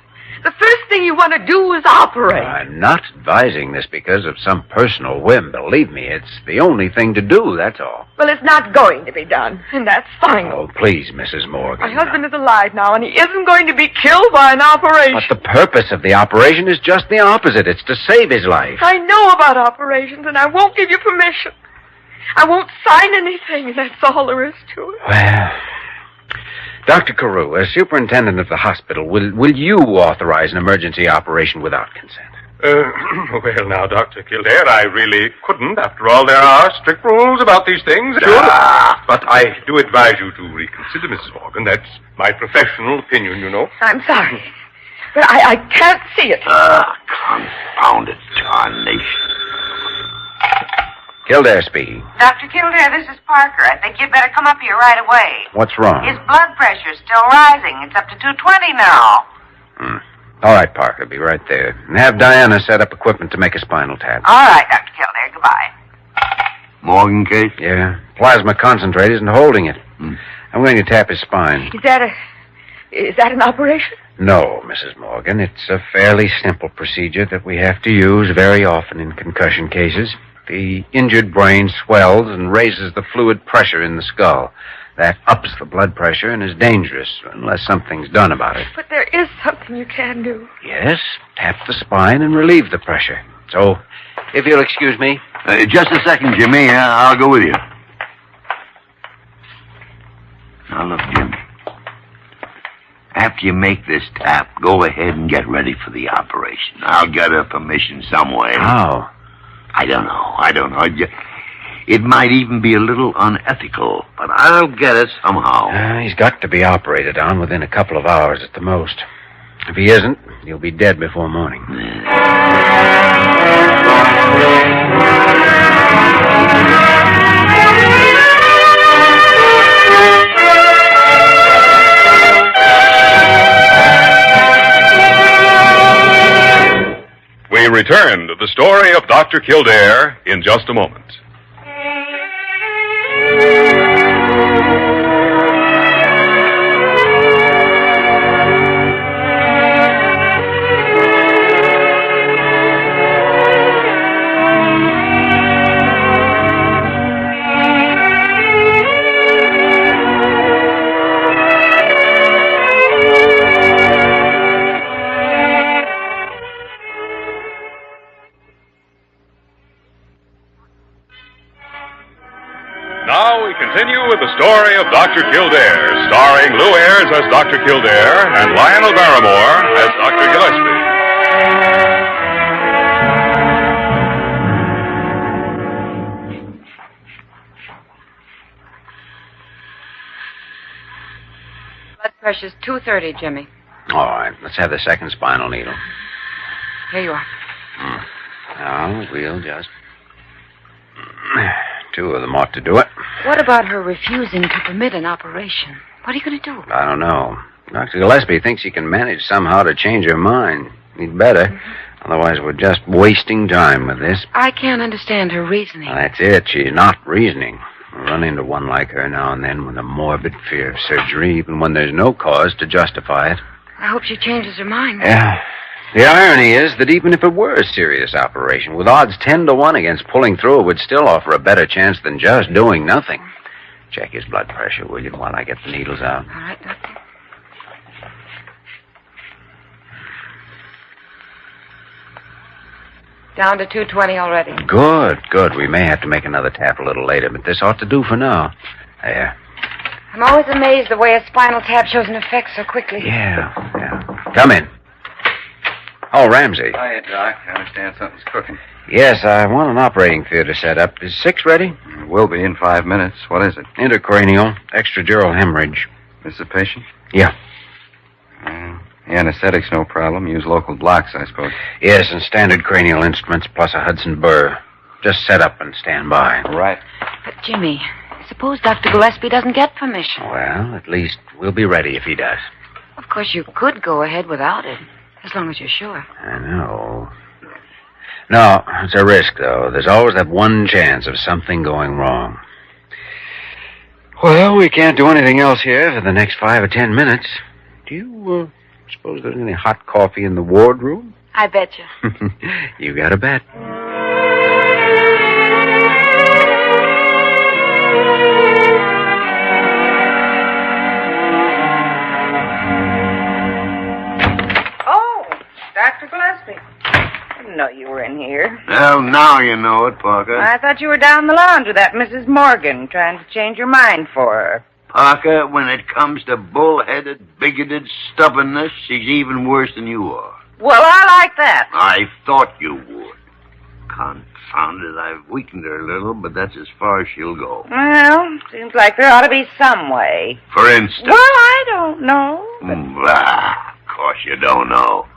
The first thing you want to do is operate. I'm not advising this because of some personal whim. Believe me, it's the only thing to do, that's all. Well, it's not going to be done, and that's final. Oh, please, Mrs. Morgan. My husband is alive now, and he isn't going to be killed by an operation. But the purpose of the operation is just the opposite. It's to save his life. I know about operations, and I won't give you permission. I won't sign anything, and that's all there is to it. Well... Dr. Carew, as superintendent of the hospital, will you authorize an emergency operation without consent? Well, now, Dr. Kildare, I really couldn't. After all, there are strict rules about these things. But I do advise you to reconsider, Mrs. Morgan. That's my professional opinion, you know. I'm sorry, but I can't see it. Confound it, tarnation. Kildare speaking. Dr. Kildare, this is Parker. I think you'd better come up here right away. What's wrong? His blood pressure's still rising. It's up to 220 now. All right, Parker, be right there. And have Diana set up equipment to make a spinal tap. All right, Dr. Kildare. Goodbye. Morgan case? Yeah. Plasma concentrate isn't holding it. I'm going to tap his spine. Is that an operation? No, Mrs. Morgan. It's a fairly simple procedure that we have to use very often in concussion cases. The injured brain swells and raises the fluid pressure in the skull. That ups the blood pressure and is dangerous unless something's done about it. But there is something you can do. Yes, tap the spine and relieve the pressure. So, if you'll excuse me. Just a second, Jimmy. I'll go with you. Now, look, Jimmy. After you make this tap, go ahead and get ready for the operation. I'll get her permission some way. How? I don't know. It might even be a little unethical, but I'll get it somehow. He's got to be operated on within a couple of hours at the most. If he isn't, he'll be dead before morning. We return to the story of Dr. Kildare in just a moment. Now we continue with the story of Dr. Kildare, starring Lou Ayres as Dr. Kildare and Lionel Barrymore as Dr. Gillespie. Blood pressure's 230, Jimmy. All right, let's have the second spinal needle. Here you are. Now, we'll just... 2 of them ought to do it. What about her refusing to permit an operation? What are you going to do? I don't know. Dr. Gillespie thinks he can manage somehow to change her mind. He'd better. Otherwise, we're just wasting time with this. I can't understand her reasoning. Well, that's it. She's not reasoning. We run into one like her now and then with a morbid fear of surgery, even when there's no cause to justify it. I hope she changes her mind. Yeah. The irony is that even if it were a serious operation, with odds 10 to 1 against pulling through, it would still offer a better chance than just doing nothing. Check his blood pressure, will you, while I get the needles out? All right, Doctor. Down to 220 already. Good. We may have to make another tap a little later, but this ought to do for now. There. I'm always amazed the way a spinal tap shows an effect so quickly. Yeah. Come in. Oh, Ramsey. Hiya, Doc. I understand something's cooking. Yes, I want an operating theater set up. Is 6 ready? It will be in 5 minutes. What is it? Intracranial, extradural hemorrhage. This the patient? Yeah. The anesthetic's no problem. Use local blocks, I suppose. Yes, and standard cranial instruments plus a Hudson burr. Just set up and stand by. Right. But, Jimmy, suppose Dr. Gillespie doesn't get permission. Well, at least we'll be ready if he does. Of course, you could go ahead without it, as long as you're sure. I know. No, it's a risk, though. There's always that one chance of something going wrong. Well, we can't do anything else here for the next 5 or 10 minutes. Do you suppose there's any hot coffee in the wardroom? I bet you. You got a bet. Oh, Dr. Gillespie. I didn't know you were in here. Well, now you know it, Parker. I thought you were down the lawn to that Mrs. Morgan, trying to change your mind for her. Parker, when it comes to bull-headed, bigoted stubbornness, she's even worse than you are. Well, I like that. I thought you would. Confound it, I've weakened her a little, but that's as far as she'll go. Well, seems like there ought to be some way. For instance? Well, I don't know. Of course you don't know.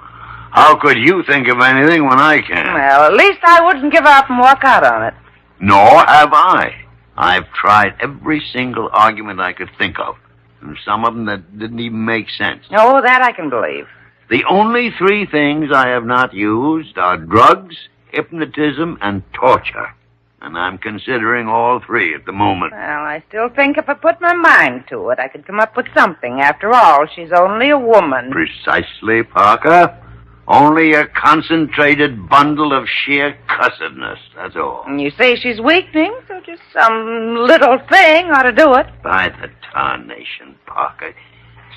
How could you think of anything when I can? Well, at least I wouldn't give up and walk out on it. Nor have I. I've tried every single argument I could think of, and some of them that didn't even make sense. Oh, that I can believe. The only 3 things I have not used are drugs, hypnotism, and torture. And I'm considering all 3 at the moment. Well, I still think if I put my mind to it, I could come up with something. After all, she's only a woman. Precisely, Parker. Only a concentrated bundle of sheer cussedness, that's all. And you say she's weakening, so just some little thing ought to do it. By the tarnation, Parker.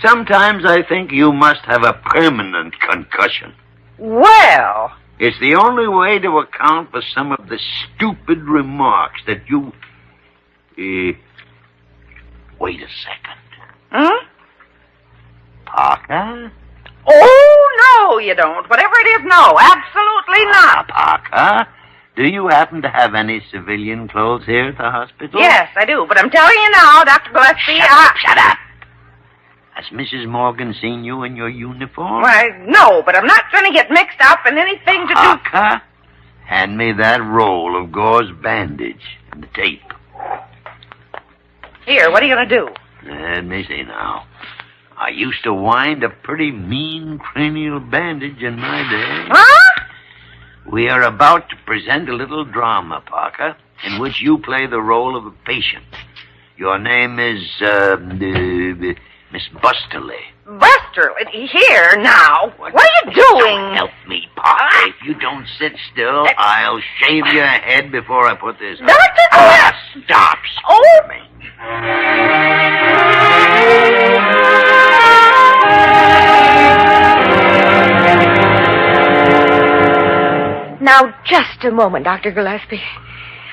Sometimes I think you must have a permanent concussion. Well... It's the only way to account for some of the stupid remarks that you... Wait a second. Hmm? Parker? Oh, no, you don't. Whatever it is, no. Absolutely not. Parker, do you happen to have any civilian clothes here at the hospital? Yes, I do. But I'm telling you now, Dr. Gillespie, Shut up. Has Mrs. Morgan seen you in your uniform? Why, no, but I'm not going to get mixed up in anything to do... Parker, hand me that roll of gauze bandage and the tape. Here, what are you going to do? Let me see now. I used to wind a pretty mean cranial bandage in my day. Huh? We are about to present a little drama, Parker, in which you play the role of a patient. Your name is, Miss Busterly. Busterly? Here, now. What are you doing? Don't help me, Parker. If you don't sit still, I'll shave your head before I put this on. Dr. Stop. Oh! Now, just a moment, Dr. Gillespie.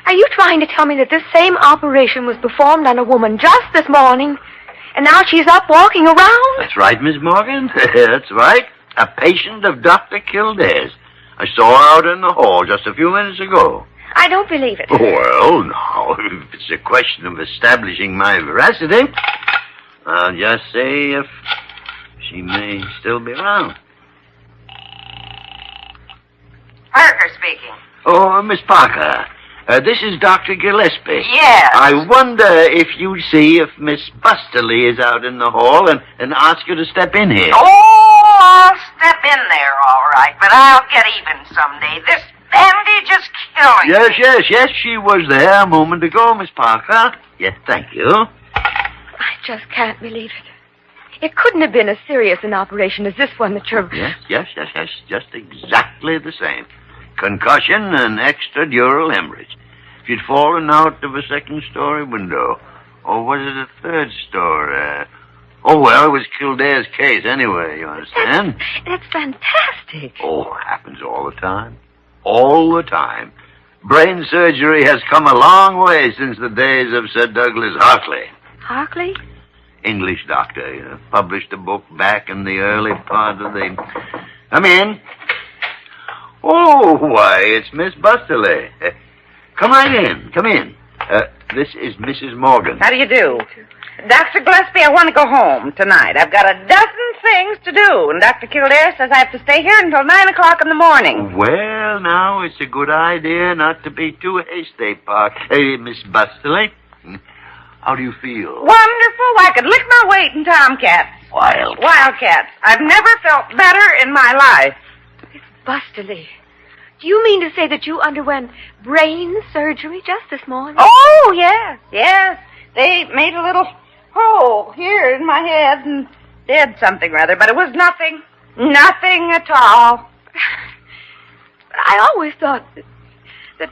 Are you trying to tell me that this same operation was performed on a woman just this morning, and now she's up walking around? That's right, Miss Morgan. That's right. A patient of Dr. Kildare's. I saw her out in the hall just a few minutes ago. I don't believe it. Well, now, if it's a question of establishing my veracity, I'll just say if she may still be around. Parker speaking. Oh, Miss Parker, this is Dr. Gillespie. Yes. I wonder if you'd see if Miss Busterly is out in the hall and ask her to step in here. Oh, I'll step in there, all right, but I'll get even someday. This bandage is killing me. Yes, she was there a moment ago, Miss Parker. Yes, thank you. I just can't believe it. It couldn't have been as serious an operation as this one that you're... Yes, just exactly the same. Concussion and extradural hemorrhage. If you'd fallen out of a second-story window, or was it a third story? Oh, well, it was Kildare's case anyway, you understand? That's fantastic. Oh, happens all the time. All the time. Brain surgery has come a long way since the days of Sir Douglas Hartley. Hartley? English doctor, published a book back in the early part of the... Come in. Oh, why, it's Miss Busterly. Come right in. Come in. This is Mrs. Morgan. How do you do? Dr. Gillespie, I want to go home tonight. I've got a dozen things to do, and Dr. Kildare says I have to stay here until 9 o'clock in the morning. Well, now, it's a good idea not to be too hasty, Hey, Miss Busterly. How do you feel? Wonderful. I could lick my weight in tomcats. Wildcats. I've never felt better in my life. Miss Busterly, do you mean to say that you underwent brain surgery just this morning? Oh, yes. They made a little hole here in my head and did something rather, but it was nothing at all. But I always thought that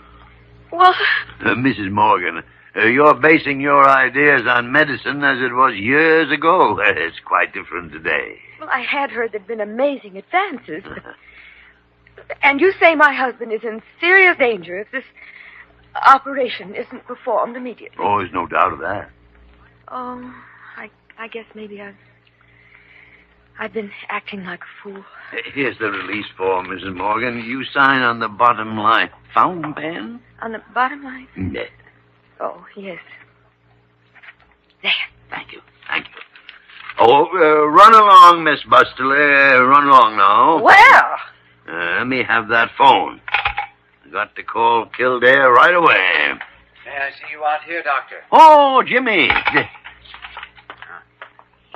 Mrs. Morgan, you're basing your ideas on medicine as it was years ago. It's quite different today. Well, I had heard there'd been amazing advances. And you say my husband is in serious danger if this operation isn't performed immediately. Oh, there's no doubt of that. Oh, I guess maybe I've been acting like a fool. Here's the release form, Mrs. Morgan. You sign on the bottom line. Fountain pen? On the bottom line? Yes. Oh, yes. There. Thank you. Oh, run along, Miss Busterly. Run along now. Well. Let me have that phone. I got to call Kildare right away. May I see you out here, Doctor? Oh, Jimmy.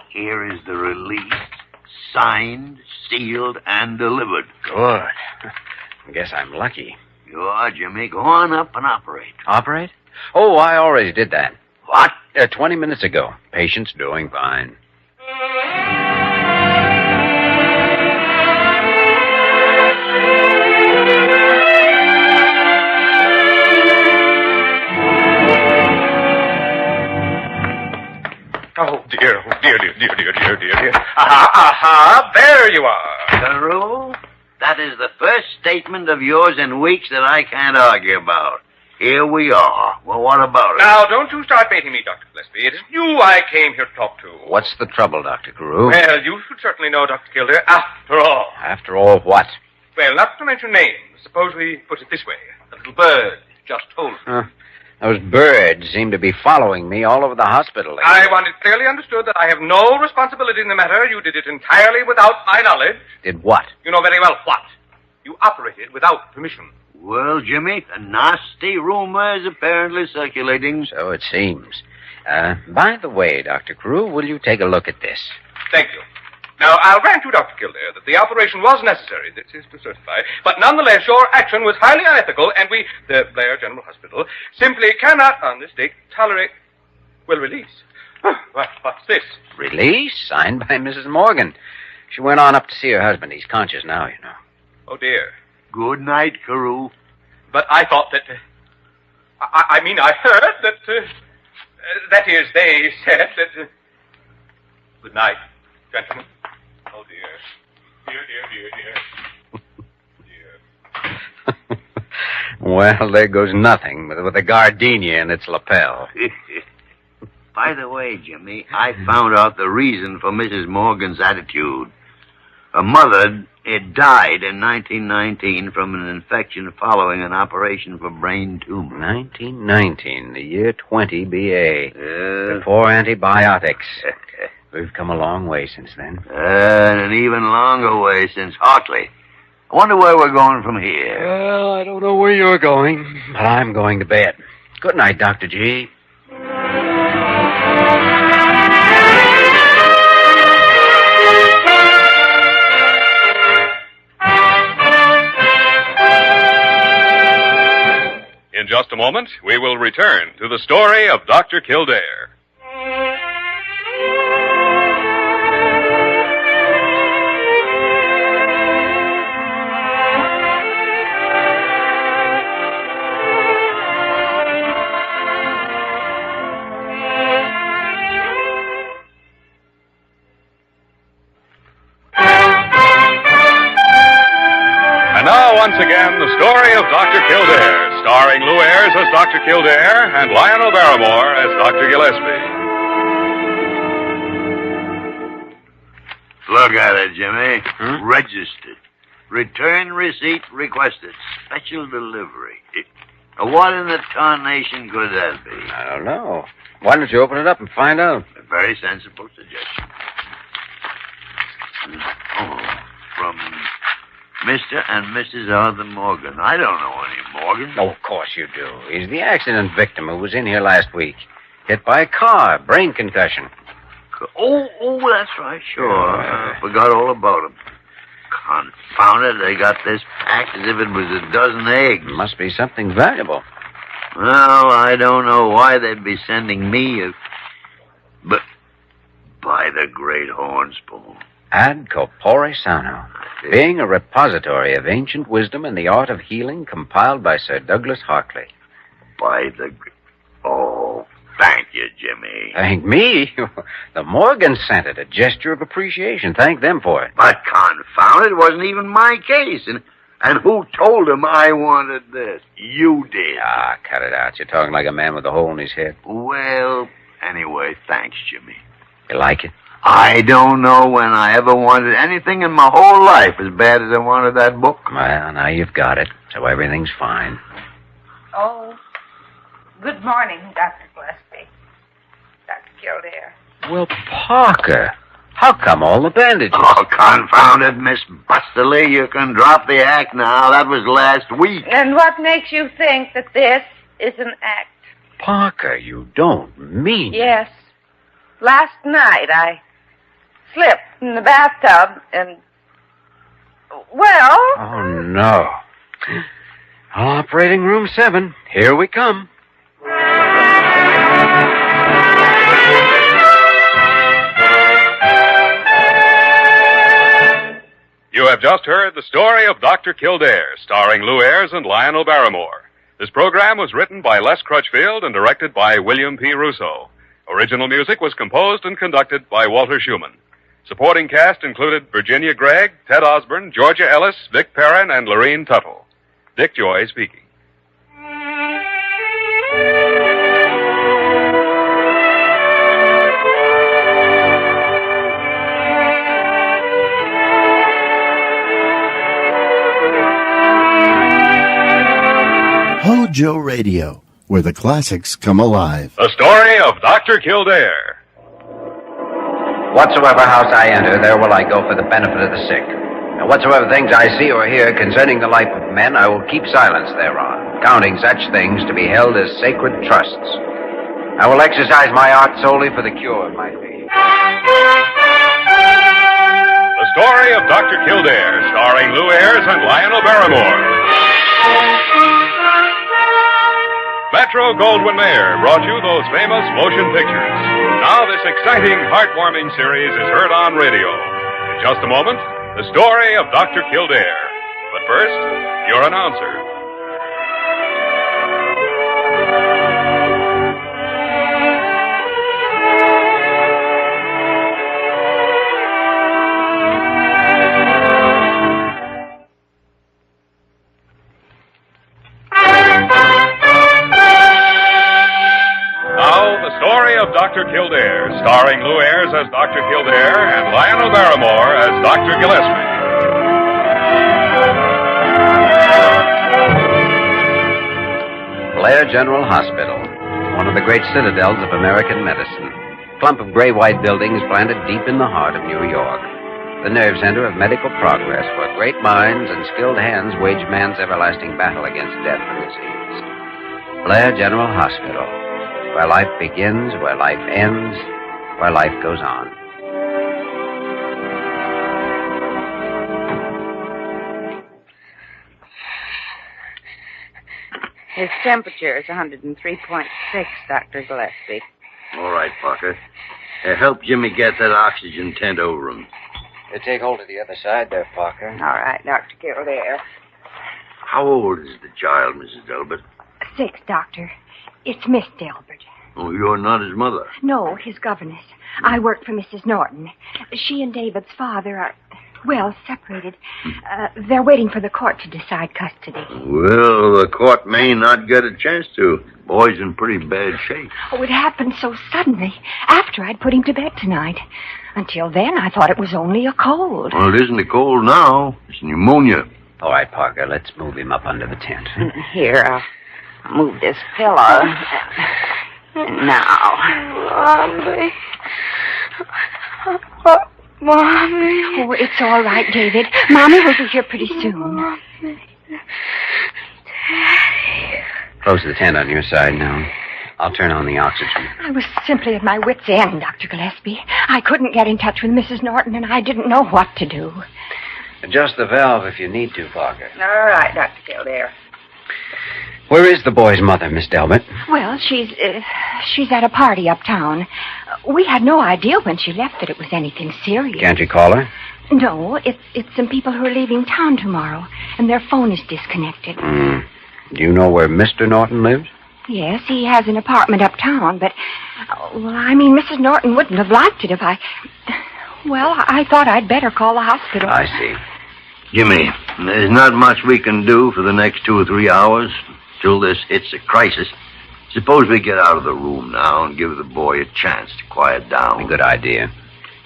Here is the release. Signed, sealed, and delivered. Good. I guess I'm lucky. You are, Jimmy. Go on up and operate. Operate? Oh, I already did that. What? 20 minutes ago. Patient's doing fine. Oh, dear. Aha, there you are. Carew, that is the first statement of yours in weeks that I can't argue about. here we are. Well, what about it? Now, don't you start baiting me, Dr. Gillespie. It is you I came here to talk to. What's the trouble, Dr. Carew? Well, you should certainly know, Dr. Kildare, after all. After all, what? Well, not to mention names, suppose we put it this way. The little bird just told me. Those birds seem to be following me all over the hospital lately. I want it clearly understood that I have no responsibility in the matter. You did it entirely without my knowledge. Did what? You know very well what. You operated without permission. Well, Jimmy, a nasty rumor is apparently circulating. So it seems. By the way, Dr. Carew, will you take a look at this? Thank you. Now, I'll grant you, Dr. Kildare, that the operation was necessary, this is to certify, but nonetheless, your action was highly unethical, and we, the Blair General Hospital, simply cannot, on this date, tolerate, release. What's this? Release? Signed by Mrs. Morgan. She went on up to see her husband. He's conscious now, you know. Oh, dear. Good night, Carew. But I thought that, I heard that, that is, they said that, good night, gentlemen. Oh, dear. Dear. Well, there goes nothing with a gardenia in its lapel. By the way, Jimmy, I found out the reason for Mrs. Morgan's attitude. Her mother had died in 1919 from an infection following an operation for brain tumor. 1919, the year 20 BA. Before antibiotics. We've come a long way since then. And an even longer way since Hartley. I wonder where we're going from here. Well, I don't know where you're going, but I'm going to bed. Good night, Dr. G. In just a moment, we will return to the story of Dr. Kildare. And now, once again, the story of Dr. Kildare, starring Lou Ayres as Dr. Kildare and Lionel Barrymore as Dr. Gillespie. Look at it, Jimmy. Registered. Return receipt requested. Special delivery. What in the tarnation could that be? I don't know. Why don't you open it up and find out? A very sensible suggestion. Oh, from Mr. and Mrs. Arthur Morgan. I don't know any Morgan. Oh, of course you do. He's the accident victim who was in here last week. Hit by a car, brain concussion. Oh, that's right, sure. I forgot all about him. Confound it, they got this packed as if it was a dozen eggs. Must be something valuable. Well, I don't know why they'd be sending me but by the great horn spoon. Ad corpore sano, being a repository of ancient wisdom and the art of healing compiled by Sir Douglas Hartley. By the... Oh, thank you, Jimmy. Thank me? The Morgans sent it, a gesture of appreciation. Thank them for it. But confound it, wasn't even my case. And who told him I wanted this? You did. Ah, cut it out. You're talking like a man with a hole in his head. Well, anyway, thanks, Jimmy. You like it? I don't know when I ever wanted anything in my whole life as bad as I wanted that book. Well, now you've got it, so everything's fine. Oh, good morning, Dr. Gillespie. Dr. Kildare. Well, Parker, how come all the bandages? Oh, confound it, Miss Busterly. You can drop the act now. That was last week. And what makes you think that this is an act? Parker, you don't mean... Yes. Last night I slipped in the bathtub and... Well... Oh, no. Operating room 7. Here we come. You have just heard the story of Dr. Kildare, starring Lou Ayres and Lionel Barrymore. This program was written by Les Crutchfield and directed by William P. Russo. Original music was composed and conducted by Walter Schumann. Supporting cast included Virginia Gregg, Ted Osborne, Georgia Ellis, Vic Perrin, and Lorene Tuttle. Dick Joy speaking. HOJO Radio, where the classics come alive. The story of Dr. Kildare. Whatsoever house I enter, there will I go for the benefit of the sick. And whatsoever things I see or hear concerning the life of men, I will keep silence thereon, counting such things to be held as sacred trusts. I will exercise my art solely for the cure of my patients. The story of Dr. Kildare, starring Lou Ayres and Lionel Barrymore. Metro-Goldwyn-Mayer brought you those famous motion pictures. Now this exciting, heartwarming series is heard on radio. In just a moment, the story of Dr. Kildare. But first, your announcer. Dr. Kildare, starring Lou Ayres as Dr. Kildare and Lionel Barrymore as Dr. Gillespie. Blair General Hospital, one of the great citadels of American medicine. Clump of gray-white buildings planted deep in the heart of New York. The nerve center of medical progress, where great minds and skilled hands wage man's everlasting battle against death and disease. Blair General Hospital. Where life begins, where life ends, where life goes on. His temperature is 103.6, Dr. Gillespie. All right, Parker. Help Jimmy get that oxygen tent over him. Take hold of the other side there, Parker. All right, Dr. Kildare. How old is the child, Mrs. Delbert? 6, Doctor. It's Miss Delbert. Oh, you're not his mother. No, his governess. I work for Mrs. Norton. She and David's father are, well, separated. They're waiting for the court to decide custody. Well, the court may not get a chance to. Boy's in pretty bad shape. Oh, it happened so suddenly, after I'd put him to bed tonight. Until then, I thought it was only a cold. Well, it isn't a cold now. It's pneumonia. All right, Parker, let's move him up under the tent. Here, I'll move this pillow. Now. Mommy. Mommy. Oh, it's all right, David. Mommy will be here pretty soon. Close the tent on your side now. I'll turn on the oxygen. I was simply at my wit's end, Dr. Gillespie. I couldn't get in touch with Mrs. Norton, and I didn't know what to do. Adjust the valve if you need to, Parker. All right, Dr. Kildare. Where is the boy's mother, Miss Delbert? Well, she's at a party uptown. We had no idea when she left that it was anything serious. Can't you call her? No, it's some people who are leaving town tomorrow, and their phone is disconnected. Do you know where Mr. Norton lives? Yes, he has an apartment uptown, but, well, I mean, Mrs. Norton wouldn't have liked it if I... Well, I thought I'd better call the hospital. I see. Jimmy, there's not much we can do for the next 2 or 3 hours till this hits a crisis. Suppose we get out of the room now and give the boy a chance to quiet down. A good idea.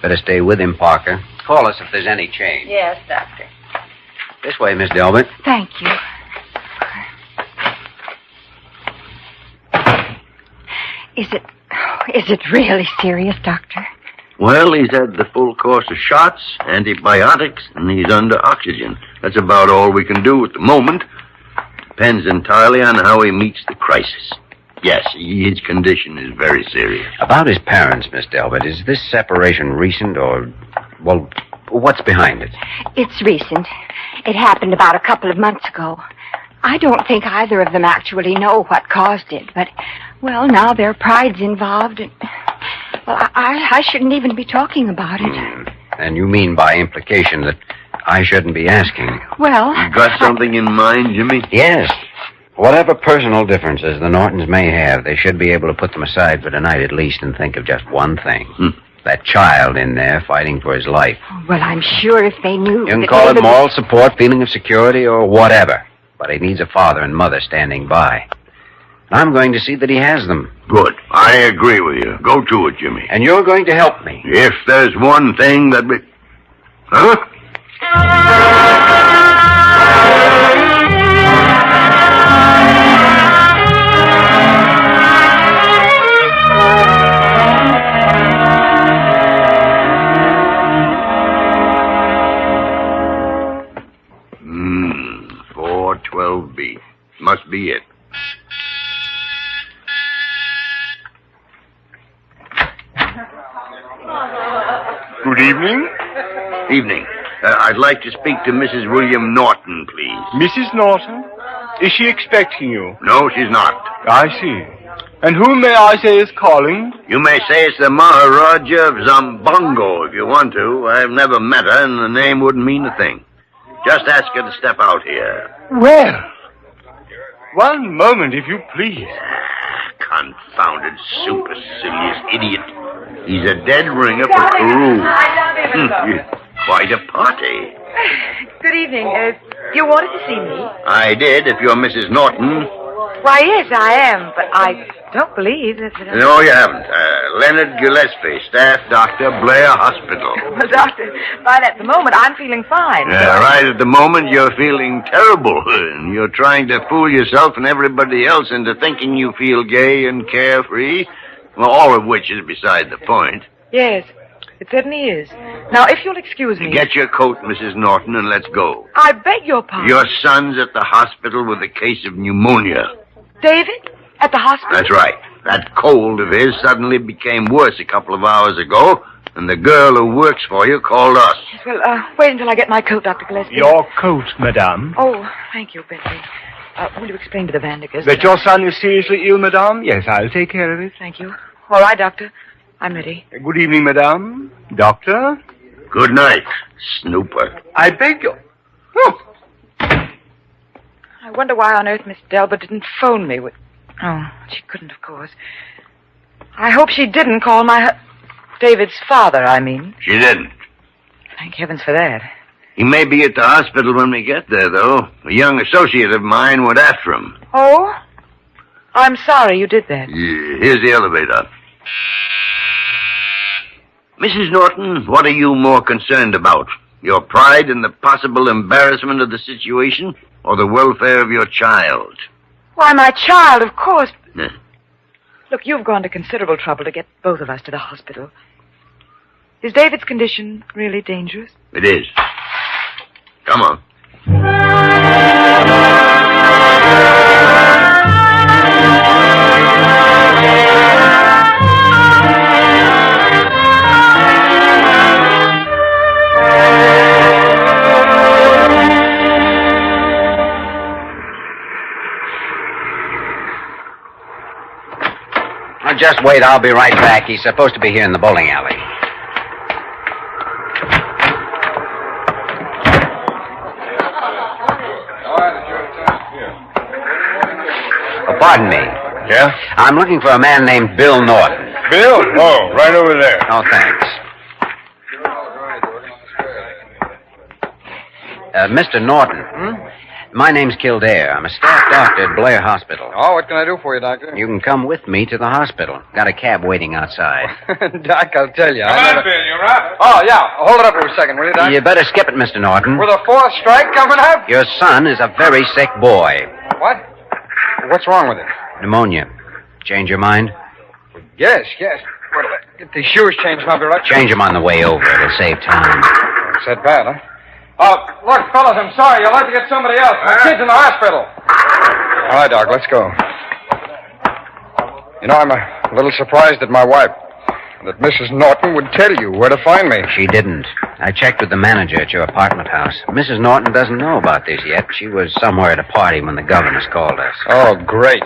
Better stay with him, Parker. Call us if there's any change. Yes, Doctor. This way, Miss Delbert. Thank you. Is it really serious, Doctor? Well, he's had the full course of shots, antibiotics, and he's under oxygen. That's about all we can do at the moment. Depends entirely on how he meets the crisis. Yes, his condition is very serious. About his parents, Miss Delbert, is this separation recent or, well, what's behind it? It's recent. It happened about a couple of months ago. I don't think either of them actually know what caused it, but, well, now their pride's involved, and, well, I shouldn't even be talking about it. And you mean by implication that I shouldn't be asking? Well... You got something in mind, Jimmy? Yes. Whatever personal differences the Nortons may have, they should be able to put them aside for tonight at least and think of just one thing. That child in there fighting for his life. Well, I'm sure if they knew... You can call it moral support, feeling of security, or whatever. But he needs a father and mother standing by. I'm going to see that he has them. Good. I agree with you. Go to it, Jimmy. And you're going to help me. If there's one thing that we... Huh? 12B. Must be it. Good evening. Evening. I'd like to speak to Mrs. William Norton, please. Mrs. Norton? Is she expecting you? No, she's not. I see. And whom may I say is calling? You may say it's the Maharaja of Zambongo, if you want to. I've never met her, and the name wouldn't mean a thing. Just ask her to step out here. Well, one moment, if you please. Confounded, supercilious idiot. He's a dead ringer for Peru. Quite a party. Good evening. You wanted to see me? I did, if you're Mrs. Norton. Why, yes, I am, but I don't believe that... No, you haven't. Leonard Gillespie, staff doctor, Blair Hospital. Well, doctor, right at the moment, I'm feeling fine. Right at the moment, you're feeling terrible. And you're trying to fool yourself and everybody else into thinking you feel gay and carefree. Well, all of which is beside the point. Yes, it certainly is. Now, if you'll excuse me... Get your coat, Mrs. Norton, and let's go. I beg your pardon. Your son's at the hospital with a case of pneumonia. David? At the hospital? That's right. That cold of his suddenly became worse a couple of hours ago, and the girl who works for you called us. Well, wait until I get my coat, Dr. Gillespie. Your coat, madame. Oh, thank you, Bentley. Will you explain to the Vandekers... That your son is seriously ill, madame? Yes, I'll take care of it. Thank you. All right, Doctor. I'm ready. Good evening, madame. Doctor? Good night, snooper. I beg your... I wonder why on earth Miss Delbert didn't phone me with... Oh, she couldn't, of course. I hope she didn't call my... David's father, I mean. She didn't. Thank heavens for that. He may be at the hospital when we get there, though. A young associate of mine went after him. Oh? I'm sorry you did that. Here's the elevator. Mrs. Norton, what are you more concerned about? Your pride in the possible embarrassment of the situation, or the welfare of your child? Why, my child, of course. Look, you've gone to considerable trouble to get both of us to the hospital. Is David's condition really dangerous? It is. Come on. Just wait, I'll be right back. He's supposed to be here in the bowling alley. Oh, pardon me. Yeah? I'm looking for a man named Bill Norton. Bill? Oh, right over there. Oh, thanks. Mr. Norton. My name's Kildare. I'm a staff doctor at Blair Hospital. Oh, what can I do for you, Doctor? You can come with me to the hospital. Got a cab waiting outside. Doc, I'll tell you. Come on, Bill, you up? Oh, yeah. Hold it up for a second, will you, Doc? You better skip it, Mr. Norton. With a fourth strike coming up? Your son is a very sick boy. What? What's wrong with him? Pneumonia. Change your mind? Yes. Wait till I get these shoes changed and I'll be right back. Change them on the way over. It'll save time. It's that bad, huh? Look, fellas, I'm sorry. You'll have to get somebody else. My kid's in the hospital. All right, Doc, let's go. You know, I'm a little surprised at my wife. That Mrs. Norton would tell you where to find me. She didn't. I checked with the manager at your apartment house. Mrs. Norton doesn't know about this yet. She was somewhere at a party when the governess called us. Oh, great.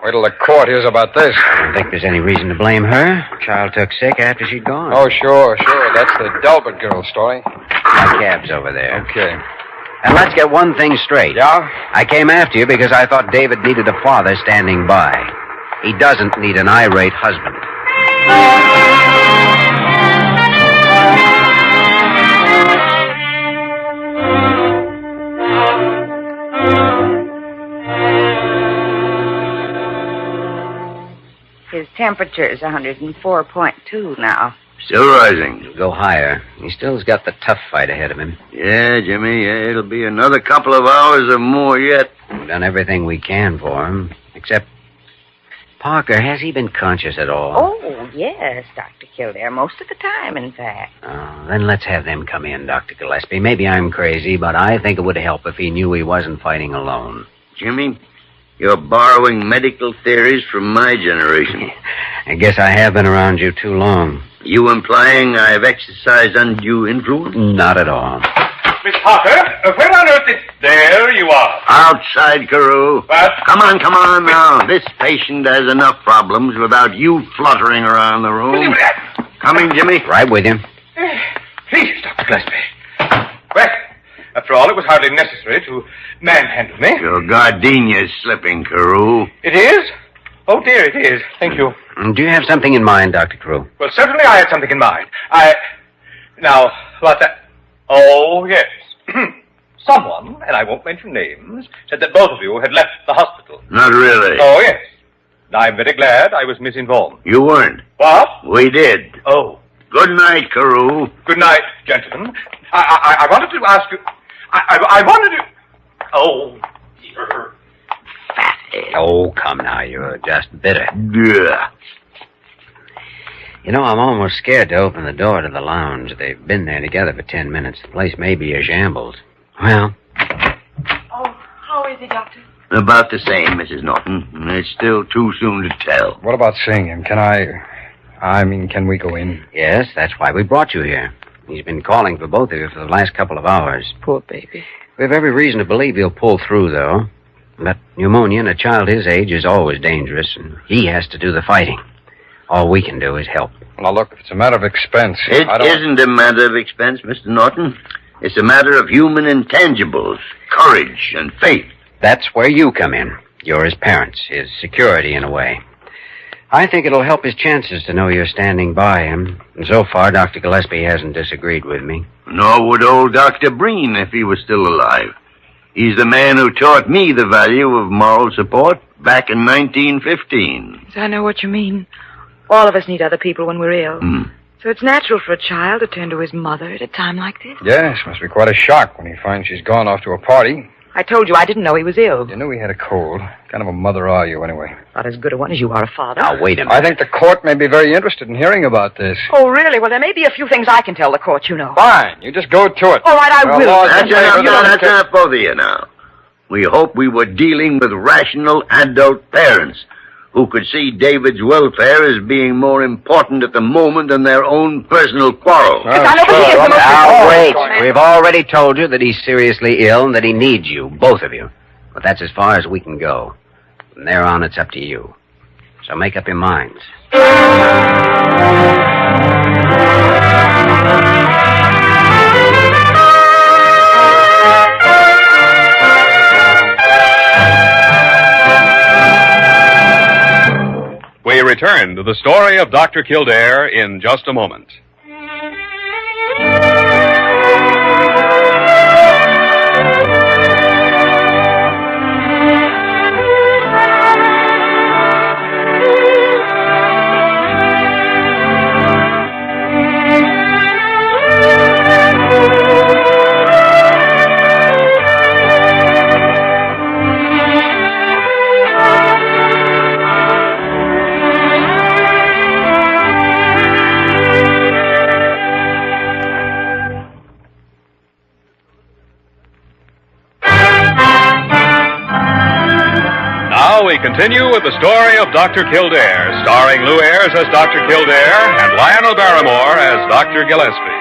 Wait till the court hears about this. I don't think there's any reason to blame her. Child took sick after she'd gone. Oh, sure. That's the Delbert girl story. My cab's over there. Okay. And let's get one thing straight. Yeah? I came after you because I thought David needed a father standing by. He doesn't need an irate husband. His temperature is 104.2 now. Still rising. Go higher. He still's got the tough fight ahead of him. Yeah, Jimmy, it'll be another couple of hours or more yet. We've done everything we can for him, except... Parker, has he been conscious at all? Oh, yes, Dr. Kildare. Most of the time, in fact. Oh, then let's have them come in, Dr. Gillespie. Maybe I'm crazy, but I think it would help if he knew he wasn't fighting alone. Jimmy, you're borrowing medical theories from my generation. I guess I have been around you too long. You implying I've exercised undue influence? Not at all. Miss Parker, where on earth is... There you are. Outside, Carew. What? Come on now. This patient has enough problems without you fluttering around the room. Coming, Jimmy. Right with you. Please, Dr. Gillespie. Well, after all, it was hardly necessary to manhandle me. Your gardenia's slipping, Carew. It is? Oh, dear, it is. Thank you. Do you have something in mind, Dr. Crew? Well, certainly I had something in mind. Now, what's that? Oh, yes. Someone, and I won't mention names, said that both of you had left the hospital. Not really. Oh, yes. I'm very glad I was misinformed. You weren't. What? We did. Oh. Good night, Carew. Good night, gentlemen. I wanted to ask you... I wanted to... Oh, dear. Fathead. Oh, come now, you're just bitter. Yeah. You know, I'm almost scared to open the door to the lounge. They've been there together for 10 minutes. The place may be a shambles. Well? Oh, how is he, Doctor? About the same, Mrs. Norton. It's still too soon to tell. What about seeing him? Can we go in? Yes, that's why we brought you here. He's been calling for both of you for the last couple of hours. Poor baby. We have every reason to believe he'll pull through, though. But pneumonia in a child his age is always dangerous, and he has to do the fighting. All we can do is help. Well, now, look, if it's a matter of expense... It isn't a matter of expense, Mr. Norton. It's a matter of human intangibles, courage, and faith. That's where you come in. You're his parents, his security in a way. I think it'll help his chances to know you're standing by him. And so far, Dr. Gillespie hasn't disagreed with me. Nor would old Dr. Breen if he was still alive. He's the man who taught me the value of moral support back in 1915. I know what you mean. All of us need other people when we're ill. So it's natural for a child to turn to his mother at a time like this. Yes, must be quite a shock when he finds she's gone off to a party. I told you I didn't know he was ill. You knew he had a cold. What kind of a mother are you, anyway? Not as good a one as you are a father. Now, wait a minute. I think the court may be very interested in hearing about this. Oh, really? Well, there may be a few things I can tell the court, you know. Fine. You just go to it. All right, I will. That's enough, both of you now. We hope we were dealing with rational adult parents who could see David's welfare as being more important at the moment than their own personal quarrel. Now, wait. We've already told you that he's seriously ill and that he needs you, both of you. But that's as far as we can go. From there on, it's up to you. So make up your minds. We return to the story of Dr. Kildare in just a moment. We continue with the story of Dr. Kildare, starring Lou Ayres as Dr. Kildare and Lionel Barrymore as Dr. Gillespie.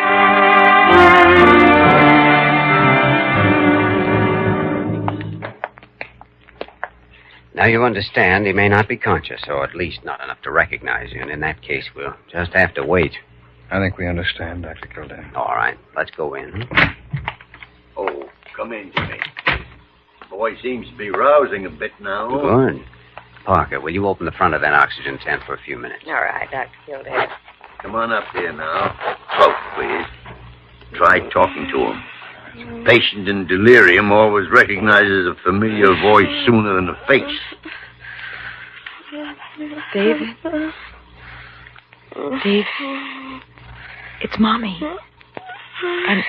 Now you understand he may not be conscious, or at least not enough to recognize you, and in that case we'll just have to wait. I think we understand, Dr. Kildare. All right, let's go in. Oh, come in, Jimmy. Boy seems to be rousing a bit now. Good. Parker, will you open the front of that oxygen tent for a few minutes? All right, Dr. Kildare. Come on up here now. Close, please. Try talking to him. Patient in delirium always recognizes a familiar voice sooner than a face. David. Dave. It's Mommy. And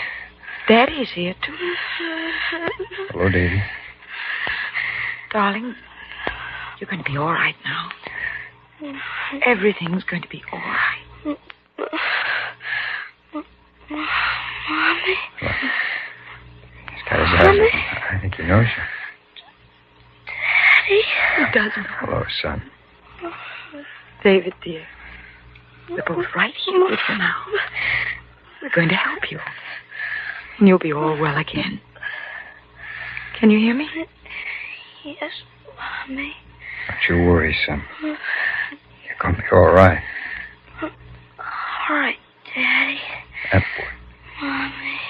Daddy's here, too. Hello, Davy. Darling, you're going to be all right now. Everything's going to be all right. Mommy? He's got his eyes open. I think he knows you. Daddy? He doesn't. Hello, son. David, dear. We're both right here with you now. We're going to help you. And you'll be all well again. Can you hear me? Yes, Mommy. Don't you worry, son. You're going to be all right. All right, Daddy. That boy. Mommy.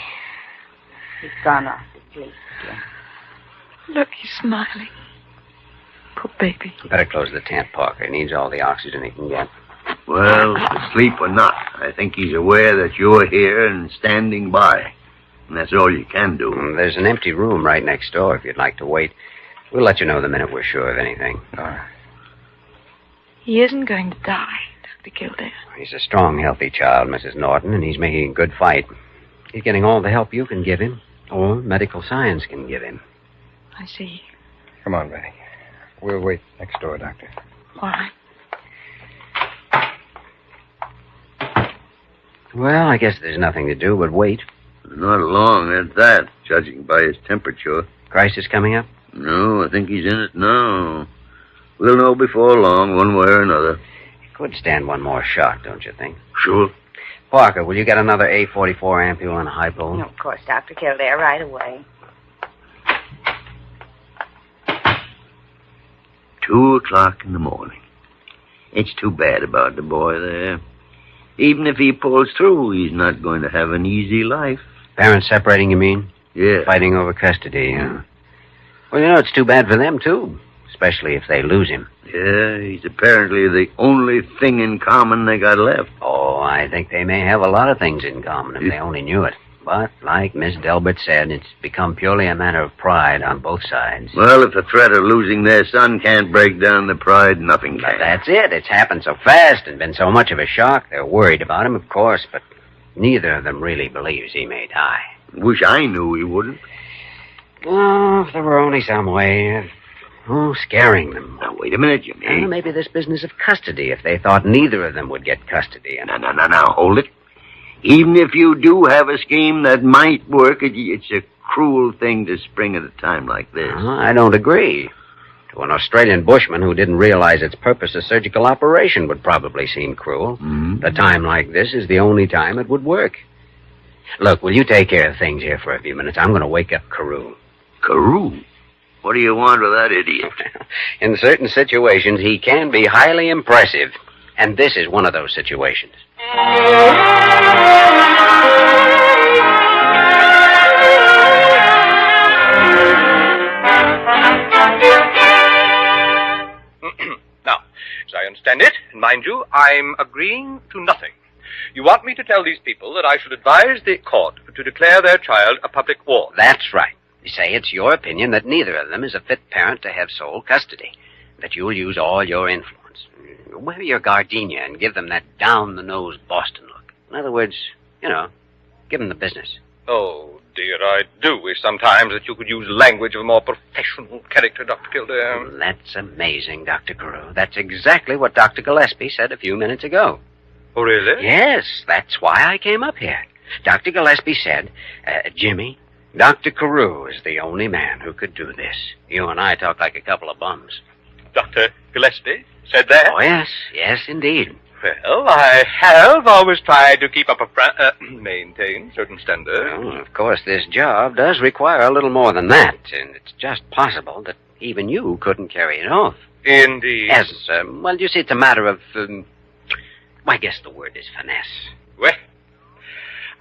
He's gone off to sleep again. Look, he's smiling. Poor baby. Better close the tent, Parker. He needs all the oxygen he can get. Well, asleep or not, I think he's aware that you're here and standing by. And that's all you can do. There's an empty room right next door if you'd like to wait. We'll let you know the minute we're sure of anything. All right. He isn't going to die, Dr. Kildare. He's a strong, healthy child, Mrs. Norton, and he's making a good fight. He's getting all the help you can give him, or medical science can give him. I see. Come on, Betty. We'll wait next door, Doctor. All right. Well, I guess there's nothing to do but wait. Not long at that, judging by his temperature. Crisis coming up? No, I think he's in it now. We'll know before long, one way or another. He could stand one more shot, don't you think? Sure. Parker, will you get another A44 ampule and a high pole? Of course, Dr. Kildare, right away. 2:00 in the morning. It's too bad about the boy there. Even if he pulls through, he's not going to have an easy life. Parents separating, you mean? Yeah. Fighting over custody, huh? Well, you know, it's too bad for them, too. Especially if they lose him. Yeah, he's apparently the only thing in common they got left. Oh, I think they may have a lot of things in common if they only knew it. But, like Miss Delbert said, it's become purely a matter of pride on both sides. Well, if the threat of losing their son can't break down the pride, nothing can. But that's it. It's happened so fast and been so much of a shock. They're worried about him, of course, but neither of them really believes he may die. Wish I knew he wouldn't. Oh, if there were only some way of, scaring them. Now, wait a minute, Jimmy. Maybe this business of custody, if they thought neither of them would get custody. And... Now, hold it. Even if you do have a scheme that might work, it's a cruel thing to spring at a time like this. I don't agree. To an Australian bushman who didn't realize its purpose, a surgical operation would probably seem cruel. Mm-hmm. A time like this is the only time it would work. Look, will you take care of things here for a few minutes? I'm going to wake up Carew. Carew? What do you want with that idiot? In certain situations, he can be highly impressive. And this is one of those situations. Now, as I understand it, and mind you, I'm agreeing to nothing. You want me to tell these people that I should advise the court to declare their child a public ward. That's right. You say it's your opinion that neither of them is a fit parent to have sole custody, that you'll use all your influence. Wear your gardenia and give them that down-the-nose Boston look. In other words, give them the business. Oh, dear, I do wish sometimes that you could use language of a more professional character, Dr. Kildare. That's amazing, Dr. Carew. That's exactly what Dr. Gillespie said a few minutes ago. Oh, really? Yes, that's why I came up here. Dr. Gillespie said, Jimmy, Dr. Carew is the only man who could do this. You and I talk like a couple of bums. Dr. Gillespie said that? Oh, yes, indeed. Well, I have always tried to keep up maintain certain standards. Well, of course, this job does require a little more than that, and it's just possible that even you couldn't carry it off. Indeed. Yes, you see, it's a matter of, I guess the word is finesse. Well,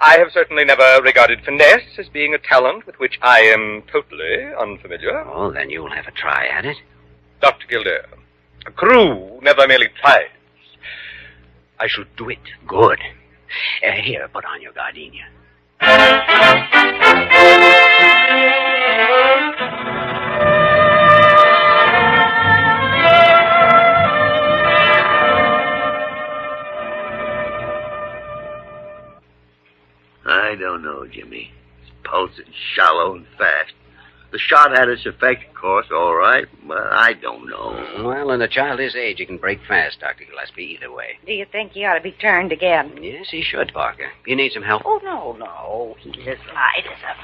I have certainly never regarded finesse as being a talent with which I am totally unfamiliar. Oh, then you'll have a try at it. Dr. Kildare, a crew never merely tries. I shall do it. Good. Here, put on your gardenia. I don't know, Jimmy. His pulse is shallow and fast. The shot had its effect, of course, all right, but I don't know. Well, in a child his age, he can break fast, Dr. Gillespie, either way. Do you think he ought to be turned again? Yes, he should, Parker. You need some help? Oh, no. He's as light as a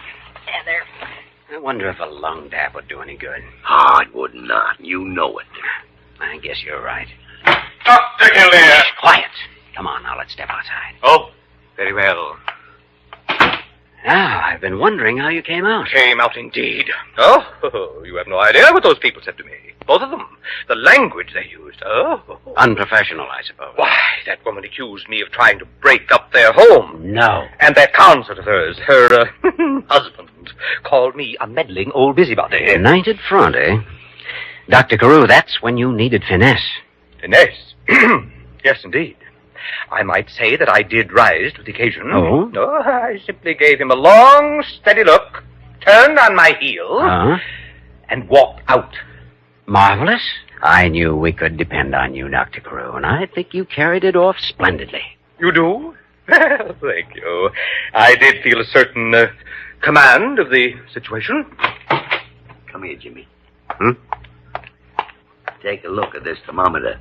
feather. I wonder if a lung tap would do any good. Oh, it would not. You know it. I guess you're right. Dr. Kildare! Shh, quiet. Come on, now let's step outside. Oh, very well. Now, I've been wondering how you came out. Came out indeed. Oh, you have no idea what those people said to me. Both of them. The language they used. Oh. Unprofessional, I suppose. Why, that woman accused me of trying to break up their home. No. And that concert of hers, her husband, called me a meddling old busybody. United front, eh? Dr. Carew, that's when you needed finesse. Finesse? Yes, indeed. I might say that I did rise to the occasion. Oh? No, I simply gave him a long, steady look, turned on my heel, and walked out. Marvelous. I knew we could depend on you, Dr. Carew, and I think you carried it off splendidly. You do? Well, thank you. I did feel a certain command of the situation. Come here, Jimmy. Hmm? Take a look at this thermometer.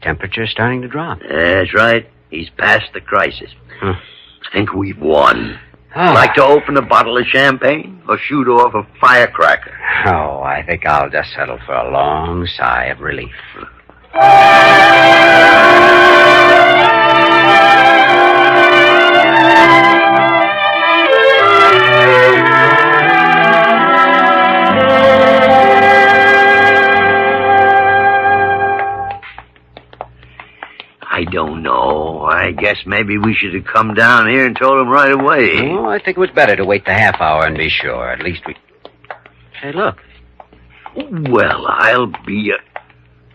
Temperature's starting to drop. That's right. He's past the crisis. Huh. I think we've won. Like to open a bottle of champagne or shoot off a firecracker? Oh, I think I'll just settle for a long sigh of relief. I don't know. I guess maybe we should have come down here and told him right away. Oh, I think it was better to wait the half hour and be sure. At least we... Hey, look. Well, I'll be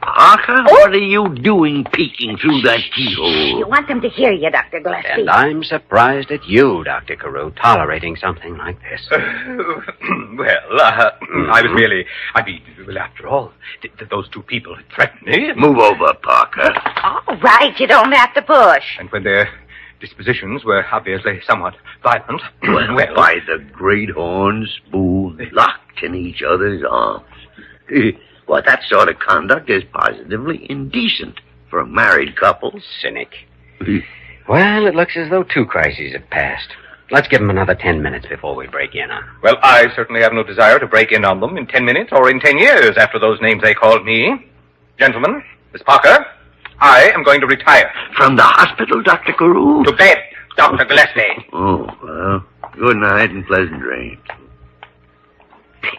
Parker, what are you doing peeking through that keyhole? You want them to hear you, Dr. Gillespie. And I'm surprised at you, Dr. Carew, tolerating something like this. I was merely... after all, those two had threatened me. Move over, Parker. All right, you don't have to push. And when their dispositions were obviously somewhat violent... Well, by the great horn spoon, locked in each other's arms. Well, that sort of conduct is positively indecent for a married couple. Cynic. Well, it looks as though 2 crises have passed. Let's give them another 10 minutes before we break in on them. Well, I certainly have no desire to break in on them in 10 minutes or in 10 years after those names they called me. Gentlemen, Miss Parker, I am going to retire. From the hospital, Dr. Carew? To bed, Dr. Gillespie. Oh, well, good night and pleasant dreams.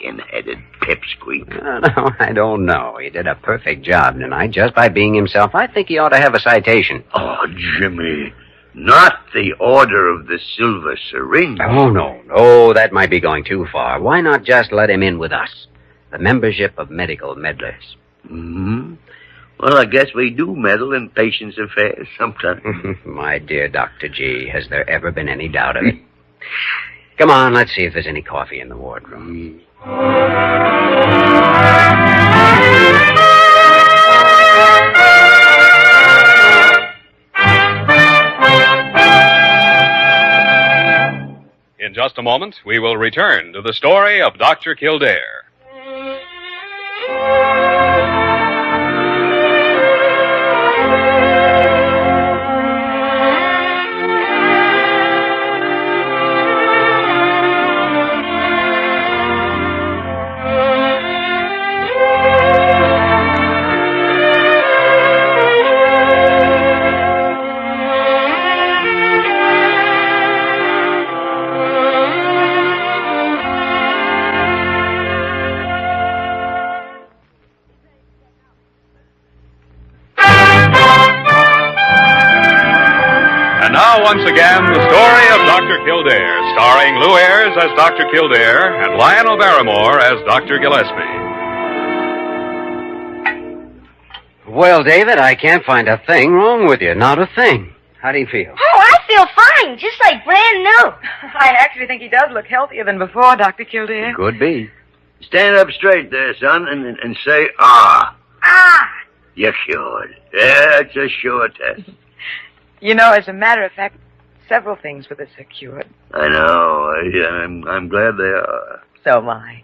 Pin-headed pipsqueak. No, I don't know. He did a perfect job tonight just by being himself. I think he ought to have a citation. Oh, Jimmy, not the Order of the Silver Syringe. Oh, no, that might be going too far. Why not just let him in with us? The membership of medical meddlers. Mm-hmm. Well, I guess we do meddle in patients' affairs sometimes. My dear Dr. G, has there ever been any doubt of it? Come on, let's see if there's any coffee in the wardroom. In just a moment, we will return to the story of Dr. Kildare. Now, once again, the story of Dr. Kildare, starring Lou Ayres as Dr. Kildare and Lionel Barrymore as Dr. Gillespie. Well, David, I can't find a thing wrong with you. Not a thing. How do you feel? Oh, I feel fine. Just like brand new. I actually think he does look healthier than before, Dr. Kildare. Could be. Stand up straight there, son, and say, ah. Ah. You're cured. That's a sure test. You know, as a matter of fact, several things with us are cured. I know. I'm glad they are. So am I.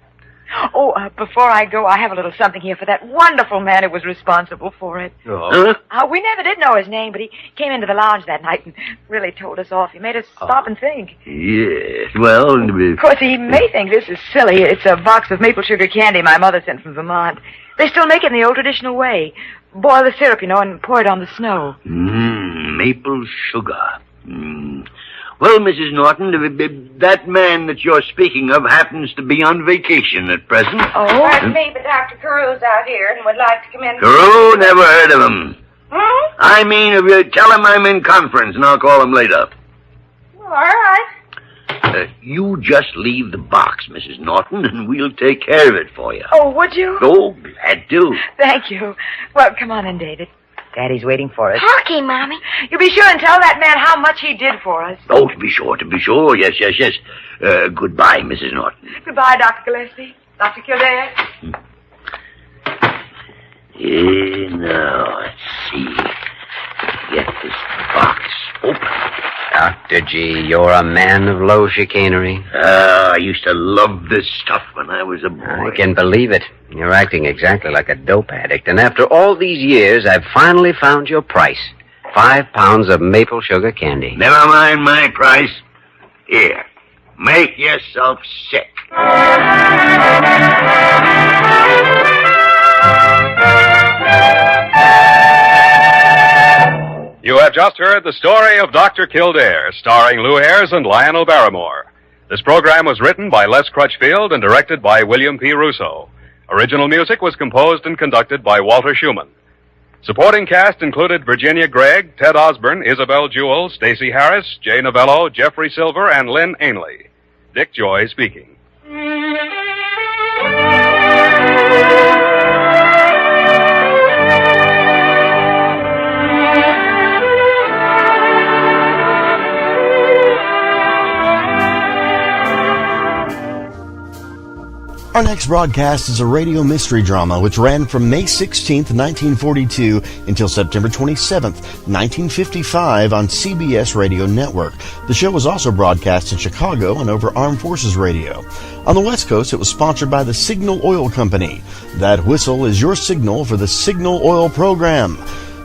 Oh, before I go, I have a little something here for that wonderful man who was responsible for it. Huh? We never did know his name, but he came into the lounge that night and really told us off. He made us stop and think. Yes, well... Of course, he may think this is silly. It's a box of maple sugar candy my mother sent from Vermont. They still make it in the old traditional way. Boil the syrup, and pour it on the snow. Maple sugar. Well, Mrs. Norton, that man that you're speaking of happens to be on vacation at present. Oh? Pardon me, but Dr. Carew's out here and would like to come in. Carew, never heard of him. Hmm? I mean, if you tell him I'm in conference, and I'll call him later. All right. You just leave the box, Mrs. Norton, and we'll take care of it for you. Oh, would you? Oh, glad to. Thank you. Well, come on in, David. Daddy's waiting for us. Okay, Mommy. You be sure and tell that man how much he did for us. Oh, to be sure. Yes. Goodbye, Mrs. Norton. Goodbye, Dr. Gillespie. Dr. Kildare. Now, let's see. Get this box open. Dr. G, you're a man of low chicanery. I used to love this stuff when I was a boy. I can believe it. You're acting exactly like a dope addict. And after all these years, I've finally found your price. 5 pounds of maple sugar candy. Never mind my price. Here, make yourself sick. You have just heard the story of Dr. Kildare, starring Lou Ayres and Lionel Barrymore. This program was written by Les Crutchfield and directed by William P. Russo. Original music was composed and conducted by Walter Schumann. Supporting cast included Virginia Gregg, Ted Osborne, Isabel Jewell, Stacey Harris, Jay Novello, Jeffrey Silver, and Lynn Ainley. Dick Joy speaking. Our next broadcast is a radio mystery drama which ran from May 16th, 1942 until September 27th, 1955 on CBS Radio Network. The show was also broadcast in Chicago and over Armed Forces Radio. On the West Coast, it was sponsored by the Signal Oil Company. That whistle is your signal for the Signal Oil program.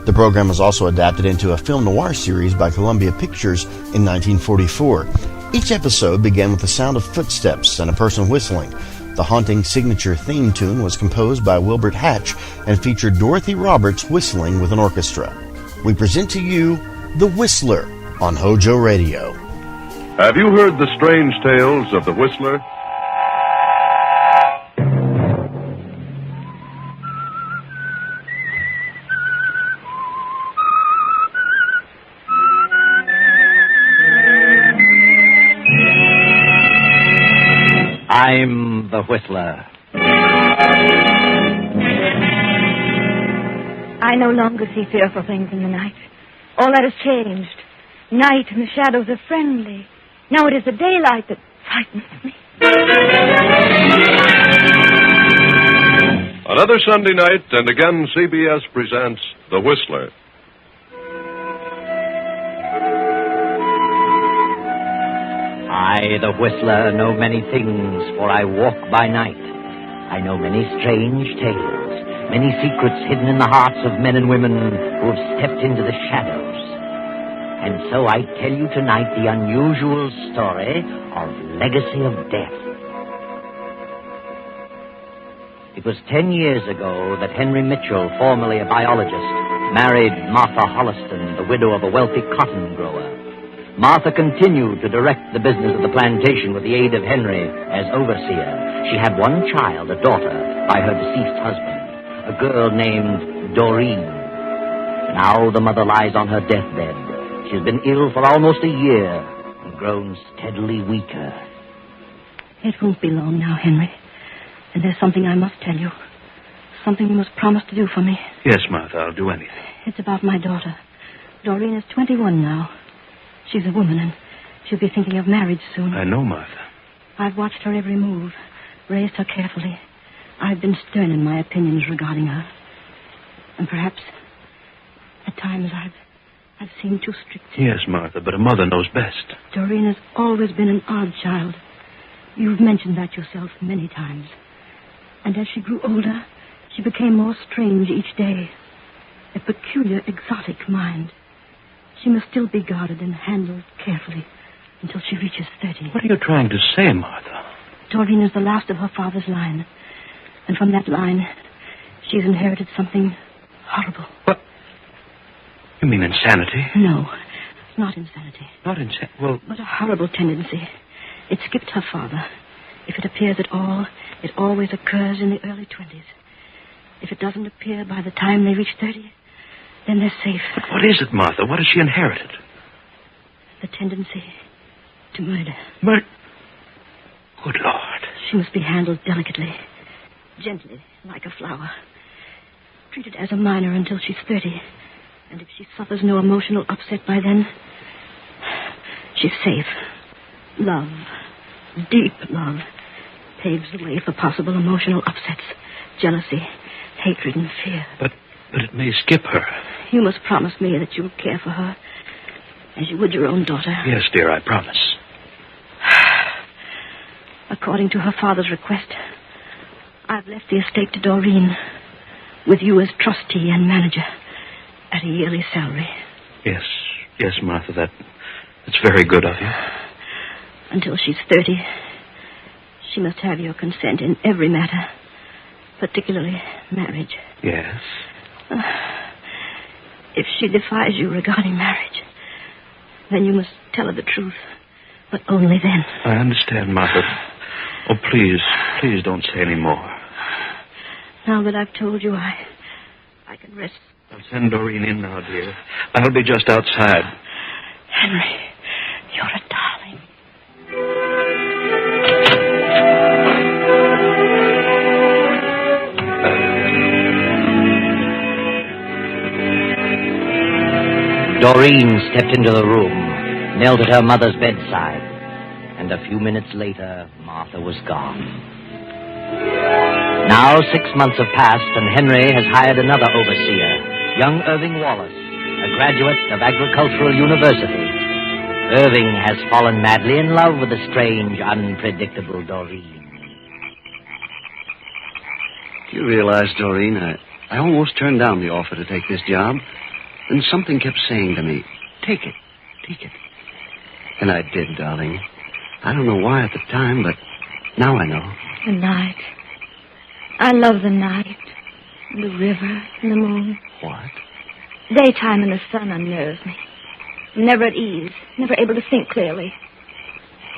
The program was also adapted into a film noir series by Columbia Pictures in 1944. Each episode began with the sound of footsteps and a person whistling. The haunting signature theme tune was composed by Wilbert Hatch and featured Dorothy Roberts whistling with an orchestra. We present to you The Whistler on HOJO Radio. Have you heard the strange tales of the Whistler? I'm the Whistler. I no longer see fearful things in the night. All that has changed. Night and the shadows are friendly. Now it is the daylight that frightens me. Another Sunday night, and again CBS presents The Whistler. I, the Whistler, know many things, for I walk by night. I know many strange tales, many secrets hidden in the hearts of men and women who have stepped into the shadows. And so I tell you tonight the unusual story of Legacy of Death. It was 10 years ago that Henry Mitchell, formerly a biologist, married Martha Holliston, the widow of a wealthy cotton grower. Martha continued to direct the business of the plantation with the aid of Henry as overseer. She had one child, a daughter, by her deceased husband, a girl named Doreen. Now the mother lies on her deathbed. She's been ill for almost a year and grown steadily weaker. It won't be long now, Henry. And there's something I must tell you. Something you must promise to do for me. Yes, Martha, I'll do anything. It's about my daughter. Doreen is 21 now. She's a woman, and she'll be thinking of marriage soon. I know, Martha. I've watched her every move, raised her carefully. I've been stern in my opinions regarding her. And perhaps, at times, I've seemed too strict. Yes, Martha, but a mother knows best. Doreen has always been an odd child. You've mentioned that yourself many times. And as she grew older, she became more strange each day. A peculiar, exotic mind. She must still be guarded and handled carefully until she reaches 30. What are you trying to say, Martha? Doreen is the last of her father's line. And from that line, she's inherited something horrible. What? You mean insanity? No, not insanity. Not insanity? Well... But a horrible tendency. It skipped her father. If it appears at all, it always occurs in the early 20s. If it doesn't appear by the time they reach 30, then they're safe. But what is it, Martha? What has she inherited? The tendency to murder. Murder? Good Lord. She must be handled delicately, gently, like a flower. Treated as a minor until she's 30. And if she suffers no emotional upset by then, she's safe. Love, deep love, paves the way for possible emotional upsets, jealousy, hatred, and fear. But it may skip her. You must promise me that you'll care for her as you would your own daughter. Yes, dear, I promise. According to her father's request, I've left the estate to Doreen, with you as trustee and manager, at a yearly salary. Yes, Martha, that's very good of you. Until she's 30, she must have your consent in every matter, particularly marriage. Yes. If she defies you regarding marriage, then you must tell her the truth, but only then. I understand, Martha. Oh, please don't say any more. Now that I've told you, I can rest. I'll send Doreen in now, dear. I'll be just outside. Henry, you're a darling. Doreen stepped into the room, knelt at her mother's bedside, and a few minutes later, Martha was gone. Now 6 months have passed, and Henry has hired another overseer, young Irving Wallace, a graduate of Agricultural University. Irving has fallen madly in love with the strange, unpredictable Doreen. Do you realize, Doreen, I almost turned down the offer to take this job. Then something kept saying to me, take it. And I did, darling. I don't know why at the time, but now I know. The night. I love the night. And the river and the moon. What? Daytime and the sun unnerves me. I'm never at ease, never able to think clearly.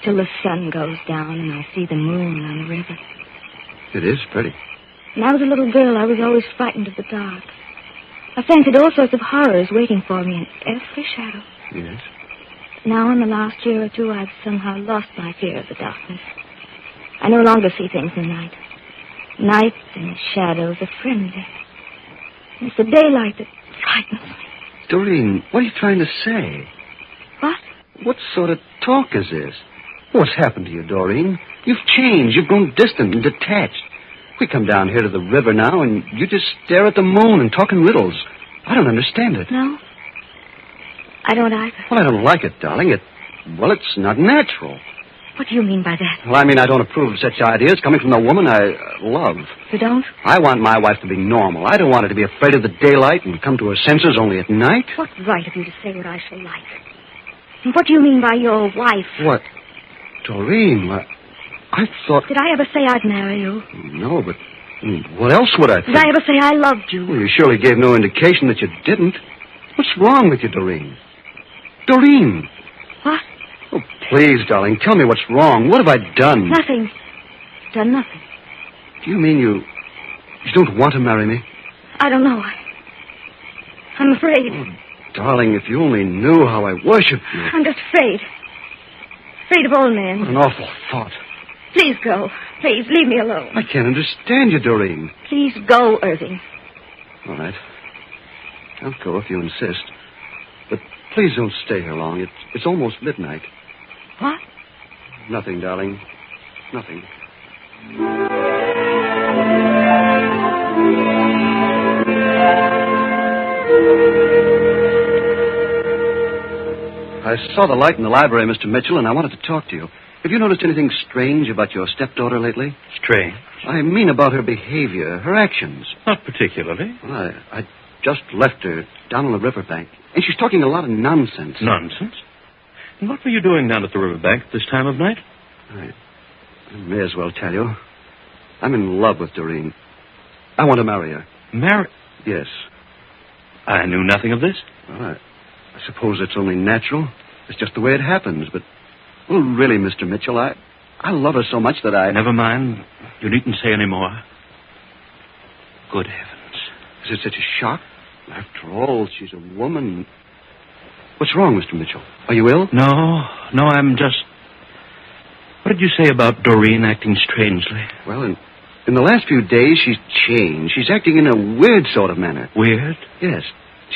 Till the sun goes down and I see the moon on the river. It is pretty. When I was a little girl, I was always frightened of the dark. I fancied all sorts of horrors waiting for me in every shadow. Yes? Now, in the last year or two, I've somehow lost my fear of the darkness. I no longer see things in night. Night and the shadows are friendly. It's the daylight that frightens me. Doreen, what are you trying to say? What? What sort of talk is this? What's happened to you, Doreen? You've changed. You've grown distant and detached. We come down here to the river now, and you just stare at the moon and talk in riddles. I don't understand it. No? I don't either. Well, I don't like it, darling. It's not natural. What do you mean by that? Well, I mean, I don't approve of such ideas coming from the woman I love. You don't? I want my wife to be normal. I don't want her to be afraid of the daylight and come to her senses only at night. What right have you to say what I shall like? And what do you mean by your wife? What? Doreen, I thought... Did I ever say I'd marry you? No, but what else would I think? Did I ever say I loved you? Well, you surely gave no indication that you didn't. What's wrong with you, Doreen? Doreen! What? Oh, please, darling, tell me what's wrong. What have I done? Nothing. Done nothing. Do you mean you don't want to marry me? I don't know. I'm afraid. Oh, darling, if you only knew how I worship you. I'm just afraid. Afraid of old men. What an awful thought. Please go. Please, leave me alone. I can't understand you, Doreen. Please go, Irving. All right. I'll go if you insist. But please don't stay here long. It's almost midnight. What? Nothing, darling. Nothing. I saw the light in the library, Mr. Mitchell, and I wanted to talk to you. Have you noticed anything strange about your stepdaughter lately? Strange? I mean about her behavior, her actions. Not particularly. Well, I just left her down on the riverbank, and she's talking a lot of nonsense. Nonsense? And what were you doing down at the riverbank at this time of night? I may as well tell you. I'm in love with Doreen. I want to marry her. Marry? Yes. I knew nothing of this. Well, I suppose it's only natural. It's just the way it happens, but... Well, really, Mr. Mitchell, I love her so much that I... Never mind. You needn't say any more. Good heavens. Is it such a shock? After all, she's a woman. What's wrong, Mr. Mitchell? Are you ill? No, I'm just... What did you say about Doreen acting strangely? Well, in the last few days, she's changed. She's acting in a weird sort of manner. Weird? Yes.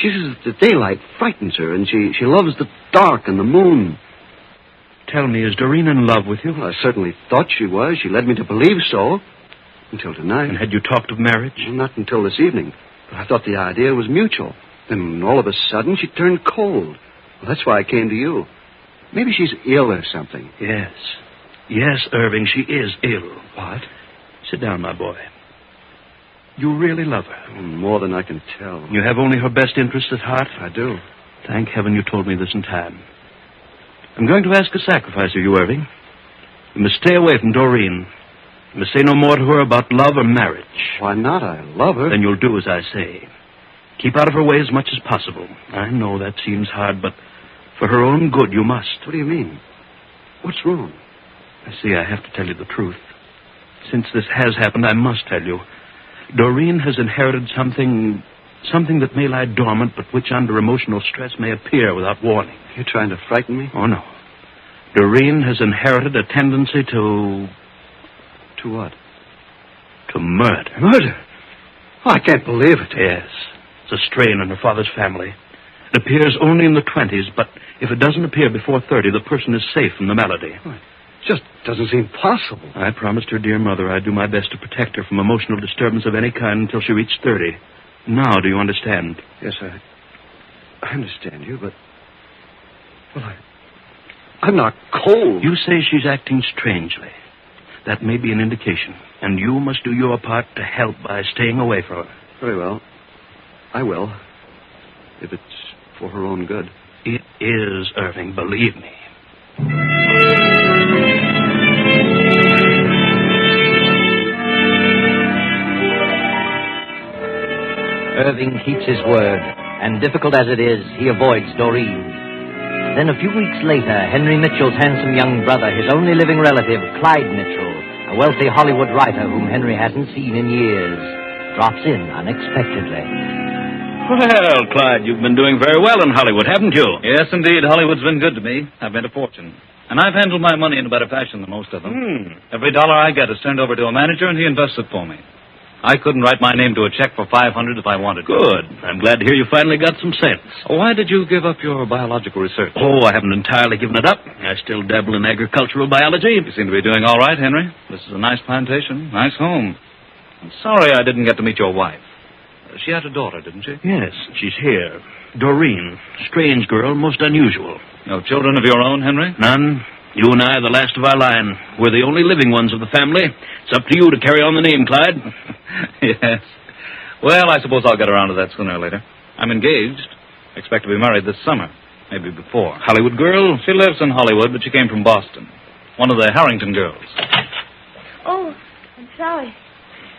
She says the daylight frightens her, and she loves the dark and the moon. Tell me, is Doreen in love with you? Well, I certainly thought she was. She led me to believe so. Until tonight. And had you talked of marriage? Well, not until this evening. But I thought the idea was mutual. Then all of a sudden, she turned cold. Well, that's why I came to you. Maybe she's ill or something. Yes. Yes, Irving, she is ill. What? Sit down, my boy. You really love her. Oh, more than I can tell. You have only her best interest at heart? I do. Thank heaven you told me this in time. I'm going to ask a sacrifice of you, Irving. You must stay away from Doreen. You must say no more to her about love or marriage. Why not? I love her. Then you'll do as I say. Keep out of her way as much as possible. I know that seems hard, but for her own good, you must. What do you mean? What's wrong? I see I have to tell you the truth. Since this has happened, I must tell you. Doreen has inherited something that may lie dormant, but which under emotional stress may appear without warning. You're trying to frighten me? Oh, no. Doreen has inherited a tendency to... To what? To murder. Murder? Oh, I can't believe it. Yes. It's a strain in her father's family. It appears only in the 20s, but if it doesn't appear before 30, the person is safe from the malady. Oh, it just doesn't seem possible. I promised her dear mother I'd do my best to protect her from emotional disturbance of any kind until she reached 30. Now, do you understand? Yes, I understand you, but... Well, I'm not cold. You say she's acting strangely. That may be an indication, and you must do your part to help by staying away from her. Very well. I will. If it's for her own good. It is, Irving, believe me. Irving keeps his word, and difficult as it is, he avoids Doreen. Then a few weeks later, Henry Mitchell's handsome young brother, his only living relative, Clyde Mitchell, a wealthy Hollywood writer whom Henry hasn't seen in years, drops in unexpectedly. Well, Clyde, you've been doing very well in Hollywood, haven't you? Yes, indeed. Hollywood's been good to me. I've made a fortune. And I've handled my money in a better fashion than most of them. Every dollar I get is turned over to a manager, and he invests it for me. I couldn't write my name to a check for $500 if I wanted to. Good. I'm glad to hear you finally got some sense. Why did you give up your biological research? Oh, I haven't entirely given it up. I still dabble in agricultural biology. You seem to be doing all right, Henry. This is a nice plantation, nice home. I'm sorry I didn't get to meet your wife. She had a daughter, didn't she? Yes, she's here. Doreen. Strange girl, most unusual. No children of your own, Henry? None. You and I are the last of our line. We're the only living ones of the family. It's up to you to carry on the name, Clyde. Yes. Well, I suppose I'll get around to that sooner or later. I'm engaged. Expect to be married this summer. Maybe before. Hollywood girl? She lives in Hollywood, but she came from Boston. One of the Harrington girls. Oh, I'm sorry.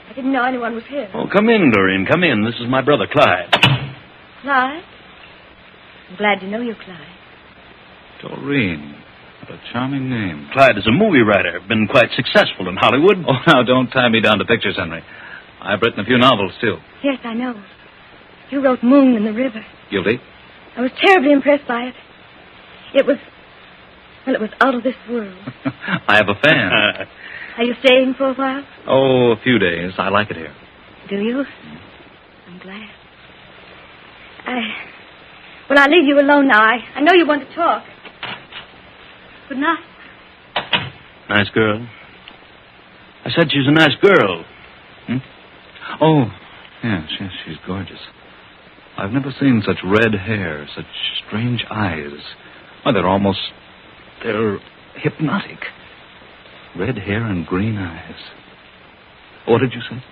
I didn't know anyone was here. Oh, come in, Doreen. Come in. This is my brother, Clyde. Clyde? I'm glad to know you, Clyde. Doreen. What a charming name. Clyde is a movie writer. Been quite successful in Hollywood. Oh, now, don't tie me down to pictures, Henry. I've written a few novels, too. Yes, I know. You wrote Moon in the River. Guilty? I was terribly impressed by it. It was out of this world. I have a fan. Are you staying for a while? Oh, a few days. I like it here. Do you? I'm glad. Well, I'll leave you alone now. I know you want to talk. Good night. Nice girl. I said she's a nice girl. Oh, yes, she's gorgeous. I've never seen such red hair, such strange eyes. Why, they're hypnotic. Red hair and green eyes. What did you say?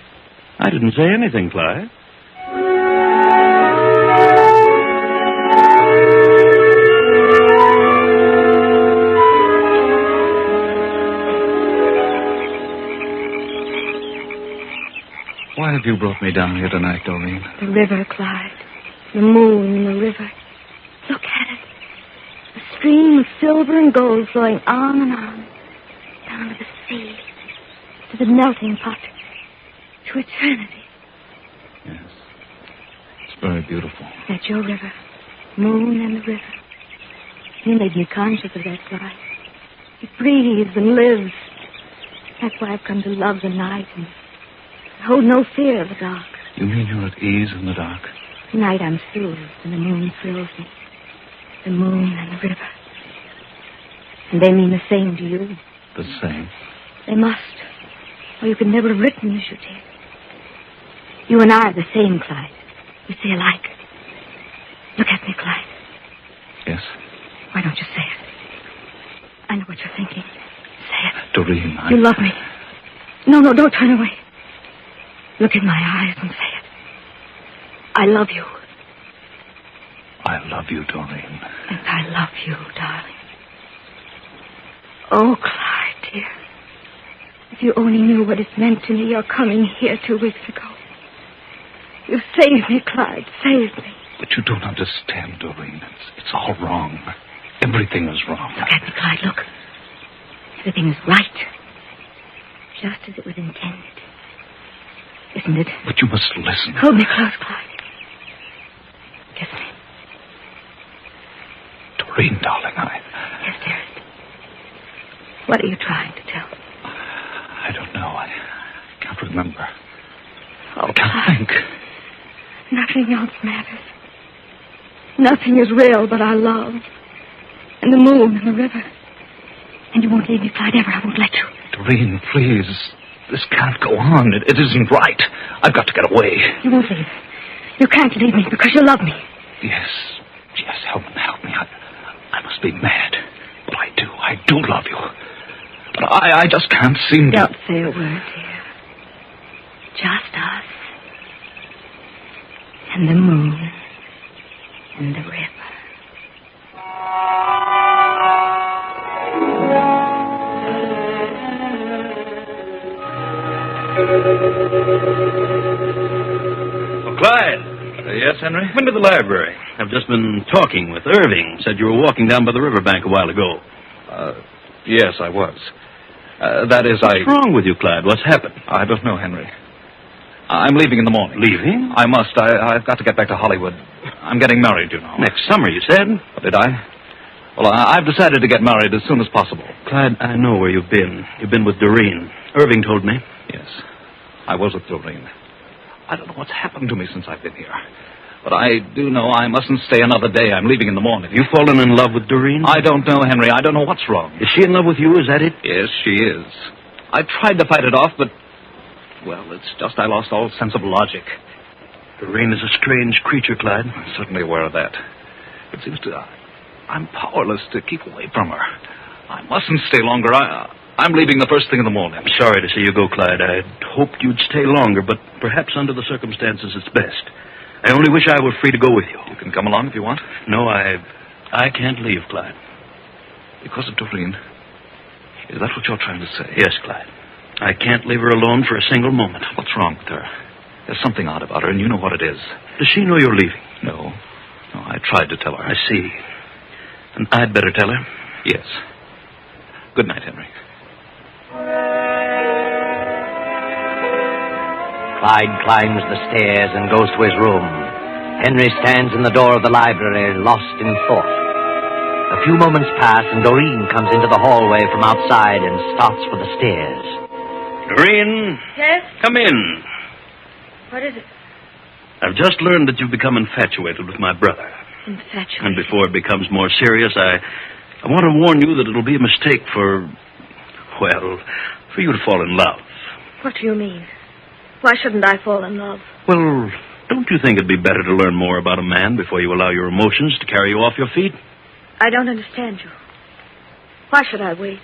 I didn't say anything, Clyde. Why have you brought me down here tonight, Doreen? The river, Clyde. The moon in the river. Look at it. A stream of silver and gold flowing on and on. Down to the sea. To the melting pot. To eternity. Yes. It's very beautiful. That's your river. Moon and the river. You made me conscious of that, Clyde. It breathes and lives. That's why I've come to love the night and hold no fear of the dark. You mean you're at ease in the dark? Tonight I'm soothed and the moon thrills me. The moon and the river. And they mean the same to you. The same? They must. Or you could never have written as you did. You and I are the same, Clyde. We see alike. Look at me, Clyde. Yes? Why don't you say it? I know what you're thinking. Say it. Doreen, You love me. No, don't turn away. Look in my eyes and say it. I love you. I love you, Doreen. And I love you, darling. Oh, Clyde, dear. If you only knew what it's meant to me, your coming here 2 weeks ago. You saved me, Clyde. Saved me. But you don't understand, Doreen. It's all wrong. Everything is wrong. Look at me, Clyde. Look. Everything is right. Just as it was intended. Isn't it? But you must listen. Hold me close, Clyde. Kiss me. Doreen, darling, Yes, dearest. What are you trying to tell me? I don't know. I can't remember. Oh, I can't think. Nothing else matters. Nothing is real but our love. And the moon and the river. And you won't leave me, Clyde, ever. I won't let you. Doreen, please. This can't go on. It isn't right. I've got to get away. You won't leave. You can't leave me because you love me. Yes, help me. I must be mad. But I do love you. But I just can't seem to... Don't say a word, dear. Just us. And the moon. And the river. Oh, Clyde. Yes, Henry? Come into the library. I've just been talking with Irving. Said you were walking down by the riverbank a while ago. Yes, I was. That is, What's wrong with you, Clyde? What's happened? I don't know, Henry. I'm leaving in the morning. Leaving? I must. I've got to get back to Hollywood. I'm getting married, you know. Next summer, you said? Did I? Well, I've decided to get married as soon as possible. Clyde, I know where you've been. You've been with Doreen. Irving told me. Yes, I was with Doreen. I don't know what's happened to me since I've been here. But I do know I mustn't stay another day. I'm leaving in the morning. You've fallen in love with Doreen? I don't know, Henry. I don't know what's wrong. Is she in love with you? Is that it? Yes, she is. I tried to fight it off, but... Well, it's just I lost all sense of logic. Doreen is a strange creature, Clyde. I'm certainly aware of that. It seems to... I'm powerless to keep away from her. I mustn't stay longer. I'm leaving the first thing in the morning. I'm sorry to see you go, Clyde. I'd hoped you'd stay longer, but perhaps under the circumstances it's best. I only wish I were free to go with you. You can come along if you want. No, I can't leave, Clyde. Because of Doreen? Is that what you're trying to say? Yes, Clyde. I can't leave her alone for a single moment. What's wrong with her? There's something odd about her, and you know what it is. Does she know you're leaving? No, I tried to tell her. I see. And I'd better tell her? Yes. Good night, Henry. Clyde climbs the stairs and goes to his room. Henry stands in the door of the library, lost in thought. A few moments pass, and Doreen comes into the hallway from outside and starts for the stairs. Doreen? Yes? Come in. What is it? I've just learned that you've become infatuated with my brother. Infatuated? And before it becomes more serious, I want to warn you that it'll be a mistake for you to fall in love. What do you mean? Why shouldn't I fall in love? Well, don't you think it'd be better to learn more about a man before you allow your emotions to carry you off your feet? I don't understand you. Why should I wait?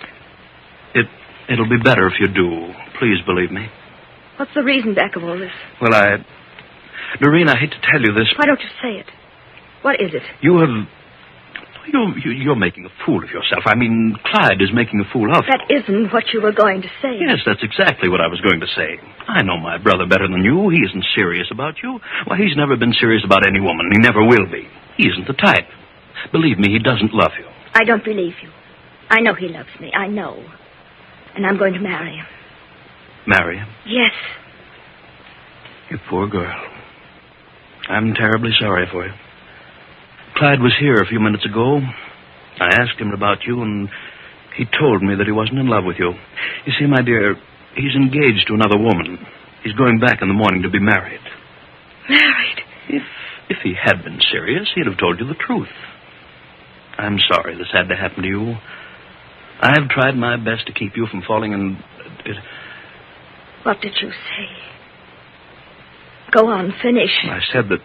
It'll be better if you do. Please believe me. What's the reason back of all this? Well, Doreen, I hate to tell you this. Why don't you say it? What is it? You're making a fool of yourself. I mean, Clyde is making a fool of you. That isn't what you were going to say. Yes, that's exactly what I was going to say. I know my brother better than you. He isn't serious about you. Why, he's never been serious about any woman. He never will be. He isn't the type. Believe me, he doesn't love you. I don't believe you. I know he loves me. I know. And I'm going to marry him. Marry him? Yes. You poor girl. I'm terribly sorry for you. Clyde was here a few minutes ago. I asked him about you, and he told me that he wasn't in love with you. You see, my dear, he's engaged to another woman. He's going back in the morning to be married. Married? If he had been serious, he'd have told you the truth. I'm sorry this had to happen to you. I've tried my best to keep you from falling in... What did you say? Go on, finish. I said that...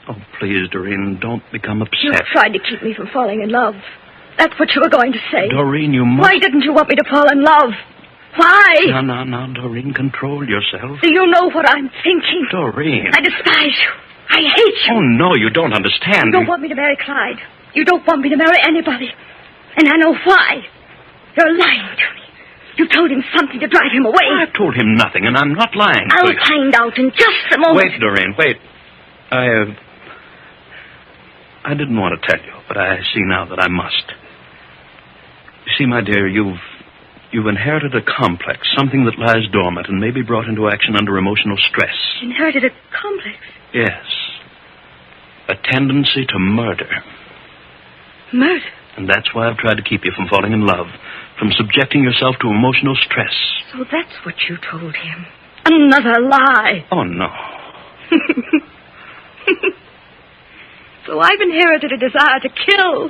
Oh, please, Doreen, don't become upset. You tried to keep me from falling in love. That's what you were going to say. Doreen, you must... Why didn't you want me to fall in love? Why? No, Doreen, control yourself. Do you know what I'm thinking? Doreen. I despise you. I hate you. Oh, no, you don't understand. You don't want me to marry Clyde. You don't want me to marry anybody. And I know why. You're lying to me. You told him something to drive him away. I've told him nothing, and I'm not lying. I'll find out in just a moment. Wait, Doreen, wait. I didn't want to tell you, but I see now that I must. You see, my dear, you've inherited a complex, something that lies dormant and may be brought into action under emotional stress. Inherited a complex? Yes. A tendency to murder. Murder? And that's why I've tried to keep you from falling in love, from subjecting yourself to emotional stress. So that's what you told him. Another lie. Oh, no. So I've inherited a desire to kill.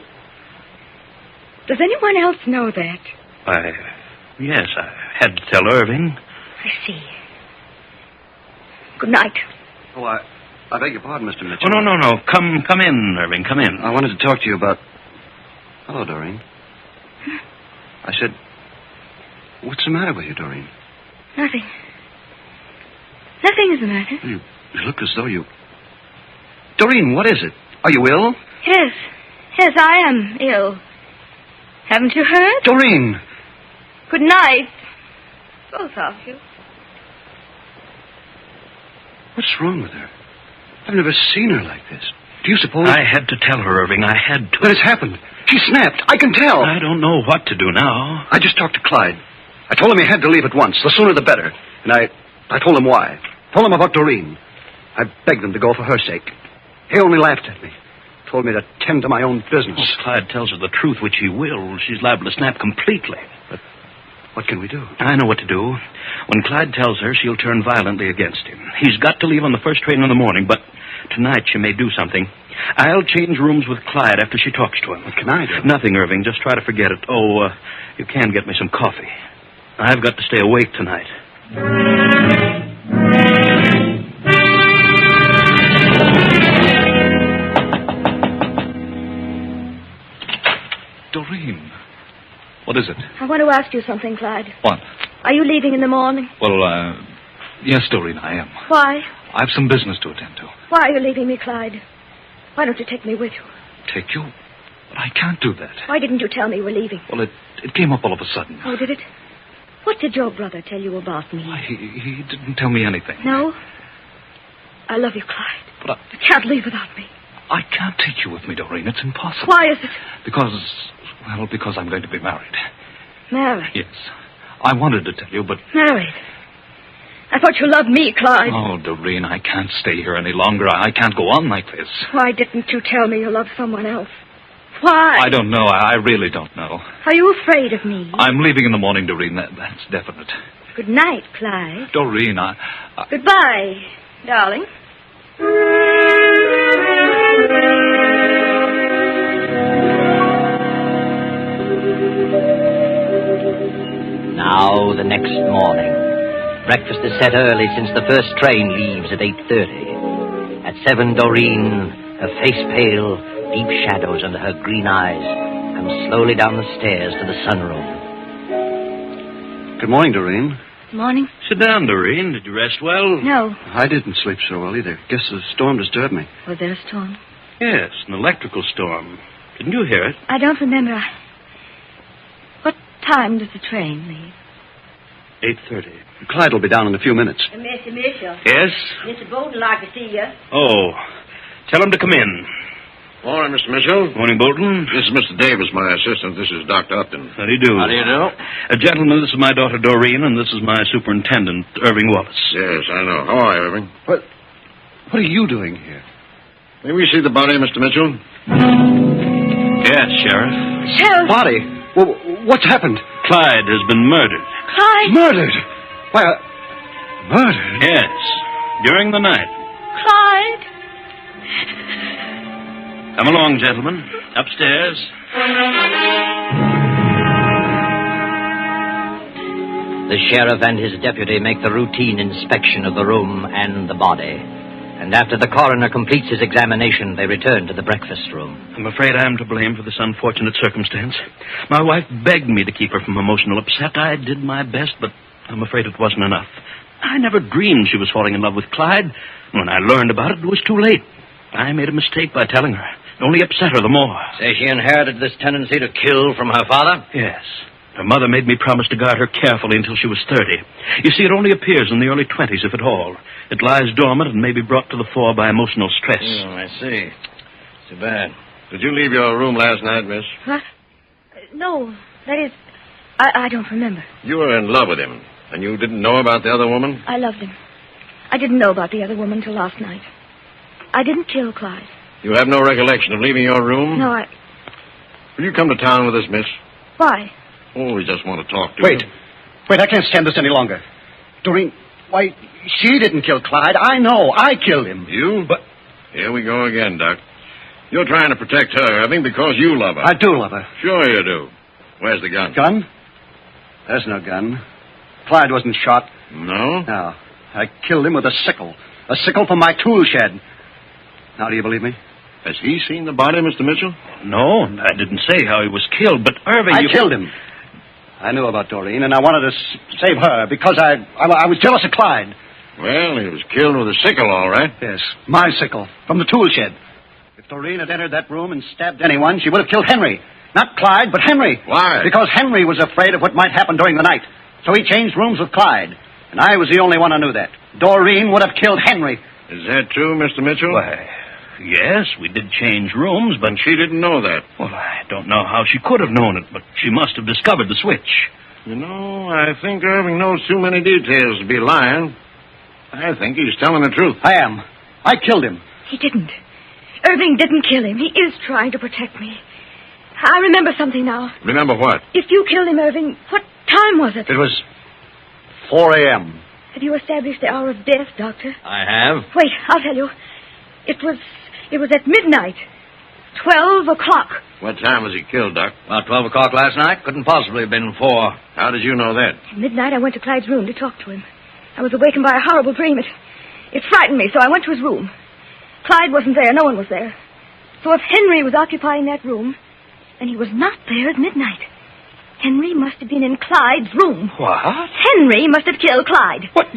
Does anyone else know that? Yes, I had to tell Irving. I see. Good night. Oh, I beg your pardon, Mr. Mitchell. Oh, no. Come in, Irving, come in. I wanted to talk to you about... Hello, Doreen. I said, what's the matter with you, Doreen? Nothing. Nothing is the matter. You look as though you... Doreen, what is it? Are you ill? Yes, I am ill. Haven't you heard? Doreen! Good night, both of you. What's wrong with her? I've never seen her like this. Do you suppose... I had to tell her, Irving. I had to. But it's happened. She snapped. I can tell. I don't know what to do now. I just talked to Clyde. I told him he had to leave at once. The sooner the better. And I told him why. Told him about Doreen. I begged him to go for her sake. He only laughed at me. Told me to tend to my own business. If Clyde tells her the truth, which he will, she's liable to snap completely. But what can we do? I know what to do. When Clyde tells her, she'll turn violently against him. He's got to leave on the first train in the morning, but tonight she may do something. I'll change rooms with Clyde after she talks to him. What can I do? Nothing, Irving. Just try to forget it. Oh, you can get me some coffee. I've got to stay awake tonight. Doreen, what is it? I want to ask you something, Clyde. What? Are you leaving in the morning? Well, yes, Doreen, I am. Why? I have some business to attend to. Why are you leaving me, Clyde? Why don't you take me with you? Take you? But I can't do that. Why didn't you tell me you were leaving? Well, it came up all of a sudden. Oh, did it? What did your brother tell you about me? Why, he didn't tell me anything. No? I love you, Clyde. But you can't leave without me. I can't take you with me, Doreen. It's impossible. Why is it? Because I'm going to be married. Married? Yes. I wanted to tell you, but... Married? I thought you loved me, Clyde. Oh, Doreen, I can't stay here any longer. I can't go on like this. Why didn't you tell me you loved someone else? Why? I don't know. I really don't know. Are you afraid of me? I'm leaving in the morning, Doreen. That's definite. Good night, Clyde. Doreen, Goodbye, darling. Now, the next morning. Breakfast is set early since the first train leaves at 8:30. At 7, Doreen, her face pale, deep shadows under her green eyes, comes slowly down the stairs to the sunroom. Good morning, Doreen. Morning. Sit down, Doreen. Did you rest well? No. I didn't sleep so well either. Guess the storm disturbed me. Was there a storm? Yes, an electrical storm. Didn't you hear it? I don't remember. What time does the train leave? 8:30. Clyde will be down in a few minutes. Mr. Mitchell. Yes? Mr. Bolton like to see you. Oh, tell him to come in. Morning, Mr. Mitchell. Morning, Bolton. This is Mr. Davis, my assistant. This is Dr. Upton. How do you do? How do you do? Gentlemen, this is my daughter, Doreen, and this is my superintendent, Irving Wallace. Yes, I know. How are you, Irving? What are you doing here? May we see the body, Mr. Mitchell? Yes, Sheriff. Sheriff! Body? Well, what's happened? Clyde has been murdered. Clyde! Murdered? Why, murdered? Yes, during the night. Clyde! Come along, gentlemen. Upstairs. The sheriff and his deputy make the routine inspection of the room and the body. And after the coroner completes his examination, they return to the breakfast room. I'm afraid I am to blame for this unfortunate circumstance. My wife begged me to keep her from emotional upset. I did my best, but I'm afraid it wasn't enough. I never dreamed she was falling in love with Clyde. When I learned about it, it was too late. I made a mistake by telling her. It only upset her the more. Say she inherited this tendency to kill from her father? Yes. Her mother made me promise to guard her carefully until she was 30. You see, it only appears in the early 20s, if at all. It lies dormant and may be brought to the fore by emotional stress. I see. Too bad. Did you leave your room last night, miss? What? No, that is, I don't remember. You were in love with him, and you didn't know about the other woman? I loved him. I didn't know about the other woman till last night. I didn't kill Clyde. You have no recollection of leaving your room? No, Will you come to town with us, miss? Why? Oh, we just want to talk to Wait. you. Wait, I can't stand this any longer. Doreen, why, she didn't kill Clyde. I know. I killed him. You? But here we go again, Doc. You're trying to protect her, Irving, because you love her. I do love her. Sure you do. Where's the gun? Gun? There's no gun. Clyde wasn't shot. No? No. I killed him with a sickle. A sickle from my tool shed. Now, do you believe me? Has he seen the body, Mr. Mitchell? No, I didn't say how he was killed, but Irving... I killed him. I knew about Doreen, and I wanted to save her because I was jealous of Clyde. Well, he was killed with a sickle, all right. Yes, my sickle, from the tool shed. If Doreen had entered that room and stabbed anyone, she would have killed Henry. Not Clyde, but Henry. Why? Because Henry was afraid of what might happen during the night. So he changed rooms with Clyde. And I was the only one who knew that. Doreen would have killed Henry. Is that true, Mr. Mitchell? Why, yes, we did change rooms, but... And she didn't know that. Well, I don't know how she could have known it, but she must have discovered the switch. You know, I think Irving knows too many details to be lying. I think he's telling the truth. I am. I killed him. He didn't. Irving didn't kill him. He is trying to protect me. I remember something now. Remember what? If you killed him, Irving, what time was it? It was 4 a.m. Have you established the hour of death, Doctor? I have. Wait, I'll tell you. It was at midnight. 12 o'clock. What time was he killed, Doc? About 12 o'clock last night. Couldn't possibly have been 4. How did you know that? At midnight, I went to Clyde's room to talk to him. I was awakened by a horrible dream. It frightened me, so I went to his room. Clyde wasn't there. No one was there. So if Henry was occupying that room, and he was not there at midnight, Henry must have been in Clyde's room. What? Henry must have killed Clyde. What?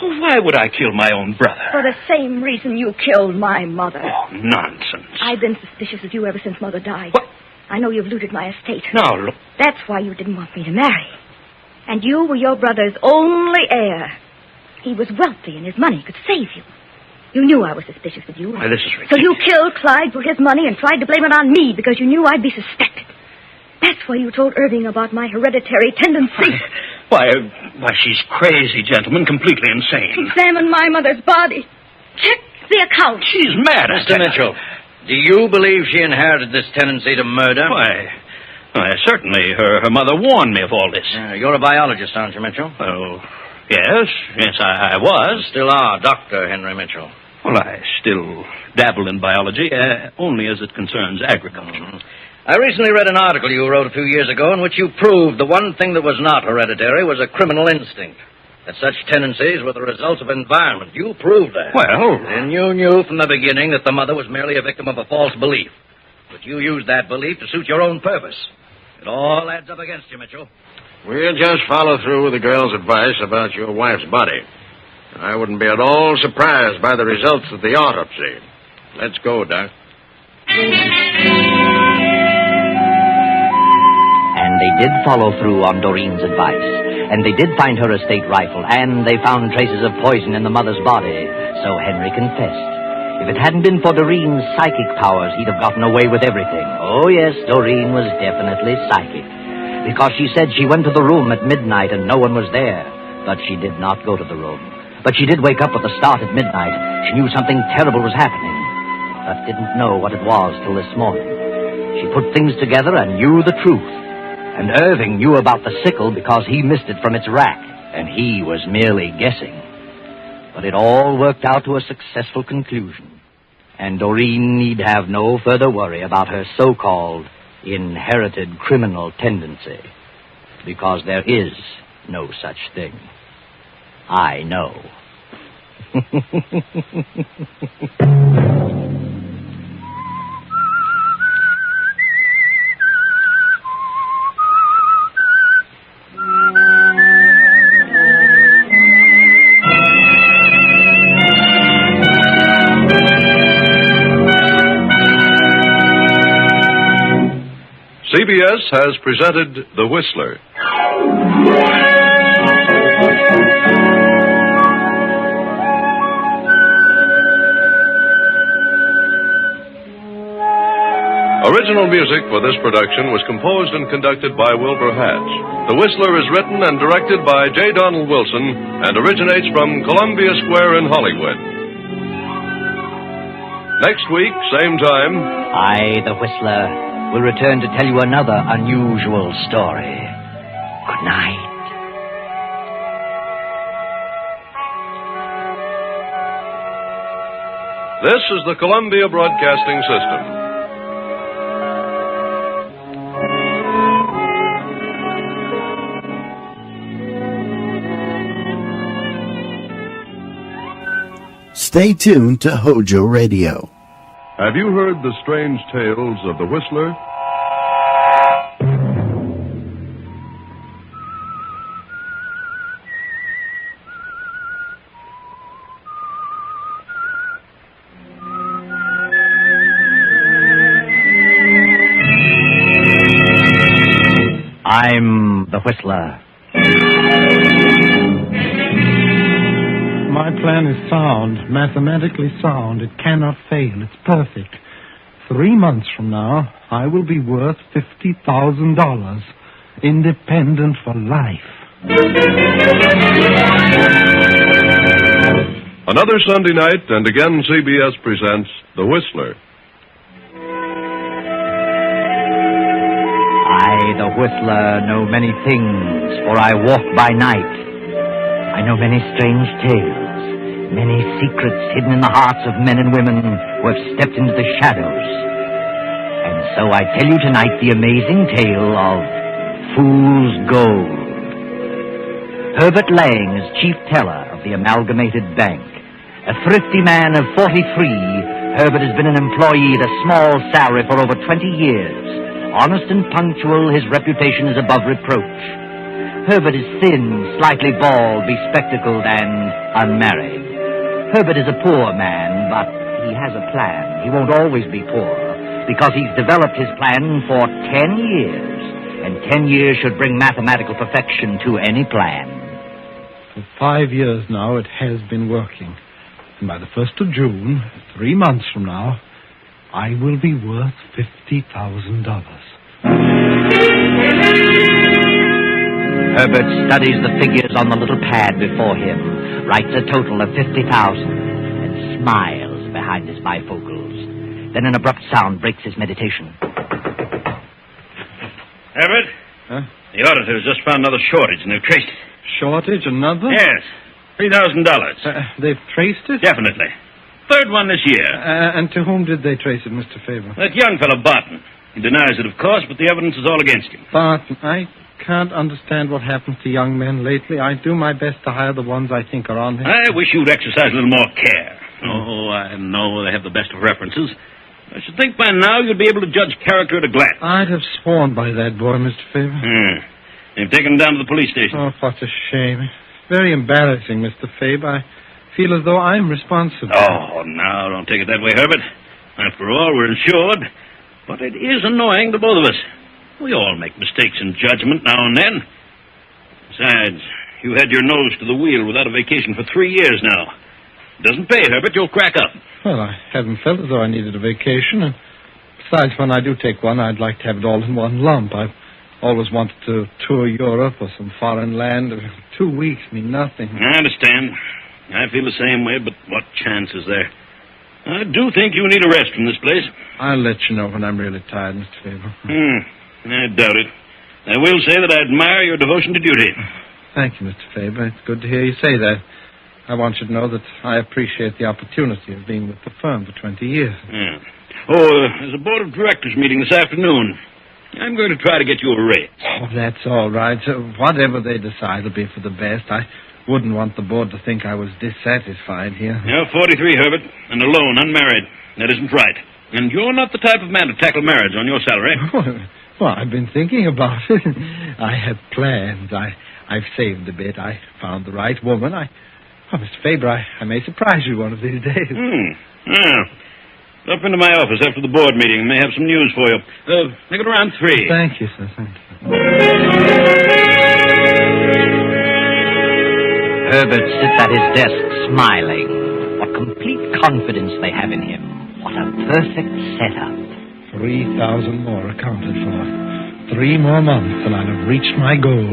Why would I kill my own brother? For the same reason you killed my mother. Oh, nonsense. I've been suspicious of you ever since Mother died. What? I know you've looted my estate. Now, look. That's why you didn't want me to marry. And you were your brother's only heir. He was wealthy and his money could save you. You knew I was suspicious of you. Why, this is ridiculous. So you killed Clyde for his money and tried to blame it on me because you knew I'd be suspected. That's why you told Irving about my hereditary tendency. Why, she's crazy, gentlemen, completely insane. Examine my mother's body. Check the account. She's mad. Mr. Mitchell, do you believe she inherited this tendency to murder? Why, certainly. Her mother warned me of all this. You're a biologist, aren't you, Mitchell? Oh, yes, I was. Still are, Dr. Henry Mitchell. Well, I still dabble in biology, only as it concerns agriculture. Mm-hmm. I recently read an article you wrote a few years ago in which you proved the one thing that was not hereditary was a criminal instinct. That such tendencies were the results of environment. You proved that. Well... And you knew from the beginning that the mother was merely a victim of a false belief. But you used that belief to suit your own purpose. It all adds up against you, Mitchell. We'll just follow through with the girl's advice about your wife's body. I wouldn't be at all surprised by the results of the autopsy. Let's go, Doc. And they did follow through on Doreen's advice. And they did find her estate rifle, and they found traces of poison in the mother's body. So Henry confessed. If it hadn't been for Doreen's psychic powers, he'd have gotten away with everything. Oh, yes, Doreen was definitely psychic. Because she said she went to the room at midnight and no one was there. But she did not go to the room. But she did wake up with a start at midnight. She knew something terrible was happening, but didn't know what it was till this morning. She put things together and knew the truth. And Irving knew about the sickle because he missed it from its rack, and he was merely guessing. But it all worked out to a successful conclusion, and Doreen need have no further worry about her so-called inherited criminal tendency, because there is no such thing. I know. CBS has presented The Whistler. Original music for this production was composed and conducted by Wilbur Hatch. The Whistler is written and directed by J. Donald Wilson and originates from Columbia Square in Hollywood. Next week, same time, I, the Whistler, will return to tell you another unusual story. Good night. this is the Columbia Broadcasting System. Stay tuned to HOJO Radio. Have you heard the strange tales of the Whistler? I'm the Whistler. My plan is sound, mathematically sound. It cannot fail. It's perfect. 3 months from now, I will be worth $50,000, independent for life. Another Sunday night, and again CBS presents The Whistler. I, the Whistler, know many things, for I walk by night. I know many strange tales, many secrets hidden in the hearts of men and women who have stepped into the shadows. And so I tell you tonight the amazing tale of Fool's Gold. Herbert Lang is chief teller of the Amalgamated Bank. A thrifty man of 43, Herbert has been an employee at a small salary for over 20 years. Honest and punctual, his reputation is above reproach. Herbert is thin, slightly bald, bespectacled, and unmarried. Herbert is a poor man, but he has a plan. He won't always be poor, because he's developed his plan for 10 years. And 10 years should bring mathematical perfection to any plan. For 5 years now, it has been working. And by the 1st of June, 3 months from now, I will be worth $50,000. Herbert studies the figures on the little pad before him, writes a total of 50,000, and smiles behind his bifocals. Then an abrupt sound breaks his meditation. Herbert? Huh? The auditors just found another shortage, and they've traced it. Shortage? Another? Yes. $3,000. They've traced it? Definitely. Third one this year. And to whom did they trace it, Mr. Faber? That young fellow, Barton. He denies it, of course, but the evidence is all against him. Barton, I can't understand what happens to young men lately. I do my best to hire the ones I think are on there. I wish you'd exercise a little more care. Oh, I know they have the best of references. I should think by now you'd be able to judge character at a glance. I'd have sworn by that boy, Mr. Faber. They've taken him down to the police station. Oh, what a shame. Very embarrassing, Mr. Fabe. I feel as though I'm responsible. Oh, now, don't take it that way, Herbert. After all, we're insured. But it is annoying to both of us. We all make mistakes in judgment now and then. Besides, you had your nose to the wheel without a vacation for 3 years now. It doesn't pay, Herbert. You'll crack up. Well, I haven't felt as though I needed a vacation. And besides, when I do take one, I'd like to have it all in one lump. I've always wanted to tour Europe or some foreign land. 2 weeks mean nothing. I understand. I feel the same way, but what chance is there? I do think you need a rest from this place. I'll let you know when I'm really tired, Mr. Faber. I doubt it. I will say that I admire your devotion to duty. Thank you, Mr. Faber. It's good to hear you say that. I want you to know that I appreciate the opportunity of being with the firm for 20 years. Yeah. There's a board of directors meeting this afternoon. I'm going to try to get you a raise. Oh, that's all right. Whatever they decide will be for the best. I wouldn't want the board to think I was dissatisfied here. You're 43, Herbert, and alone, unmarried. That isn't right. And you're not the type of man to tackle marriage on your salary. Well, I've been thinking about it. I have plans. I've saved a bit. I found the right woman. Mr. Faber, I may surprise you one of these days. Yeah. Up into my office after the board meeting. I may have some news for you. Make it around 3. Thank you, sir. Thank you. Herbert sits at his desk smiling. What complete confidence they have in him. What a perfect setup. 3,000 more accounted for. 3 more months and I'll have reached my goal.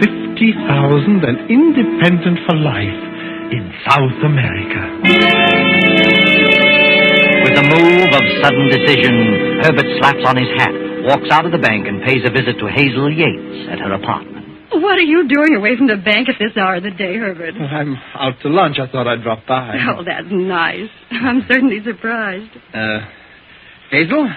50,000 and independent for life in South America. With a move of sudden decision, Herbert slaps on his hat, walks out of the bank, and pays a visit to Hazel Yates at her apartment. What are you doing away from the bank at this hour of the day, Herbert? Well, I'm out to lunch. I thought I'd drop by. Oh, that's nice. I'm certainly surprised. Hazel,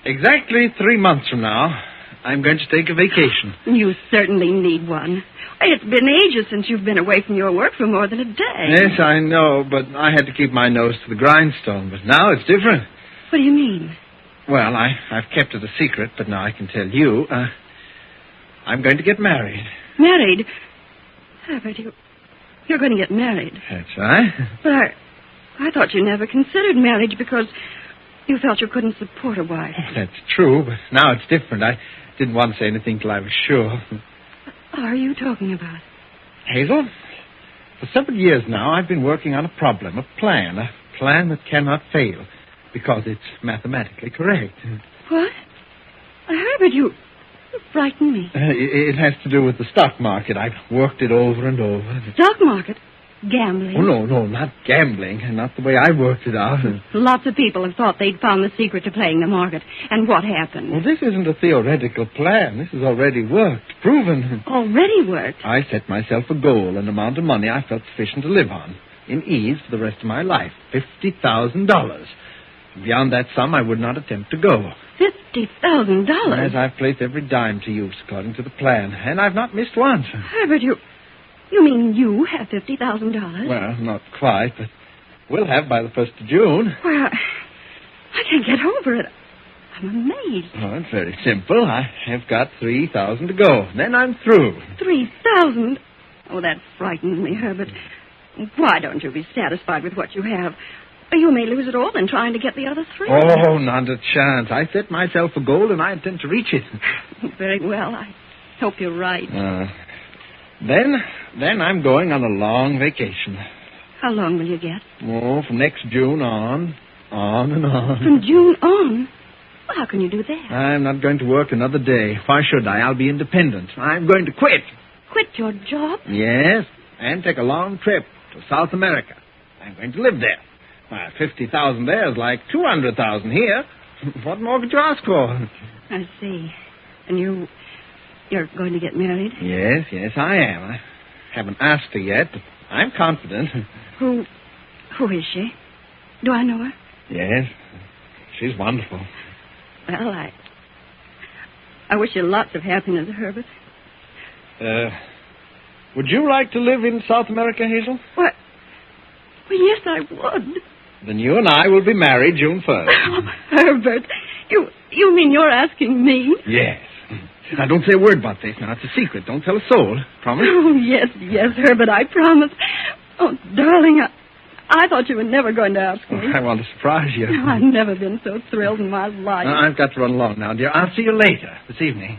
exactly 3 months from now, I'm going to take a vacation. You certainly need one. It's been ages since you've been away from your work for more than a day. Yes, I know, but I had to keep my nose to the grindstone. But now it's different. What do you mean? Well, I've kept it a secret, but now I can tell you. I'm going to get married. Married? Herbert, you're going to get married. That's right. But I thought you never considered marriage because you felt you couldn't support a wife. That's true, but now it's different. I didn't want to say anything till I was sure. What are you talking about? Hazel, for several years now, I've been working on a problem, a plan that cannot fail, because it's mathematically correct. What? Herbert, you frighten me. It has to do with the stock market. I've worked it over and over. Stock market? Gambling? Oh, no, not gambling. Not the way I worked it out. Lots of people have thought they'd found the secret to playing the market. And what happened? Well, this isn't a theoretical plan. This has already worked, proven. Already worked? I set myself a goal, an amount of money I felt sufficient to live on, in ease for the rest of my life, $50,000. Beyond that sum, I would not attempt to go. $50,000? As I've placed every dime to use according to the plan, and I've not missed once. Herbert, You mean you have $50,000? Well, not quite, but we'll have by the 1st of June. Well, I can't get over it. I'm amazed. Oh, it's very simple. I have got 3,000 to go. Then I'm through. 3,000? Oh, that frightens me, Herbert. Why don't you be satisfied with what you have? You may lose it all in trying to get the other 3. Oh, not a chance. I set myself a goal, and I intend to reach it. Very well. I hope you're right. Then I'm going on a long vacation. How long will you get? Oh, from next June on and on. From June on? Well, how can you do that? I'm not going to work another day. Why should I? I'll be independent. I'm going to quit. Quit your job? Yes, and take a long trip to South America. I'm going to live there. 50,000 there is like 200,000 here. What more could you ask for? I see. And you're going to get married? Yes, I am. I haven't asked her yet, but I'm confident. Who is she? Do I know her? Yes, she's wonderful. Well, I wish you lots of happiness, Herbert. Would you like to live in South America, Hazel? What? Well, yes, I would. Then you and I will be married June 1st. Oh, Herbert, you mean you're asking me? Yes. Now, don't say a word about this. Now, it's a secret. Don't tell a soul. Promise? Oh, yes, Herbert, I promise. Oh, darling, I thought you were never going to ask me. I want to surprise you. I've never been so thrilled in my life. I've got to run along now, dear. I'll see you later this evening.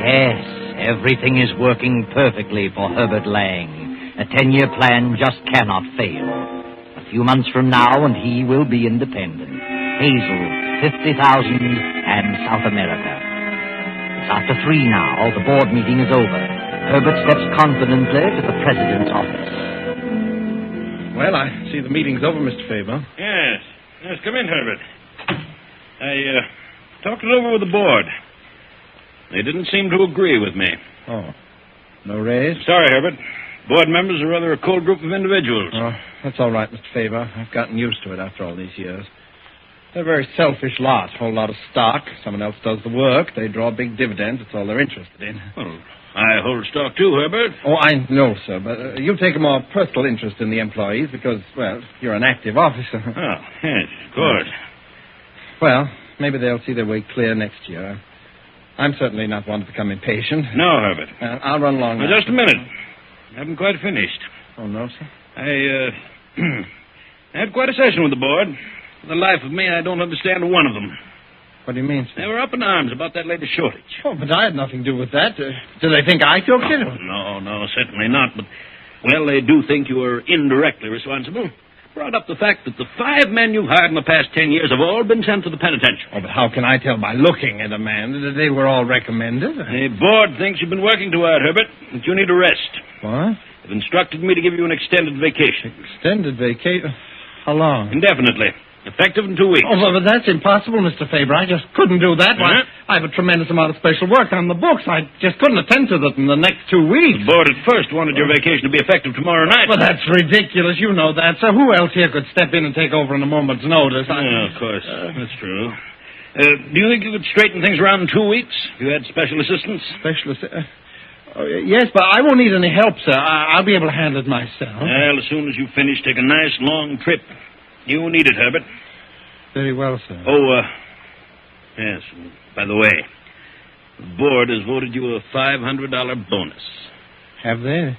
Yes, everything is working perfectly for Herbert Lang. A 10-year plan just cannot fail. A few months from now, and he will be independent. Hazel, 50,000, and South America. It's after 3 now. The board meeting is over. Herbert steps confidently to the president's office. Well, I see the meeting's over, Mr. Faber. Yes, come in, Herbert. I talked it over with the board. They didn't seem to agree with me. Oh, no raise? Sorry, Herbert. Board members are rather a cold group of individuals. Oh, that's all right, Mr. Faber. I've gotten used to it after all these years. They're a very selfish lot. Whole lot of stock. Someone else does the work. They draw big dividends. It's all they're interested in. Well, I hold stock too, Herbert. Oh, I know, sir, but you take a more personal interest in the employees because, well, you're an active officer. Oh, yes, of course. Well, maybe they'll see their way clear next year. I'm certainly not one to become impatient. No, Herbert. I'll run along now. Just a minute. I haven't quite finished. Oh, no, sir? I had quite a session with the board. For the life of me, I don't understand one of them. What do you mean, sir? They were up in arms about that latest shortage. Oh, but I had nothing to do with that. Do they think I took it? No, certainly not. But, well, they do think you are indirectly responsible. Brought up the fact that the 5 men you've hired in the past 10 years have all been sent to the penitentiary. Oh, but how can I tell by looking at a man that they were all recommended? The board thinks you've been working too hard, Herbert, that you need a rest. What? They've instructed me to give you an extended vacation. Extended vacation? How long? Indefinitely. Effective in 2 weeks. Oh, but that's impossible, Mr. Faber. I just couldn't do that. Why, I have a tremendous amount of special work on the books. I just couldn't attend to that in the next 2 weeks. The board at first wanted your vacation to be effective tomorrow night. Well, that's ridiculous. You know that, sir. Who else here could step in and take over in a moment's notice? Yeah, of course. That's true. Do you think you could straighten things around in 2 weeks if you had special assistance? Special assistance? Yes, but I won't need any help, sir. I'll be able to handle it myself. Well, as soon as you finish, take a nice long trip. You need it, Herbert. Very well, sir. Oh, yes. By the way, the board has voted you a $500 bonus. Have they?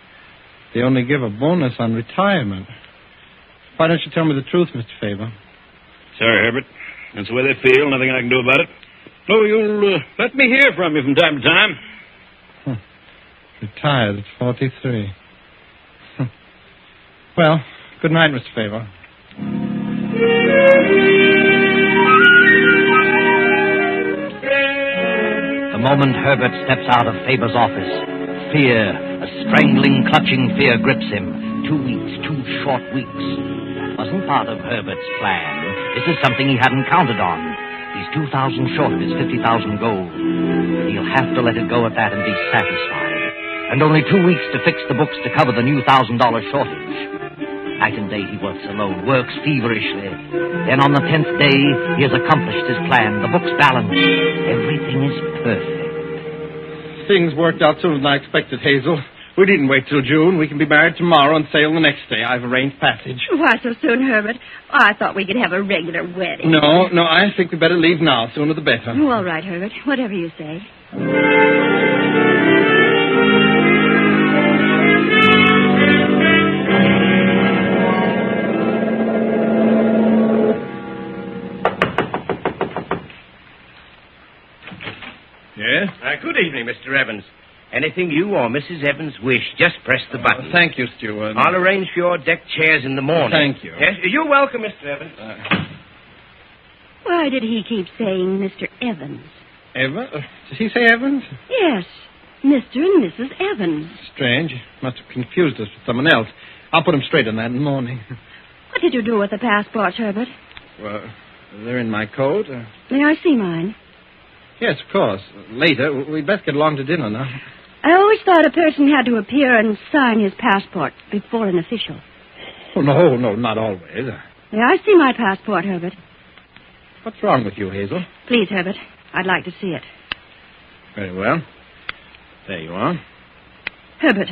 They only give a bonus on retirement. Why don't you tell me the truth, Mr. Faber? Sorry, Herbert. That's the way they feel. Nothing I can do about it. Oh, you'll let me hear from you from time to time. Retired at 43. Well, good night, Mr. Faber. The moment Herbert steps out of Faber's office, fear, a strangling, clutching fear grips him. 2 weeks, 2 short weeks. That wasn't part of Herbert's plan. This is something he hadn't counted on. He's 2,000 short of his 50,000 goal. He'll have to let it go at that and be satisfied. And only 2 weeks to fix the books to cover the new $1,000 shortage. Night and day he works alone, works feverishly. Then on the 10th day, he has accomplished his plan. The book's balanced. Everything is perfect. Things worked out sooner than I expected, Hazel. We didn't wait till June. We can be married tomorrow and sail the next day. I've arranged passage. Why so soon, Herbert? I thought we could have a regular wedding. No, I think we better leave now. Sooner the better. Oh, all right, Herbert. Whatever you say. Yes? Good evening, Mr. Evans. Anything you or Mrs. Evans wish, just press the button. Thank you, Stewart. I'll arrange for your deck chairs in the morning. Thank you. Yes, you're welcome, Mr. Evans. Why did he keep saying Mr. Evans? Evans? Did he say Evans? Yes, Mr. and Mrs. Evans. Strange. Must have confused us with someone else. I'll put him straight on that in the morning. What did you do with the passports, Herbert? Well, they're in my coat. May I see mine? Yes, of course. Later. We'd best get along to dinner now. I always thought a person had to appear and sign his passport before an official. Oh, no, not always. May I see my passport, Herbert? What's wrong with you, Hazel? Please, Herbert. I'd like to see it. Very well. There you are. Herbert,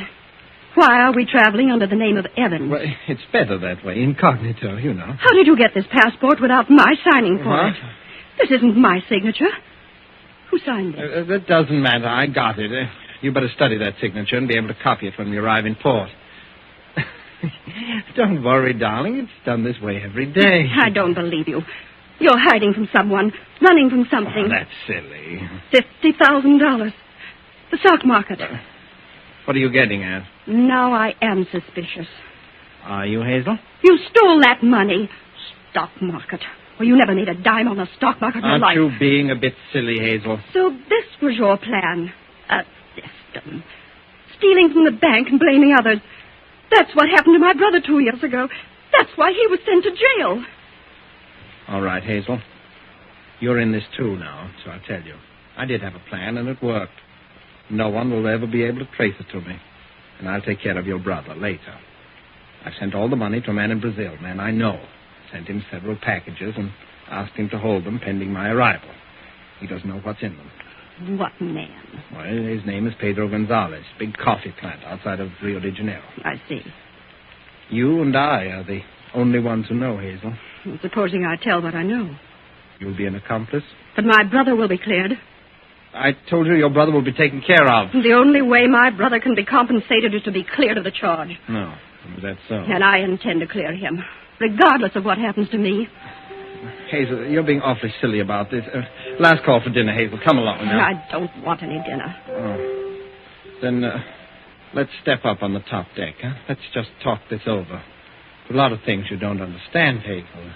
Why are we traveling under the name of Evans? Well, it's better that way, incognito, you know. How did you get this passport without my signing for What? it? This isn't my signature. Who signed it? That doesn't matter. I got it. You better study that signature and be able to copy it when we arrive in port. Don't worry, darling. It's done this way every day. I don't believe you. You're hiding from someone, running from something. Oh, that's silly. $50,000. The stock market. What are you getting at? Now I am suspicious. Are you, Hazel? You stole that money. Stock market. Well, you never made a dime on the stock market in your life. Aren't you being a bit silly, Hazel? So this was your plan. A system. Stealing from the bank and blaming others. That's what happened to my brother 2 years ago. That's why he was sent to jail. All right, Hazel. You're in this too now, so I'll tell you. I did have a plan, and it worked. No one will ever be able to trace it to me. And I'll take care of your brother later. I've sent all the money to a man in Brazil, man I know. Sent him several packages and asked him to hold them pending my arrival. He doesn't know what's in them. What man? Well, his name is Pedro Gonzalez, big coffee plant outside of Rio de Janeiro. I see. You and I are the only ones who know, Hazel. Supposing I tell what I know. You'll be an accomplice? But my brother will be cleared. I told you your brother will be taken care of. The only way my brother can be compensated is to be cleared of the charge. No, that's so. And I intend to clear him, regardless of what happens to me. Hazel, you're being awfully silly about this. Last call for dinner, Hazel. Come along now. I don't want any dinner. Oh. Then let's step up on the top deck, huh? Let's just talk this over. There's a lot of things you don't understand, Hazel.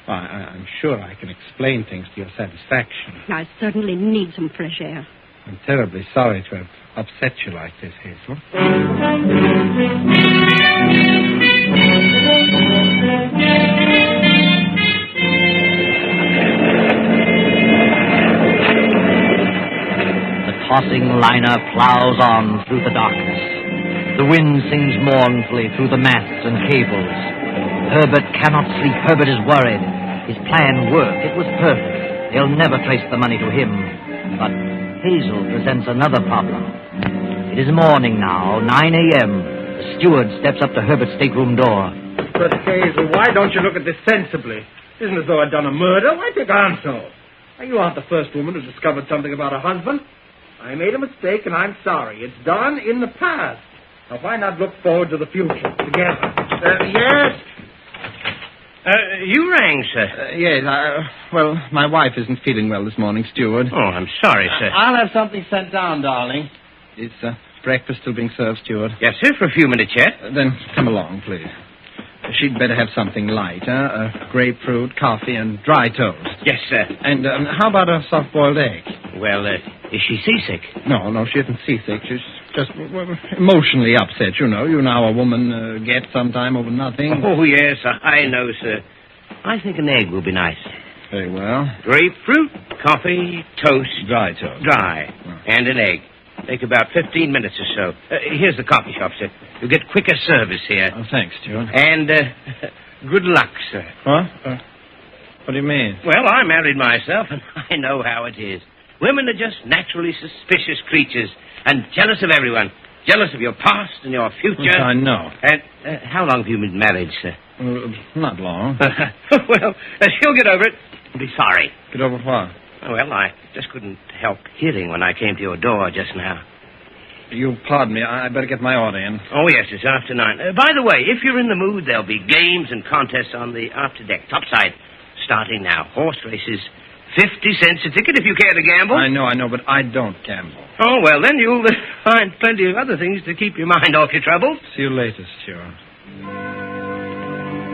I'm sure I can explain things to your satisfaction. I certainly need some fresh air. I'm terribly sorry to have upset you like this, Hazel. The tossing liner plows on through the darkness. The wind sings mournfully through the masts and cables. Herbert cannot sleep. Herbert is worried. His plan worked. It was perfect. They'll never trace the money to him. But Hazel presents another problem. It is morning now, 9 a.m. The steward steps up to Herbert's stateroom door. But, Hazel, why don't you look at this sensibly? It isn't as though I'd done a murder. Why take on so? You aren't the first woman who discovered something about her husband. I made a mistake, and I'm sorry. It's done in the past. Now, why not look forward to the future together? Yes? You rang, sir. Yes, well, my wife isn't feeling well this morning, steward. Oh, I'm sorry, sir. I'll have something sent down, darling. Is breakfast still being served, steward? Yes, sir, for a few minutes yet. Then come along, please. She'd better have something light, grapefruit, coffee, and dry toast. Yes, sir. And how about a soft-boiled egg? Well, is she seasick? No, she isn't seasick. She's just emotionally upset, you know. You know how a woman gets sometime over nothing. Oh, yes, I know, sir. I think an egg will be nice. Very well. Grapefruit, coffee, toast. Dry toast. Dry. Oh. And an egg. Take about 15 minutes or so. Here's the coffee shop, sir. You'll get quicker service here. Oh, thanks, steward. And good luck, sir. What? What do you mean? Well, I married myself, and I know how it is. Women are just naturally suspicious creatures and jealous of everyone. Jealous of your past and your future. Yes, I know. And how long have you been married, sir? Not long. Well, she'll get over it. Be sorry. Get over what? Well, I just couldn't help hearing when I came to your door just now. You pardon me. I better get my order in. Oh, yes, it's after 9. By the way, if you're in the mood, there'll be games and contests on the after-deck topside starting now. Horse races, 50 cents a ticket if you care to gamble. I know, but I don't gamble. Oh, well, then you'll find plenty of other things to keep your mind off your troubles. See you later, steward.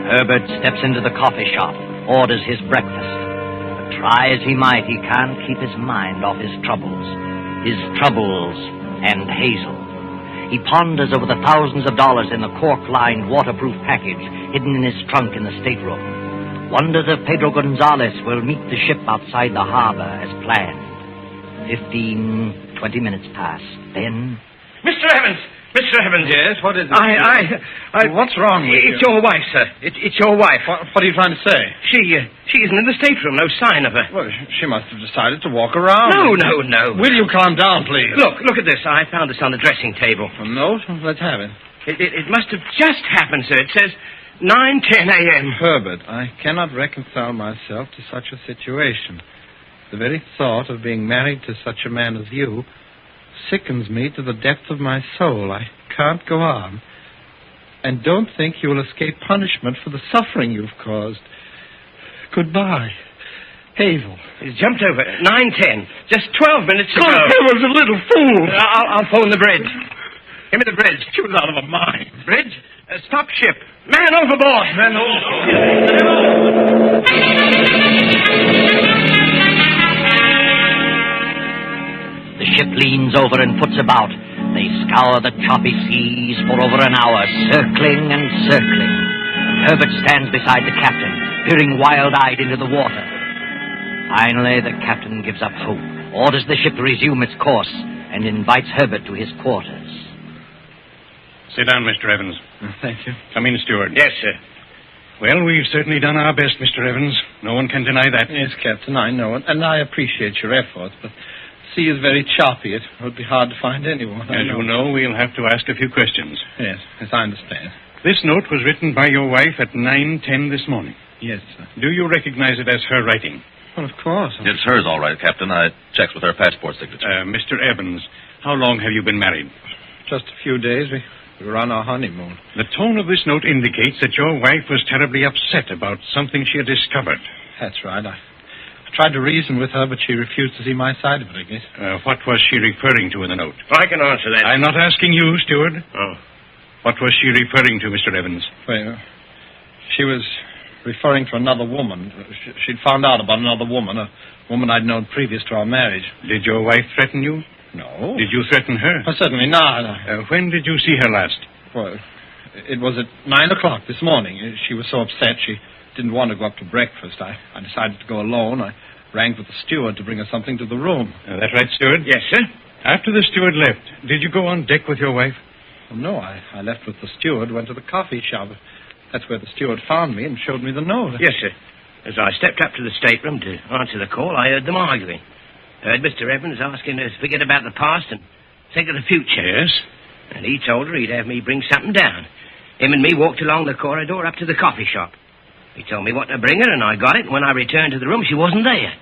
Herbert steps into the coffee shop, orders his breakfast. But try as he might, he can't keep his mind off his troubles. His troubles and Hazel. He ponders over the thousands of dollars in the cork-lined waterproof package hidden in his trunk in the stateroom. Wonders if Pedro Gonzalez will meet the ship outside the harbor as planned. 15, 20 minutes pass. Then... Mr. Evans! Mr. Evans! Yes, what is it? What's wrong with you? It's your wife, sir. It's your wife. What are you trying to say? She isn't in the stateroom. No sign of her. Well, she must have decided to walk around. No. Will you calm down, please? Look at this. I found this on the dressing table. A note? Let's have it. It must have just happened, sir. It says 9:10 a.m. Herbert, I cannot reconcile myself to such a situation. The very thought of being married to such a man as you sickens me to the depth of my soul. I can't go on. And don't think you will escape punishment for the suffering you've caused. Goodbye. Hazel. He's jumped over. 9:10. Just 12 minutes ago. He was a little fool. I'll phone the bridge. Give me the bridge. She was out of her mind. Bridge? Stop ship. Man overboard. Man overboard. The ship leans over and puts about. They scour the choppy seas for over an hour, circling and circling. Herbert stands beside the captain, peering wild-eyed into the water. Finally, the captain gives up hope, orders the ship to resume its course, and invites Herbert to his quarters. Sit down, Mr. Evans. Thank you. Come in, steward. Yes, sir. Well, we've certainly done our best, Mr. Evans. No one can deny that. Yes, Captain, I know it, and I appreciate your efforts, but the sea is very choppy. It would be hard to find anyone. As you know, we'll have to ask a few questions. Yes, I understand. This note was written by your wife at 9:10 this morning. Yes, sir. Do you recognize it as her writing? Well, of course. It's hers, all right, Captain. I checked with her passport signature. Mr. Evans, how long have you been married? Just a few days. We were on our honeymoon. The tone of this note indicates that your wife was terribly upset about something she had discovered. That's right. I tried to reason with her, but she refused to see my side of it, I guess. What was she referring to in the note? I can answer that. I'm not asking you, steward. Oh. What was she referring to, Mr. Evans? Well, she was referring to another woman. She'd found out about another woman, a woman I'd known previous to our marriage. Did your wife threaten you? No. Did you threaten her? Certainly not. When did you see her last? Well, it was at 9 o'clock this morning. She was so upset she didn't want to go up to breakfast. I decided to go alone. I rang for the steward to bring her something to the room. That right, steward? Yes, sir. After the steward left, did you go on deck with your wife? Well, no, I left with the steward, went to the coffee shop. That's where the steward found me and showed me the note. Yes, sir. As I stepped up to the stateroom to answer the call, I heard them arguing. Heard Mr. Evans asking her to forget about the past and think of the future. Yes? And he told her he'd have me bring something down. Him and me walked along the corridor up to the coffee shop. He told me what to bring her, and I got it, and when I returned to the room, she wasn't there.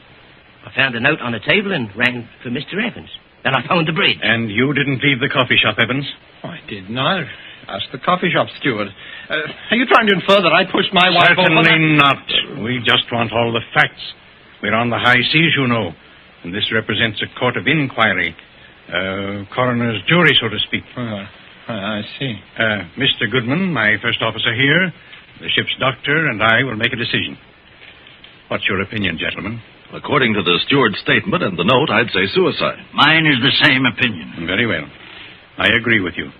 I found a note on the table and ran for Mr. Evans. Then I phoned the bridge. And you didn't leave the coffee shop, Evans? Oh, I did not. Ask the coffee shop steward. Are you trying to infer that I pushed my wife over? Certainly not. We just want all the facts. We're on the high seas, you know, and this represents a court of inquiry. Coroner's jury, so to speak. I see. Mr. Goodman, my first officer here, the ship's doctor, and I will make a decision. What's your opinion, gentlemen? According to the steward's statement and the note, I'd say suicide. Mine is the same opinion. Very well. I agree with you.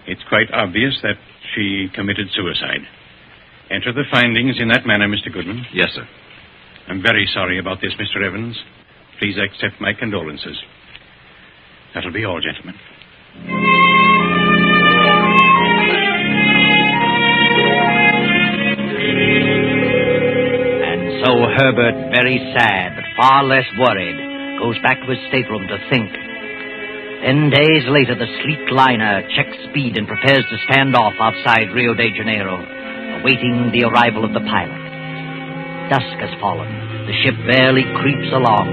It's quite obvious that she committed suicide. Enter the findings in that manner, Mr. Goodman. Yes, sir. I'm very sorry about this, Mr. Evans. Please accept my condolences. That'll be all, gentlemen. And so Herbert, very sad but far less worried, goes back to his stateroom to think. 10 days later, the sleek liner checks speed and prepares to stand off outside Rio de Janeiro, awaiting the arrival of the pilot. Dusk has fallen. The ship barely creeps along.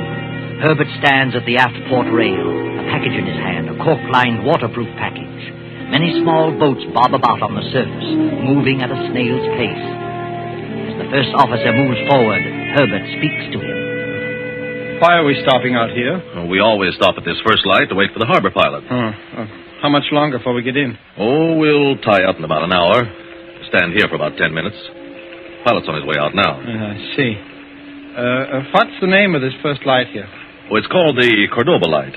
Herbert stands at the aft port rail, a package in his hand, a cork-lined waterproof package. Many small boats bob about on the surface, moving at a snail's pace. As the first officer moves forward, Herbert speaks to him. Why are we stopping out here? Well, we always stop at this first light to wait for the harbor pilot. How much longer before we get in? Oh, we'll tie up in about an hour. Stand here for about 10 minutes. Pilot's on his way out now. I see. What's the name of this first light here? Oh, it's called the Cordoba light.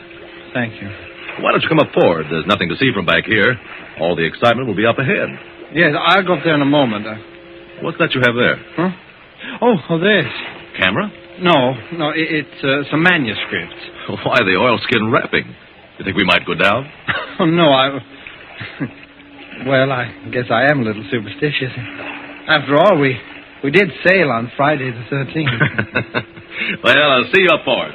Thank you. Why don't you come up forward? There's nothing to see from back here. All the excitement will be up ahead. Yes, I'll go up there in a moment. What's that you have there? Huh? Oh, this. Camera? No, it's a manuscript. Why the oilskin wrapping? You think we might go down? Oh, no, Well, I guess I am a little superstitious. After all, we did sail on Friday the 13th. Well, I'll see you up forward.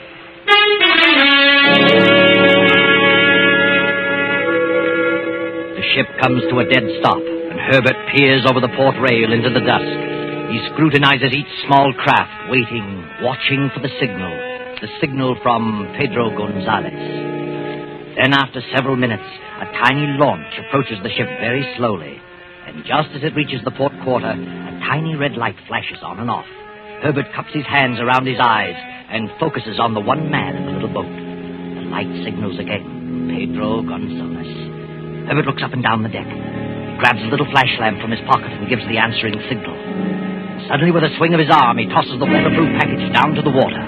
The ship comes to a dead stop, and Herbert peers over the port rail into the dusk. He scrutinizes each small craft, waiting, watching for the signal from Pedro Gonzalez. Then, after several minutes, a tiny launch approaches the ship very slowly, and just as it reaches the port quarter, a tiny red light flashes on and off. Herbert cups his hands around his eyes and focuses on the one man in the little boat. The light signals again, Pedro Gonzalez. Herbert looks up and down the deck. He grabs a little flash lamp from his pocket and gives the answering signal. Suddenly, with a swing of his arm, he tosses the weatherproof package down to the water.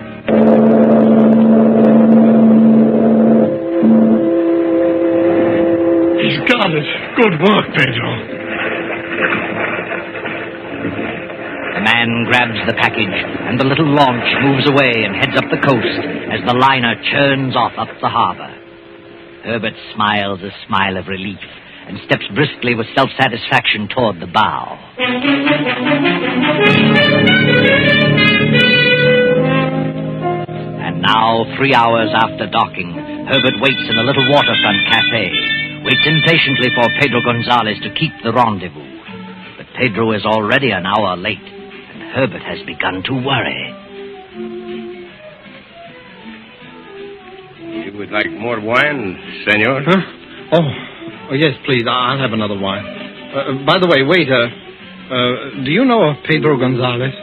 He's got it. Good work, Pedro. The man grabs the package, and the little launch moves away and heads up the coast as the liner churns off up the harbor. Herbert smiles a smile of relief and steps briskly with self-satisfaction toward the bow. And now, 3 hours after docking, Herbert waits in a little waterfront cafe, waits impatiently for Pedro Gonzalez to keep the rendezvous. But Pedro is already an hour late, and Herbert has begun to worry. You would like more wine, senor? Huh? Oh, yes, please. I'll have another wine. By the way, waiter, do you know of Pedro Gonzalez?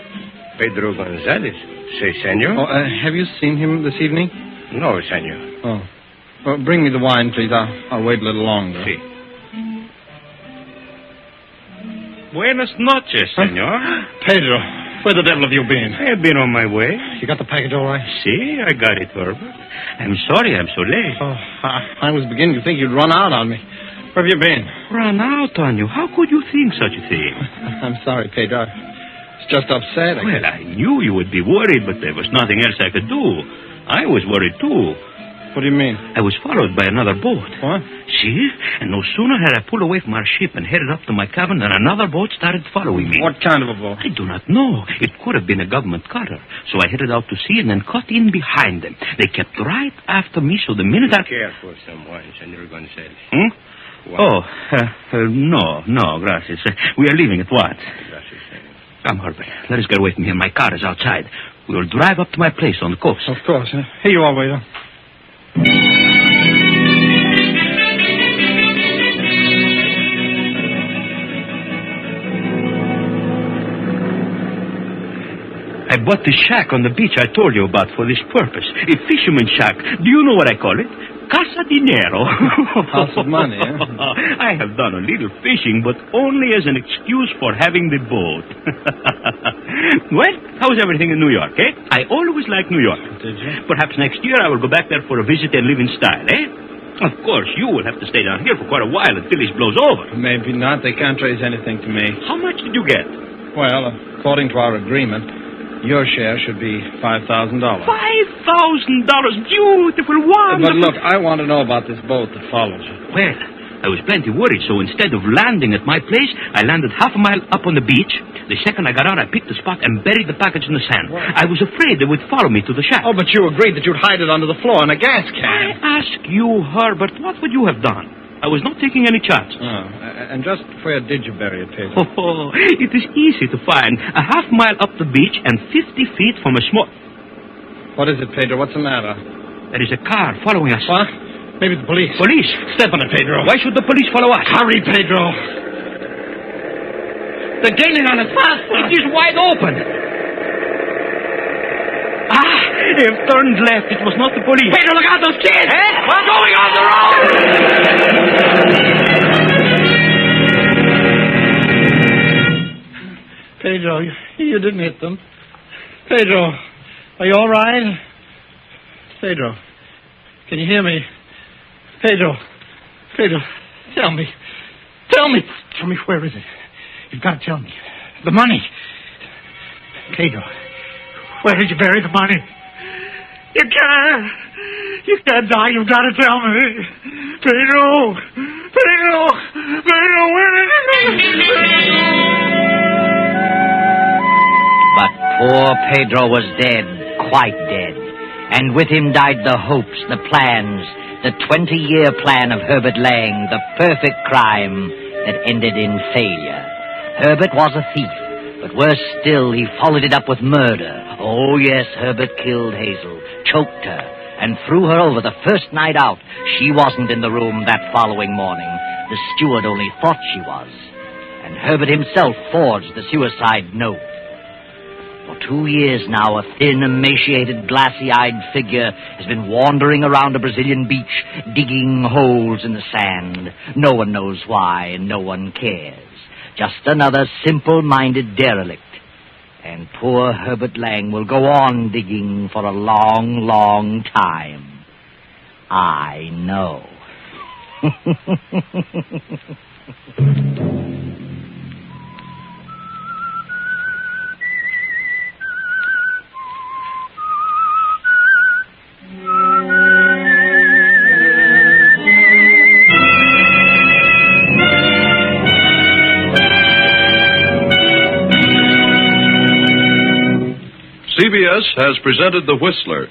Pedro Gonzalez? Say, senor? Oh, have you seen him this evening? No, senor. Oh. Well, bring me the wine, please. I'll wait a little longer. Si. Buenas noches, senor. Pedro, where the devil have you been? I have been on my way. You got the package all right? See, I got it, Herbert. I'm sorry I'm so late. Oh, I was beginning to think you'd run out on me. Where have you been? Run out on you? How could you think such a thing? I'm sorry, Pedro. I was just upset. Well, I knew you would be worried, but there was nothing else I could do. I was worried, too. What do you mean? I was followed by another boat. What? See? And no sooner had I pulled away from our ship and headed up to my cabin than another boat started following me. What kind of a boat? I do not know. It could have been a government cutter. So I headed out to sea and then cut in behind them. They kept right after me, so the minute I... Care for some wine, Senor Gonzalez. Hmm? Oh, no, gracias. We are leaving at once. Gracias, senor. Come, Herbert. Let us get away from here. My car is outside. We will drive up to my place on the coast. Of course. Here you are, waiter. I bought the shack on the beach I told you about for this purpose. A fisherman's shack. Do you know what I call it? Casa Dinero. House of money, eh? I have done a little fishing, but only as an excuse for having the boat. Well, how's everything in New York, eh? I always liked New York. Did you? Perhaps next year I will go back there for a visit and live in style, eh? Of course, you will have to stay down here for quite a while until this blows over. Maybe not. They can't trace anything to me. How much did you get? Well, according to our agreement, your share should be $5,000. $5,000? Beautiful, wonderful. But look, I want to know about this boat that followed you. Well, I was plenty worried, so instead of landing at my place, I landed half a mile up on the beach. The second I got out, I picked the spot and buried the package in the sand. What? I was afraid they would follow me to the shack. Oh, but you agreed that you'd hide it under the floor in a gas can. I ask you, Herbert, what would you have done? I was not taking any chances. Oh, and just where did you bury it, Pedro? Oh, it is easy to find. A half mile up the beach and 50 feet from a small... What is it, Pedro? What's the matter? There is a car following us. What? Maybe the police. Police? Step on it, Pedro. Why should the police follow us? Hurry, Pedro. They're gaining on us fast. It is wide open. They have turned left. It was not the police. Pedro, look out, those kids! We're going on the road! Pedro, you didn't hit them. Pedro, are you all right? Pedro, can you hear me? Pedro, tell me, where is it? You've got to tell me. The money. Pedro, where did you bury the money? You can't die. You've got to tell me. Pedro, where did you... But poor Pedro was dead, quite dead. And with him died the hopes, the plans, The 20-year plan of Herbert Lang, the perfect crime that ended in failure. Herbert was a thief, but worse still, he followed it up with murder. Oh, yes, Herbert killed Hazel, choked her, and threw her over the first night out. She wasn't in the room that following morning. The steward only thought she was. And Herbert himself forged the suicide note. For 2 years now, a thin, emaciated, glassy-eyed figure has been wandering around a Brazilian beach, digging holes in the sand. No one knows why, and no one cares. Just another simple-minded derelict. And poor Herbert Lang will go on digging for a long, long time. I know. CBS has presented The Whistler.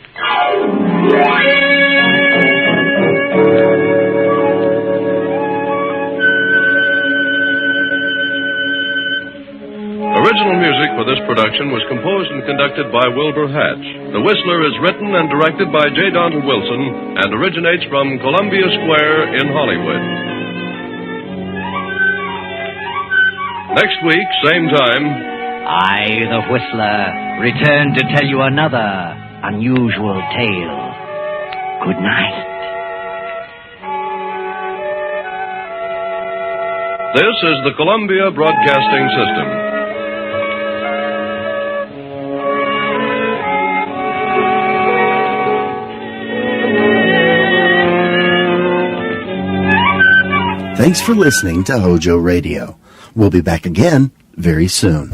Original music for this production was composed and conducted by Wilbur Hatch. The Whistler is written and directed by J. Donald Wilson and originates from Columbia Square in Hollywood. Next week, same time, I, the Whistler, return to tell you another unusual tale. Good night. This is the Columbia Broadcasting System. Thanks for listening to HOJO Radio. We'll be back again very soon.